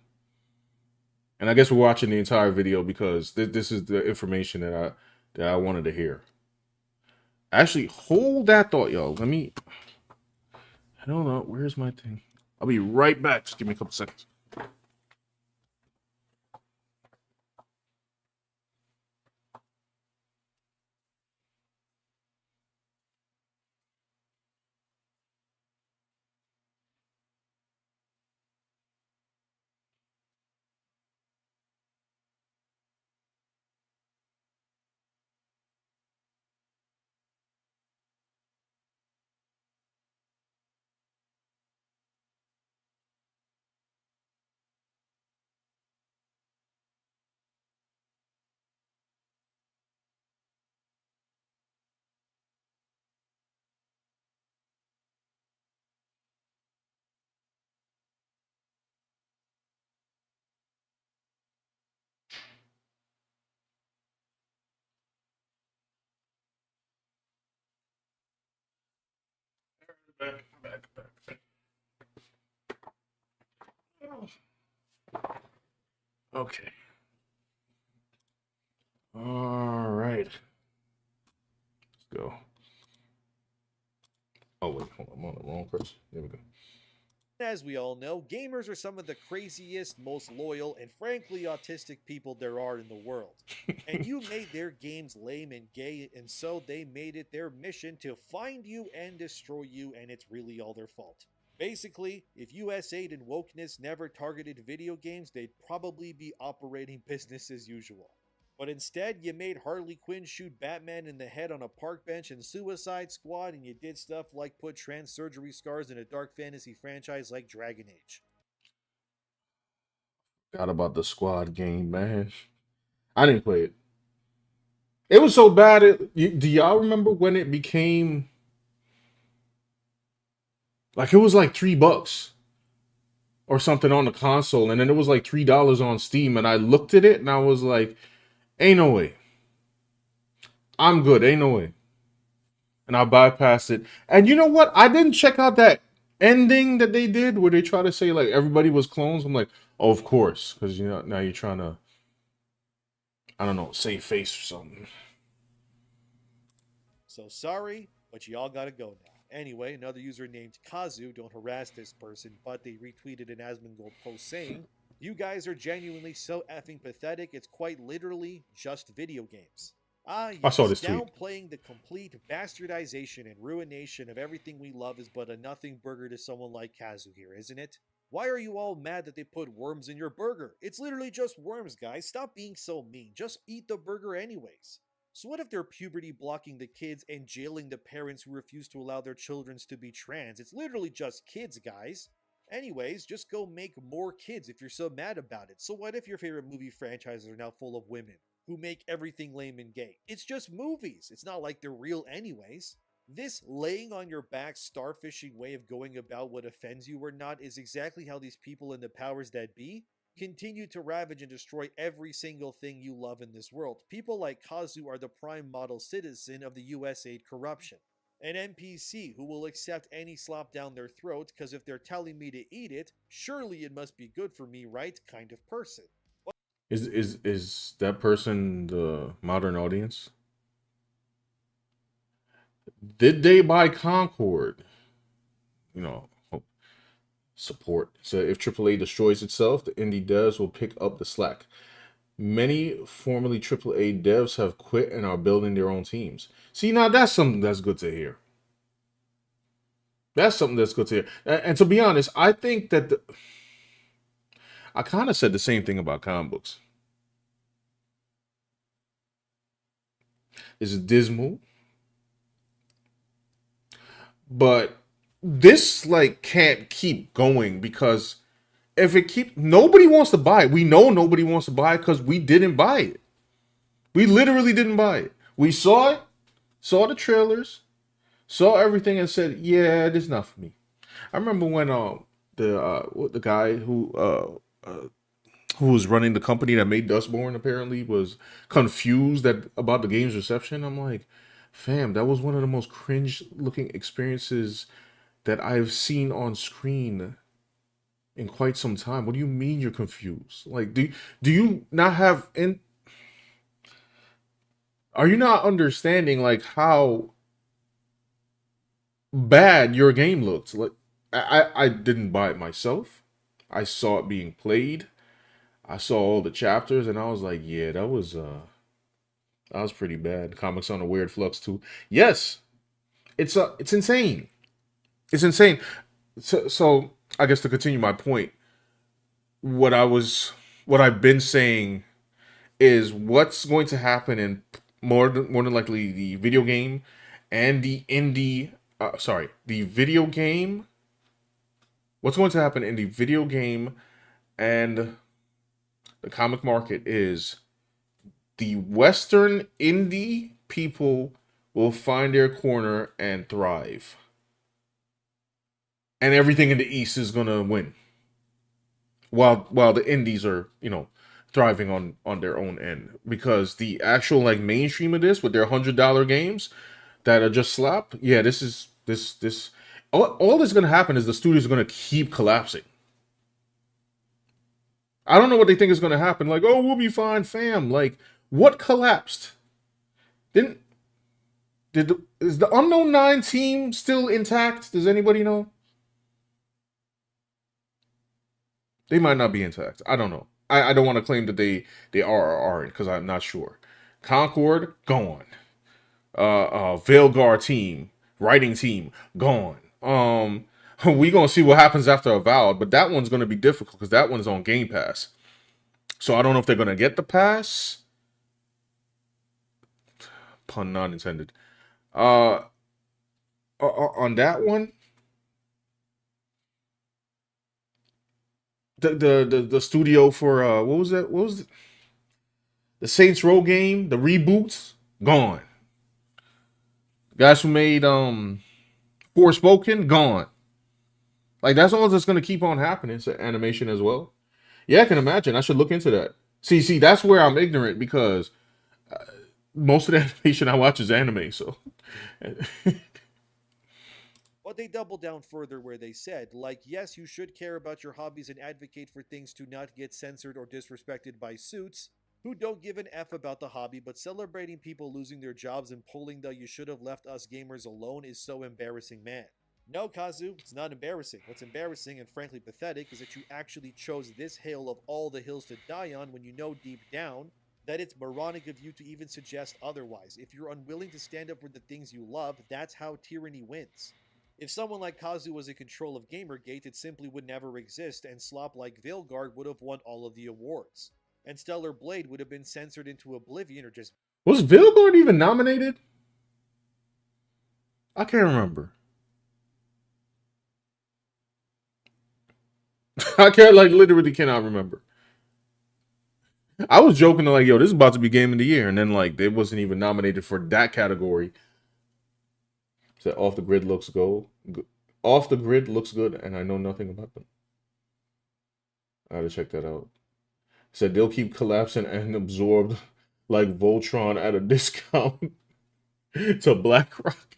And I guess we're watching the entire video because this is the information that I wanted to hear. Actually, hold that thought, yo. Let me. I don't know. Where's my thing? I'll be right back. Just give me a couple seconds. Back. Okay. All right. Let's go. Oh, wait. Hold on. I'm on the wrong person. There we go. as we all know, gamers are some of the craziest, most loyal, and frankly autistic people there are in the world. And you made their games lame and gay, and so they made it their mission to find you and destroy you, and it's really all their fault. Basically, if USAID and wokeness never targeted video games, they'd probably be operating business as usual. But instead, you made Harley Quinn shoot Batman in the head on a park bench in Suicide Squad, and you did stuff like put trans surgery scars in a dark fantasy franchise like Dragon Age. Forgot about the squad game, man. I didn't play it. It was so bad. Do y'all remember when it became like it was like $3 or something on the console, and then it was like $3 on Steam, and I looked at it and I was like, ain't no way. I'm good. Ain't no way. And I bypassed it. And you know what? I didn't check out that ending that they did where they try to say like everybody was clones. I'm like, oh, of course. Because you know now you're trying to, I don't know, save face or something. So sorry, but y'all gotta go now. Anyway, another user named Kazu, don't harass this person, but they retweeted an Asmongold post saying, you guys are genuinely so effing pathetic, it's quite literally just video games. Ah, yes, I saw this tweet. downplaying the complete bastardization and ruination of everything we love is but a nothing burger to someone like Kazu here, isn't it? Why are you all mad that they put worms in your burger? It's literally just worms, guys. Stop being so mean. Just eat the burger anyways. So what if they're puberty blocking the kids and jailing the parents who refuse to allow their children to be trans? It's literally just kids, guys. Anyways, just go make more kids if you're so mad about it. So what if your favorite movie franchises are now full of women? who make everything lame and gay. It's just movies. It's not like they're real anyways. This laying on your back starfishing way of going about what offends you or not is exactly how these people in the powers that be continue to ravage and destroy every single thing you love in this world. People like Kazu are the prime model citizen of the US aid corruption. An NPC who will accept any slop down their throat because if they're telling me to eat it, surely it must be good for me, right? Kind of person. Is that person the modern audience? Did they buy Concord? You know, support. So if AAA destroys itself, the indie devs will pick up the slack. Many formerly AAA devs have quit and are building their own teams. See, now that's something that's good to hear. That's something that's good to hear. And to be honest, I think that I kind of said the same thing about comic books. It's dismal. But this like can't keep going because if it nobody wants to buy it. We know nobody wants to buy it because we didn't buy it. We literally didn't buy it. We saw it, saw the trailers, saw everything and said, yeah, this is not for me. I remember when the guy who was running the company that made Dustborn apparently was confused about the game's reception. I'm like, fam, that was one of the most cringe looking experiences that I've seen on screen in quite some time. What do you mean you're confused? Like, do you not have are you not understanding like how bad your game looked? Like, I didn't buy it myself. I saw it being played. I saw all the chapters and I was like, yeah, that was pretty bad. Comics on a Weird Flux too. Yes, it's insane. It's insane. So I guess to continue my point, what I've been saying is what's going to happen in more than likely the video game and the video game. What's going to happen in the video game and the comic market is the Western indie people will find their corner and thrive. And everything in the East is going to win. While the indies are, thriving on their own end. Because the actual like mainstream of this with their $100 games that are just slap, yeah, this all that's going to happen is the studios are going to keep collapsing. I don't know what they think is going to happen. Like, oh, we'll be fine, fam. Like, what collapsed? Is the Unknown 9 team still intact? Does anybody know? They might not be intact. I don't know. I don't want to claim that they are or aren't because I'm not sure. Concord, gone. Veilguard team, writing team, gone. We gonna see what happens after Avowed, but that one's gonna be difficult because that one's on Game Pass. So I don't know if they're gonna get the pass. Pun not intended. On that one, the studio for what was that? What was the Saints Row game? The reboots gone. Guys who made Forspoken gone. Like that's all that's gonna keep on happening. It's animation as well. Yeah, I can imagine. I should look into that. See, that's where I'm ignorant because most of the animation I watch is anime. So. But they doubled down further where they said, like, yes, you should care about your hobbies and advocate for things to not get censored or disrespected by suits who don't give an F about the hobby, but celebrating people losing their jobs and pulling the you should have left us gamers alone is so embarrassing, man. No, Kazu, it's not embarrassing. What's embarrassing and frankly pathetic is that you actually chose this hill of all the hills to die on when you know deep down that it's moronic of you to even suggest otherwise. If you're unwilling to stand up for the things you love, that's how tyranny wins. If someone like Kazu was in control of Gamergate, it simply would never exist, and slop like Veilguard would have won all of the awards. And Stellar Blade would have been censored into oblivion or just... Was Veilguard even nominated? I can't remember. I literally cannot remember. I was joking like, yo, this is about to be game of the year, and then like they wasn't even nominated for that category. Said Off the Grid looks Off the Grid looks good, and I know nothing about them. I gotta check that out. Said they'll keep collapsing and absorbed like Voltron at a discount to BlackRock.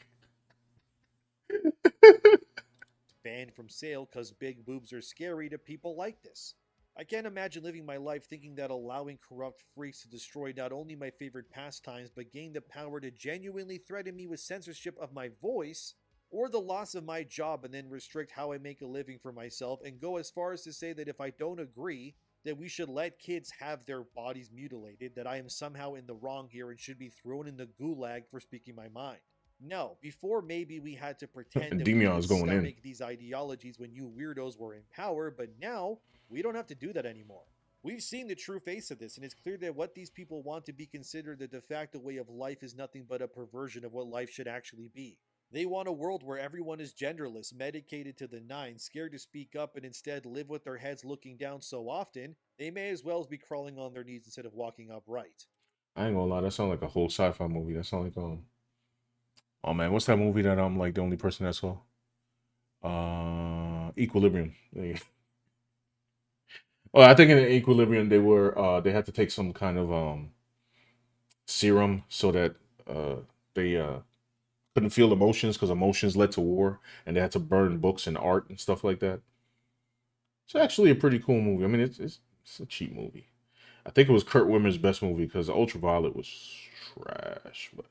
Banned from sale because big boobs are scary to people like this. I can't imagine living my life thinking that allowing corrupt freaks to destroy not only my favorite pastimes, but gain the power to genuinely threaten me with censorship of my voice, or the loss of my job and then restrict how I make a living for myself, and go as far as to say that if I don't agree that we should let kids have their bodies mutilated, that I am somehow in the wrong here and should be thrown in the gulag for speaking my mind. No, before maybe we had to pretend that we Demion's could going in. stomach these ideologies when you weirdos were in power, but now we don't have to do that anymore. We've seen the true face of this, and it's clear that what these people want to be considered the de facto way of life is nothing but a perversion of what life should actually be. They want a world where everyone is genderless, medicated to the nines, scared to speak up, and instead live with their heads looking down so often, they may as well be crawling on their knees instead of walking upright. I ain't gonna lie, that sounds like a whole sci-fi movie. That sounds like oh man, what's that movie that I'm like the only person that saw? Equilibrium. Well, I think in Equilibrium they had to take some kind of serum so that they couldn't feel emotions because emotions led to war, and they had to burn books and art and stuff like that. It's actually a pretty cool movie. I mean, it's a cheap movie. I think it was Kurt Wimmer's best movie because Ultraviolet was trash. But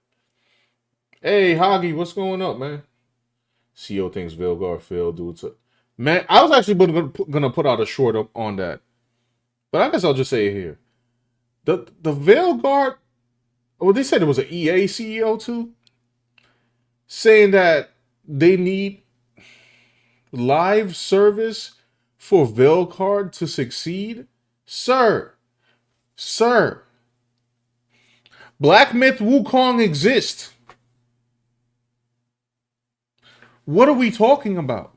hey, Hoggy, what's going up, man? CO thinks Velgar failed due to... Man, I was actually gonna put out a short up on that, but I guess I'll just say it here. The Velgar, well, they said it was an EA CEO too, saying that they need live service for Velgar to succeed. Sir, Black Myth Wukong exists. What are we talking about?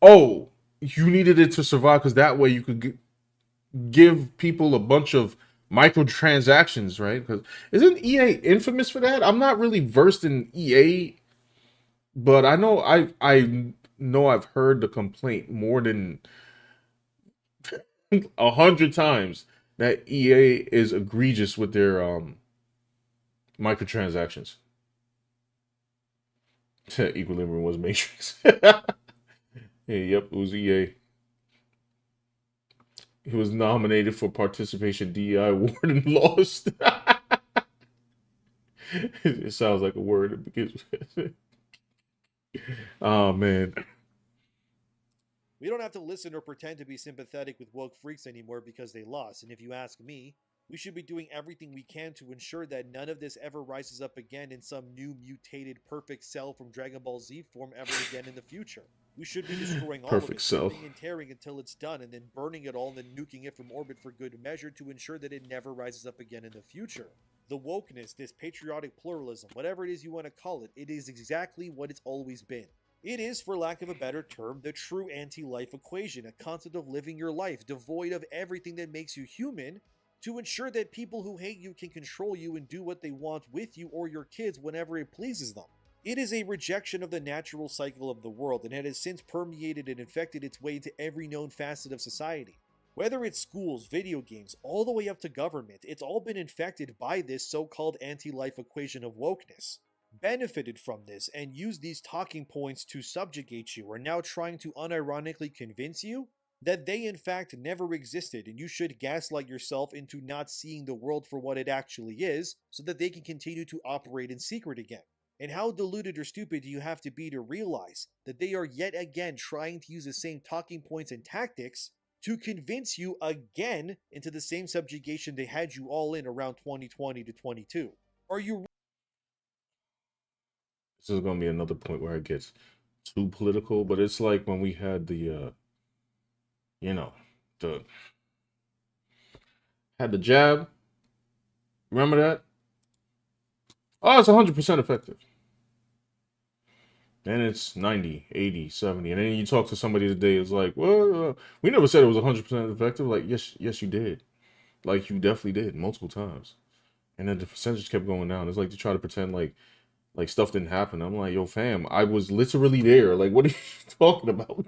Oh, you needed it to survive because that way you could give people a bunch of microtransactions, right? Because isn't EA infamous for that? I'm not really versed in EA, but I know I've heard the complaint more than 100 times that EA is egregious with their microtransactions. Equilibrium was Matrix. Yeah, yep, it was EA. He was nominated for participation DEI award and lost. It sounds like a word it begins with. Oh man. We don't have to listen or pretend to be sympathetic with woke freaks anymore because they lost, and if you ask me, we should be doing everything we can to ensure that none of this ever rises up again in some new mutated perfect cell from Dragon Ball Z form ever again in the future. We should be destroying all Perfect of it, cell. ripping and tearing until it's done, and then burning it all and then nuking it from orbit for good measure to ensure that it never rises up again in the future. The wokeness, this patriotic pluralism, whatever it is you want to call it, it is exactly what it's always been. It is, for lack of a better term, the true anti-life equation, a concept of living your life devoid of everything that makes you human, to ensure that people who hate you can control you and do what they want with you or your kids whenever it pleases them. It is a rejection of the natural cycle of the world, and it has since permeated and infected its way into every known facet of society. Whether it's schools, video games, all the way up to government, it's all been infected by this so-called anti-life equation of wokeness. Benefited from this and used these talking points to subjugate you, are now trying to unironically convince you that they in fact never existed, and you should gaslight yourself into not seeing the world for what it actually is, so that they can continue to operate in secret again. And how deluded or stupid do you have to be to realize that they are yet again trying to use the same talking points and tactics to convince you again into the same subjugation they had you all in around 2020 to 22? Are you... This is gonna be another point where it gets too political, but it's like when we had the had the jab. Remember that? Oh, it's 100% effective. Then it's 90, 80, 70. And then you talk to somebody today, it's like, well, we never said it was 100% effective. Like, yes, you did. Like you definitely did multiple times, and then the percentage kept going down. It's like to try to pretend like stuff didn't happen. I'm like, yo, fam, I was literally there. Like, what are you talking about?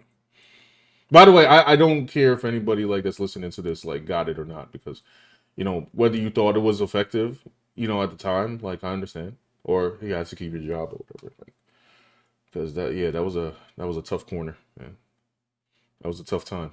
By the way, I don't care if anybody like that's listening to this like got it or not, because you know whether you thought it was effective, you know, at the time, like I understand, or you had to keep your job or whatever. Like, because that was a tough corner, man. That was a tough time.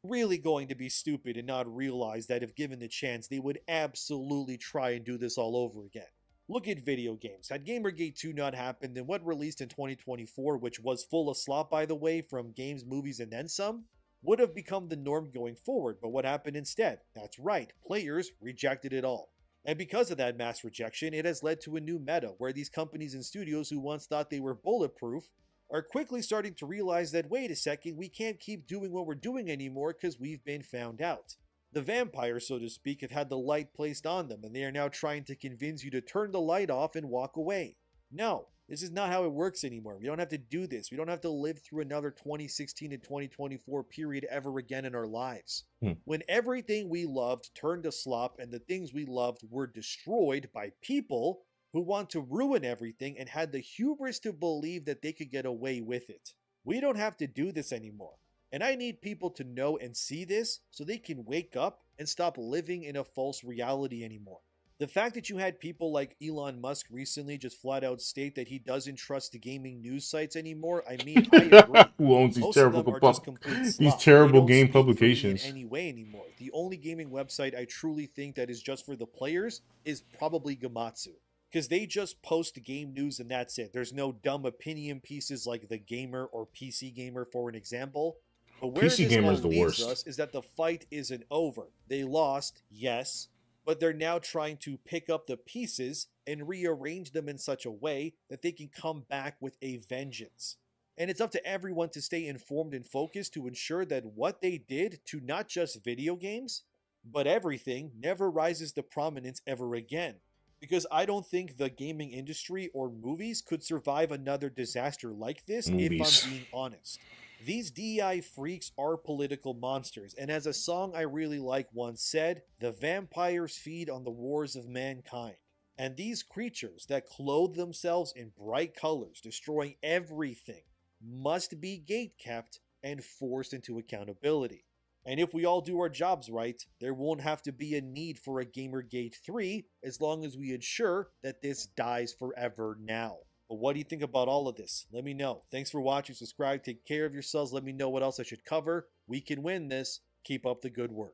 Really going to be stupid and not realize that if given the chance, they would absolutely try and do this all over again. Look at video games. Had Gamergate 2 not happened, then what released in 2024, which was full of slop by the way, from games, movies, and then some, would have become the norm going forward. But what happened instead? That's right, players rejected it all. And because of that mass rejection, it has led to a new meta, where these companies and studios who once thought they were bulletproof are quickly starting to realize that, wait a second, we can't keep doing what we're doing anymore because we've been found out. The vampires, so to speak, have had the light placed on them, and they are now trying to convince you to turn the light off and walk away. No, this is not how it works anymore. We don't have to do this. We don't have to live through another 2016 and 2024 period ever again in our lives. When everything we loved turned to slop and the things we loved were destroyed by people who want to ruin everything and had the hubris to believe that they could get away with it. We don't have to do this anymore. And I need people to know and see this so they can wake up and stop living in a false reality anymore. The fact that you had people like Elon Musk recently just flat out state that he doesn't trust the gaming news sites anymore, I mean, I agree. Who owns these Most terrible of them are just complete these slop. terrible They don't game speak for me publications? in any way anymore. The only gaming website I truly think that is just for the players is probably Gamatsu, because they just post game news and that's it. There's no dumb opinion pieces like The Gamer or PC Gamer, for an example. But where PC this Gamer all is the leaves worst. us is that the fight isn't over. They lost, yes, but they're now trying to pick up the pieces and rearrange them in such a way that they can come back with a vengeance. And it's up to everyone to stay informed and focused to ensure that what they did to not just video games, but everything, never rises to prominence ever again. Because I don't think the gaming industry or movies could survive another disaster like this, if Movies. I'm being honest. These DEI freaks are political monsters, and as a song I really like once said, the vampires feed on the wars of mankind. And these creatures that clothe themselves in bright colors, destroying everything, must be gatekept and forced into accountability. And if we all do our jobs right, there won't have to be a need for a Gamergate 3 as long as we ensure that this dies forever now. But what do you think about all of this? Let me know. Thanks for watching. Subscribe. Take care of yourselves. Let me know what else I should cover. We can win this. Keep up the good work.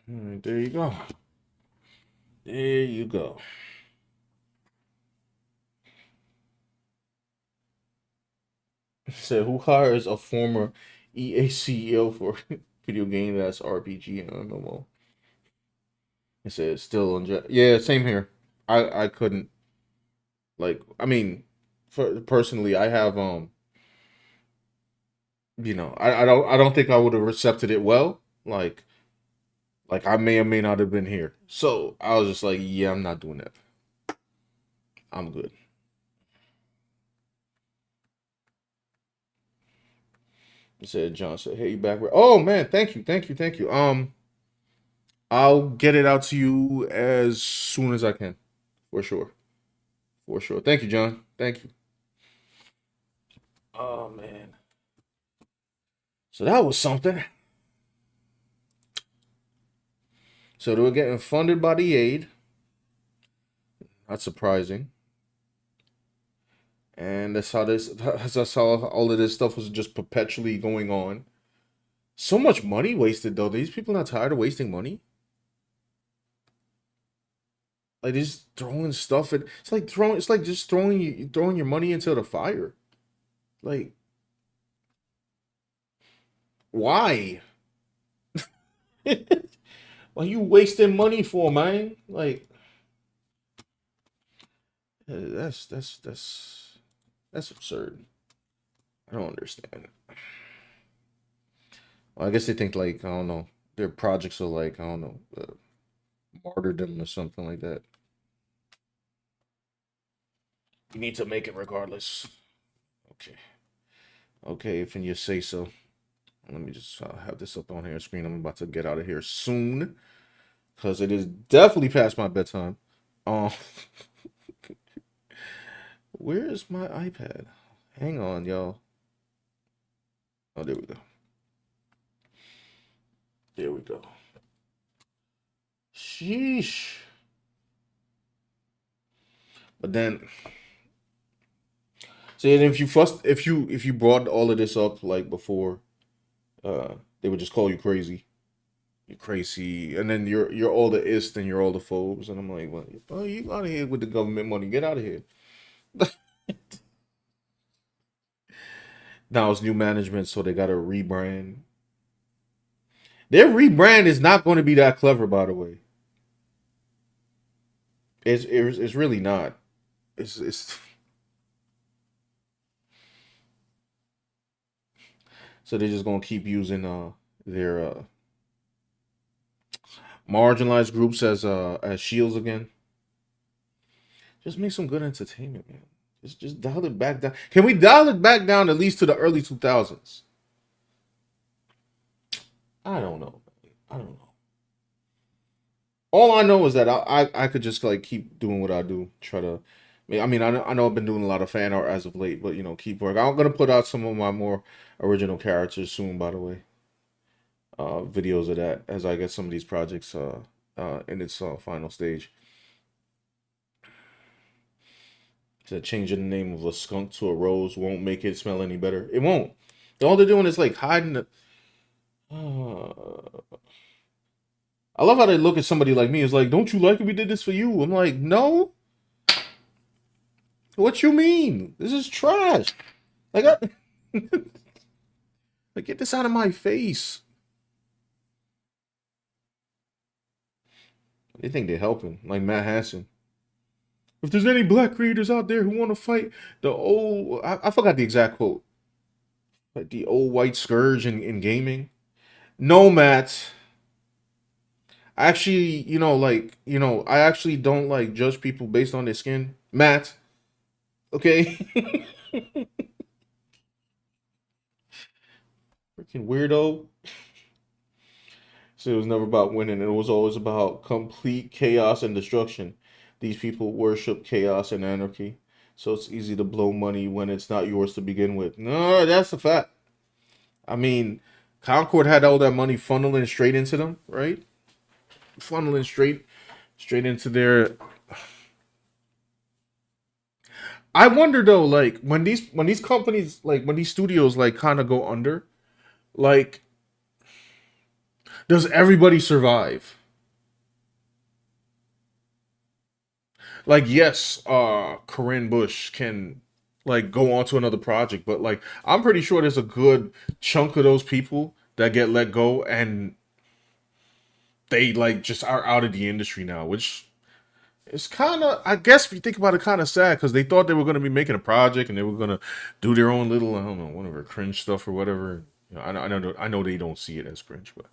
Alright, there you go. There you go. Said, who hires a former EA CEO for video game that's RPG and MMO? It says still on. Yeah, same here. I couldn't. Like, I mean, personally, I have you know, I don't think I would have accepted it well. Like I may or may not have been here. So I was just like, yeah, I'm not doing that. I'm good. Said John said, hey, you back? Oh man, thank you. I'll get it out to you as soon as I can, for sure. Thank you, John. Thank you. Oh man. So that was something. So they were getting funded by the aid. Not surprising. And that's how all of this stuff was just perpetually going on. So much money wasted though. These people not tired of wasting money. Like they're just throwing stuff at. It's like just throwing your money into the fire. Like, why? What are you wasting money for, man? Like, that's absurd. I don't understand. Well, I guess they think like, I don't know, their projects are like, I don't know, martyrdom or something like that. You need to make it regardless. Okay, if you say so. Let me just have this up on here screen. I'm about to get out of here soon. because it is definitely past my bedtime. Um, where is my iPad? Hang on, y'all. Oh, there we go. There we go. Sheesh. But then, see, and if you brought all of this up like before, they would just call you crazy. You're crazy, and then you're all the ist and you're all the phobes, and I'm like, well, you out of here with the government money. Get out of here. Now it's new management, so they got to rebrand. Their rebrand is not going to be that clever, by the way. It's really not. It's so they're just gonna keep using their marginalized groups as shields again. Just make some good entertainment, man. Just dial it back down. Can we dial it back down at least to the early 2000s? I don't know. I don't know. All I know is that I could just like keep doing what I do. Try to. I mean, I know I've been doing a lot of fan art as of late, but you know, keep working. I'm gonna put out some of my more original characters soon. By the way, videos of that as I get some of these projects in its final stage. So changing the name of a skunk to a rose won't make it smell any better. It won't. All they're doing is like hiding the. I love how they look at somebody like me. It's like, don't you like it? We did this for you. I'm like, no. What you mean? This is trash. Like, like, get this out of my face. They think they're helping, like Matt Hansen. If there's any black creators out there who want to fight the old, I forgot the exact quote, like the old white scourge in gaming. No, Matt. Actually, I actually don't like judge people based on their skin, Matt. Okay. Freaking weirdo. So it was never about winning. It was always about complete chaos and destruction. These people worship chaos and anarchy. So it's easy to blow money when it's not yours to begin with. No, that's a fact. I mean, Concord had all that money funneling straight into them, right? Funneling straight into their. I wonder though, like when these companies, like when these studios like kind of go under, like, does everybody survive? Like, yes, Corinne Bush can like go on to another project, but like I'm pretty sure there's a good chunk of those people that get let go and they like just are out of the industry now, which is kind of, I guess if you think about it, kind of sad because they thought they were going to be making a project and they were going to do their own little, I don't know, whatever, cringe stuff or whatever. You know, I know they don't see it as cringe, but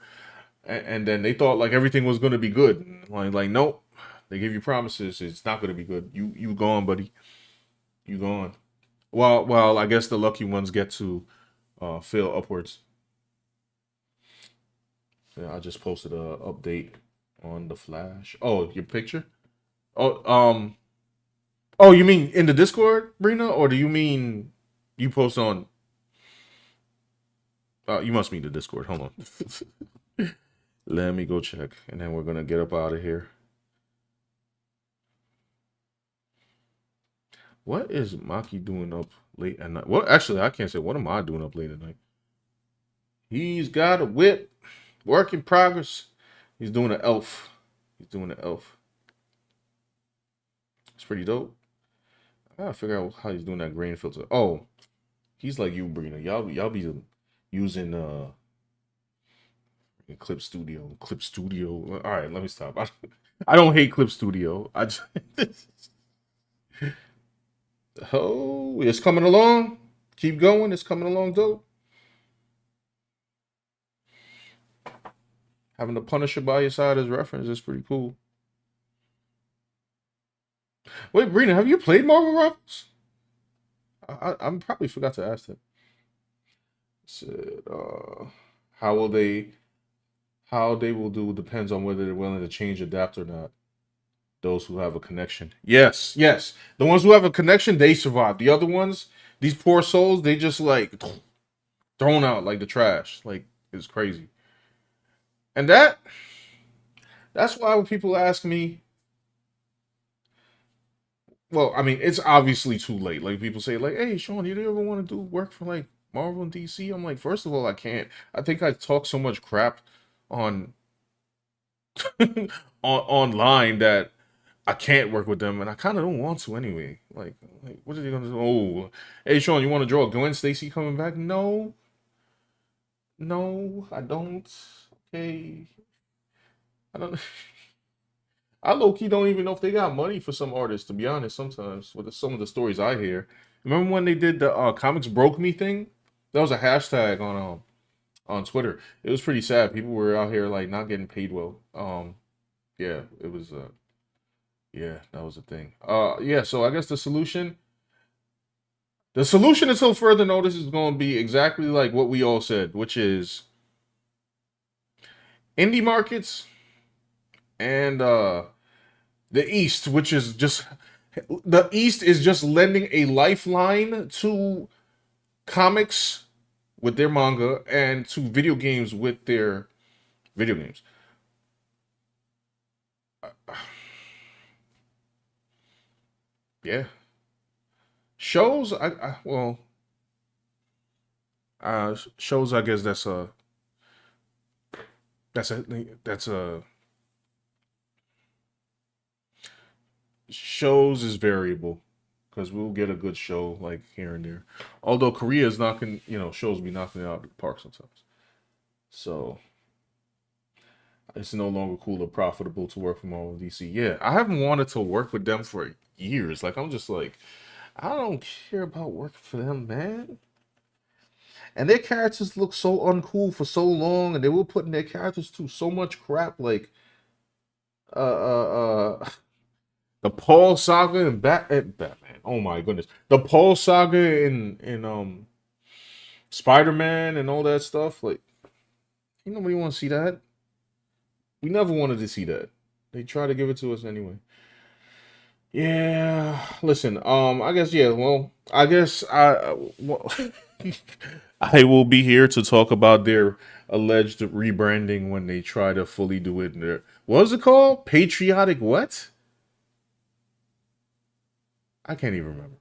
and then they thought like everything was going to be good. Like nope, they give you promises, it's not going to be good. You gone, buddy. You gone. Well, I guess the lucky ones get to fail upwards. Yeah, I just posted a update on the Flash. Oh, your picture? Oh, oh, you mean in the Discord, Brina, or do you mean you post on? You must mean the Discord. Hold on. Let me go check, and then we're gonna get up out of here. What is Maki doing up late at night? Well, actually, I can't say. What am I doing up late at night? He's got a whip. Work in progress. He's doing an elf. He's doing an elf. It's pretty dope. I gotta figure out how he's doing that grain filter. Oh, he's like you, Brina. Y'all be using Clip Studio. Clip Studio. All right, let me stop. I don't hate Clip Studio. I just oh, it's coming along. Keep going. It's coming along dope. Having the Punisher by your side as reference is pretty cool. Wait, Brina, have you played Marvel Rivals? I probably forgot to ask that. Said, how will they How they will do depends on whether they're willing to change, adapt, or not. Those who have a connection. Yes, yes. The ones who have a connection, they survive. The other ones, these poor souls, they just like thrown out like the trash. Like, it's crazy. And that's why when people ask me, well, I mean, it's obviously too late. Like people say, like, hey Sean, you ever want to do work for like Marvel and DC? I'm like, first of all, I can't. I think I talk so much crap on online that I can't work with them, and I kind of don't want to anyway. Like, what are they gonna do? Oh, hey Sean, you want to draw Gwen Stacy coming back? No, no, I don't. Okay, I don't. I low key don't even know if they got money for some artists. To be honest, sometimes with some of the stories I hear. Remember when they did the comics broke me thing? That was a hashtag on Twitter. It was pretty sad. People were out here like not getting paid well. Yeah, it was yeah, that was a thing. Yeah, so I guess the solution until further notice is going to be exactly like what we all said, which is indie markets and the East, which is just the East is just lending a lifeline to comics with their manga and to video games with their video games. Yeah. Shows, shows, I guess that's a shows is variable because we'll get a good show like here and there. Although Korea is knocking, shows be knocking it out of the park sometimes. So it's no longer cool or profitable to work for Marvel DC. Yeah, I haven't wanted to work with them for years. Like, I'm just like, I don't care about working for them, man. And their characters look so uncool for so long, and they were putting their characters through so much crap, like the Paul saga and Batman. Oh my goodness, the Paul saga in Spider-Man and all that stuff. Like, ain't nobody want to see that. We never wanted to see that. They try to give it to us anyway. Yeah, listen. I guess I will be here to talk about their alleged rebranding when they try to fully do it. What was it called? Patriotic what? I can't even remember.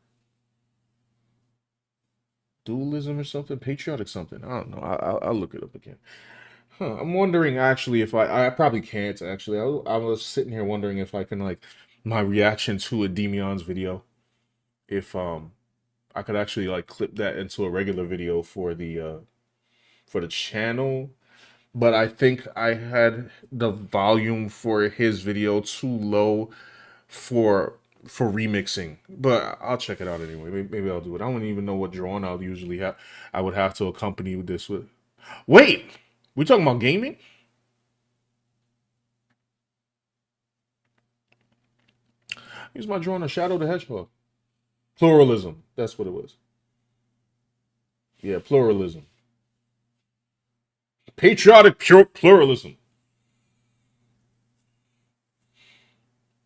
Dualism or something? Patriotic something. I don't know. I'll look it up again. I'm wondering actually if I probably can't actually. I was sitting here wondering if I can like my reaction to a Demion's video. If I could actually like clip that into a regular video for the channel. But I think I had the volume for his video too low for remixing. But I'll check it out anyway. Maybe I'll do it. I don't even know what drawing I'll usually have. I would have to accompany this with. Wait! We talking about gaming? Here's my drawing of Shadow the Hedgehog. Pluralism. That's what it was. Yeah, pluralism. Patriotic pluralism.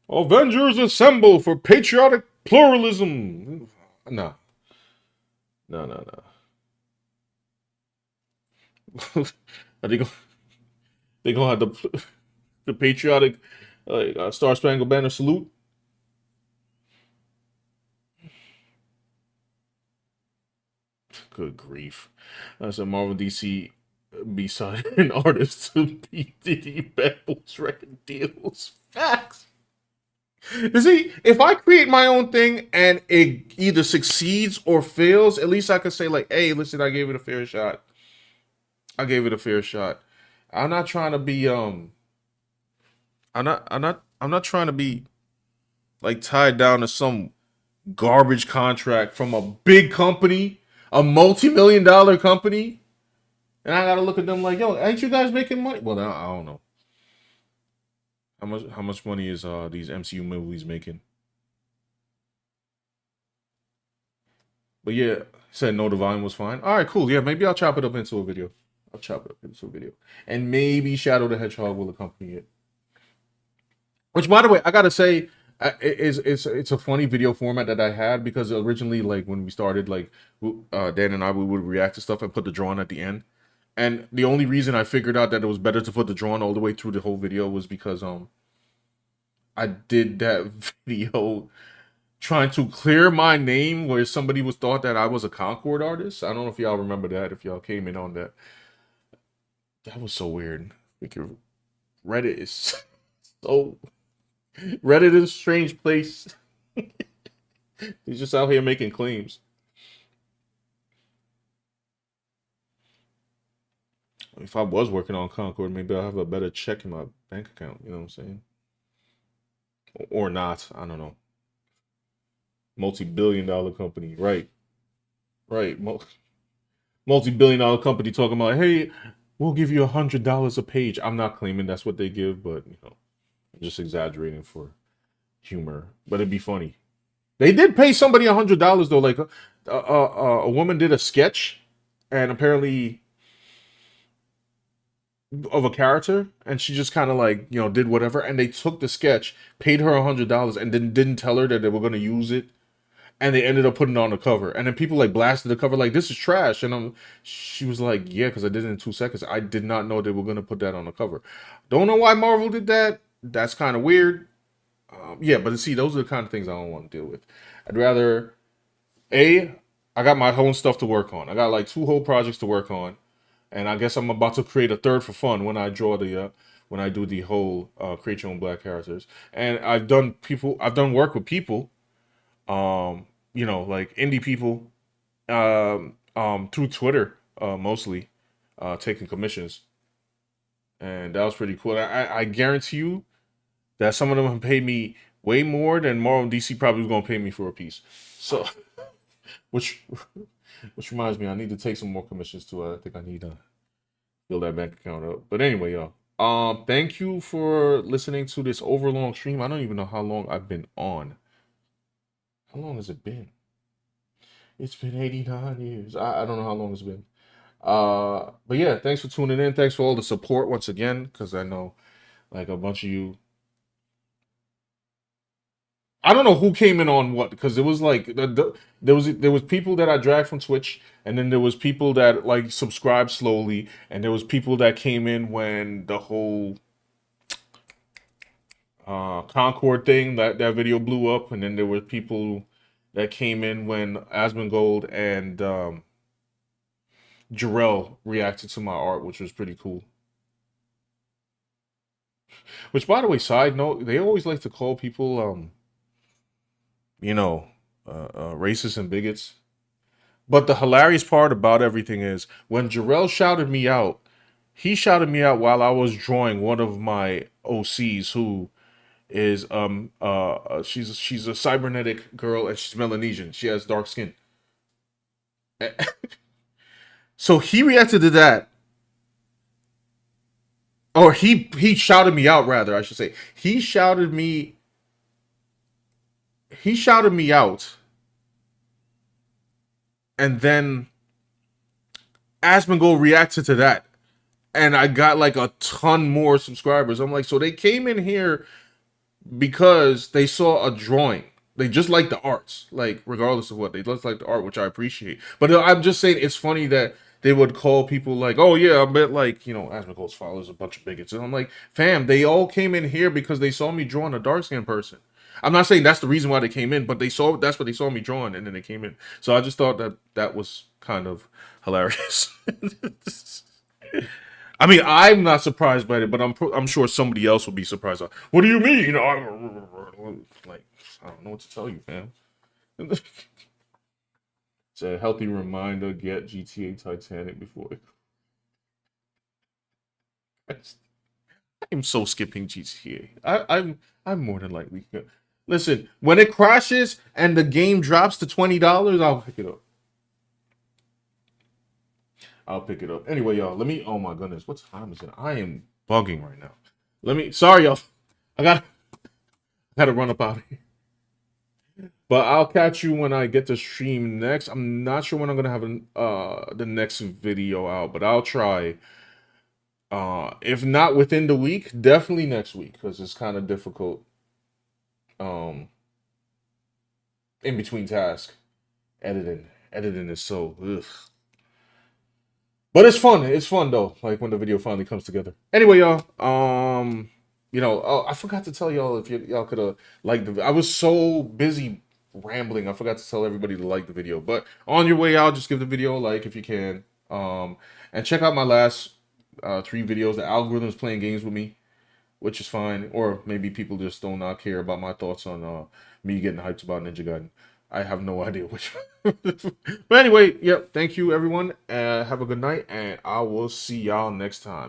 Avengers assemble for patriotic pluralism. No. Are they gonna have the patriotic Star Spangled Banner salute? Good grief! That's a Marvel DC B-side an artist to P. Diddy Bad Boys record deals. Facts. You see, if I create my own thing and it either succeeds or fails, at least I can say like, "Hey, listen, I gave it a fair shot. I gave it a fair shot." I'm not trying to be I'm not trying to be like tied down to some garbage contract from a big company, a multi-million-dollar company, and I gotta look at them like, "Yo, ain't you guys making money?" Well, I don't know. How much money is these MCU movies making? But yeah, said no, the volume was fine. All right, cool. Yeah, maybe I'll chop it up into a video. I'll chop it up into a video, and maybe Shadow the Hedgehog will accompany it. Which, by the way, I gotta say, it's a funny video format that I had, because originally, like when we started, like Dan and I, we would react to stuff and put the drawing at the end. And the only reason I figured out that it was better to put the drawing all the way through the whole video was because I did that video trying to clear my name where somebody was thought that I was a Concord artist. I don't know if y'all remember that, if y'all came in on that. That was so weird. Because Reddit is so... Reddit is a strange place. He's just out here making claims. If I was working on Concord, maybe I'll have a better check in my bank account. You know what I'm saying? Or not. I don't know. Multi-billion-dollar company. Right. Multi-billion-dollar company talking about, hey, we'll give you $100 a page. I'm not claiming that's what they give, but, you know, I'm just exaggerating for humor. But it'd be funny. They did pay somebody $100, though. Like, a woman did a sketch, and apparently... of a character, and she just kind of like, you know, did whatever, and they took the sketch, paid her $100, and then didn't tell her that they were going to use it, and they ended up putting it on the cover, and then people like blasted the cover like, this is trash, and she was like, yeah, because I did it in 2 seconds. I did not know they were going to put that on the cover. Don't know why Marvel did that. That's kind of weird. Yeah, but see, those are the kind of things I don't want to deal with. I'd rather, I got my own stuff to work on. I got like 2 whole projects to work on. And I guess I'm about to create a third for fun when I draw the when I do the whole create your own black characters. And I've done work with people, you know, like indie people, through Twitter, mostly, taking commissions. And that was pretty cool. I guarantee you that some of them have paid me way more than Marvel DC probably was gonna pay me for a piece. So which reminds me, I need to take some more commissions too. I think I need to fill that bank account up. But anyway, y'all. Thank you for listening to this overlong stream. I don't even know how long I've been on. How long has it been? It's been 89 years. I don't know how long it's been. But yeah, thanks for tuning in. Thanks for all the support once again, because I know like a bunch of you. I don't know who came in on what, because it was like there was people that I dragged from Twitch, and then there was people that like subscribed slowly, and there was people that came in when the whole Concord thing, that video blew up, and then there were people that came in when Asmongold and Jarrell reacted to my art, which was pretty cool. Which, by the way, side note, they always like to call people you know, racists and bigots. But the hilarious part about everything is when Jarrell shouted me out, he shouted me out while I was drawing one of my OCs who is she's a cybernetic girl, and she's Melanesian. She has dark skin. So he reacted to that. Or he shouted me out, rather, I should say. He shouted me out, and then Asmongold reacted to that, and I got like a ton more subscribers. I'm like, so they came in here because they saw a drawing. They just like the arts, like regardless of what, they just like the art, which I appreciate. But I'm just saying, it's funny that they would call people like, oh yeah, I bet, like, you know, Asmongold's followers a bunch of bigots, and I'm like, fam, they all came in here because they saw me drawing a dark skinned person. I'm not saying that's the reason why they came in, but that's what they saw me drawing, and then they came in. So I just thought that was kind of hilarious. I mean, I'm not surprised by it, but I'm sure somebody else will be surprised. What do you mean? You know, like, I don't know what to tell you, man. It's a healthy reminder. Get GTA Titanic before it. I'm so skipping GTA. I'm more than likely. Listen, when it crashes and the game drops to $20, I'll pick it up. Anyway, y'all, let me, oh my goodness, what time is it? I am bugging right now. Sorry, y'all. I gotta run up out of here. But I'll catch you when I get to stream next. I'm not sure when I'm gonna have the next video out, but I'll try. If not within the week, definitely next week, because it's kind of difficult. In between tasks, editing is so ugh. But it's fun. It's fun though. Like when the video finally comes together. Anyway, y'all. You know, oh, I forgot to tell y'all if y'all could have liked the. I was so busy rambling. I forgot to tell everybody to like the video. But on your way out, just give the video a like if you can. And check out my last 3 videos. The algorithm's playing games with me, which is fine. Or maybe people just do not care about my thoughts on me getting hyped about Ninja Gaiden. I have no idea which one. But anyway, yep. Thank you, everyone. Have a good night, and I will see y'all next time. Peace.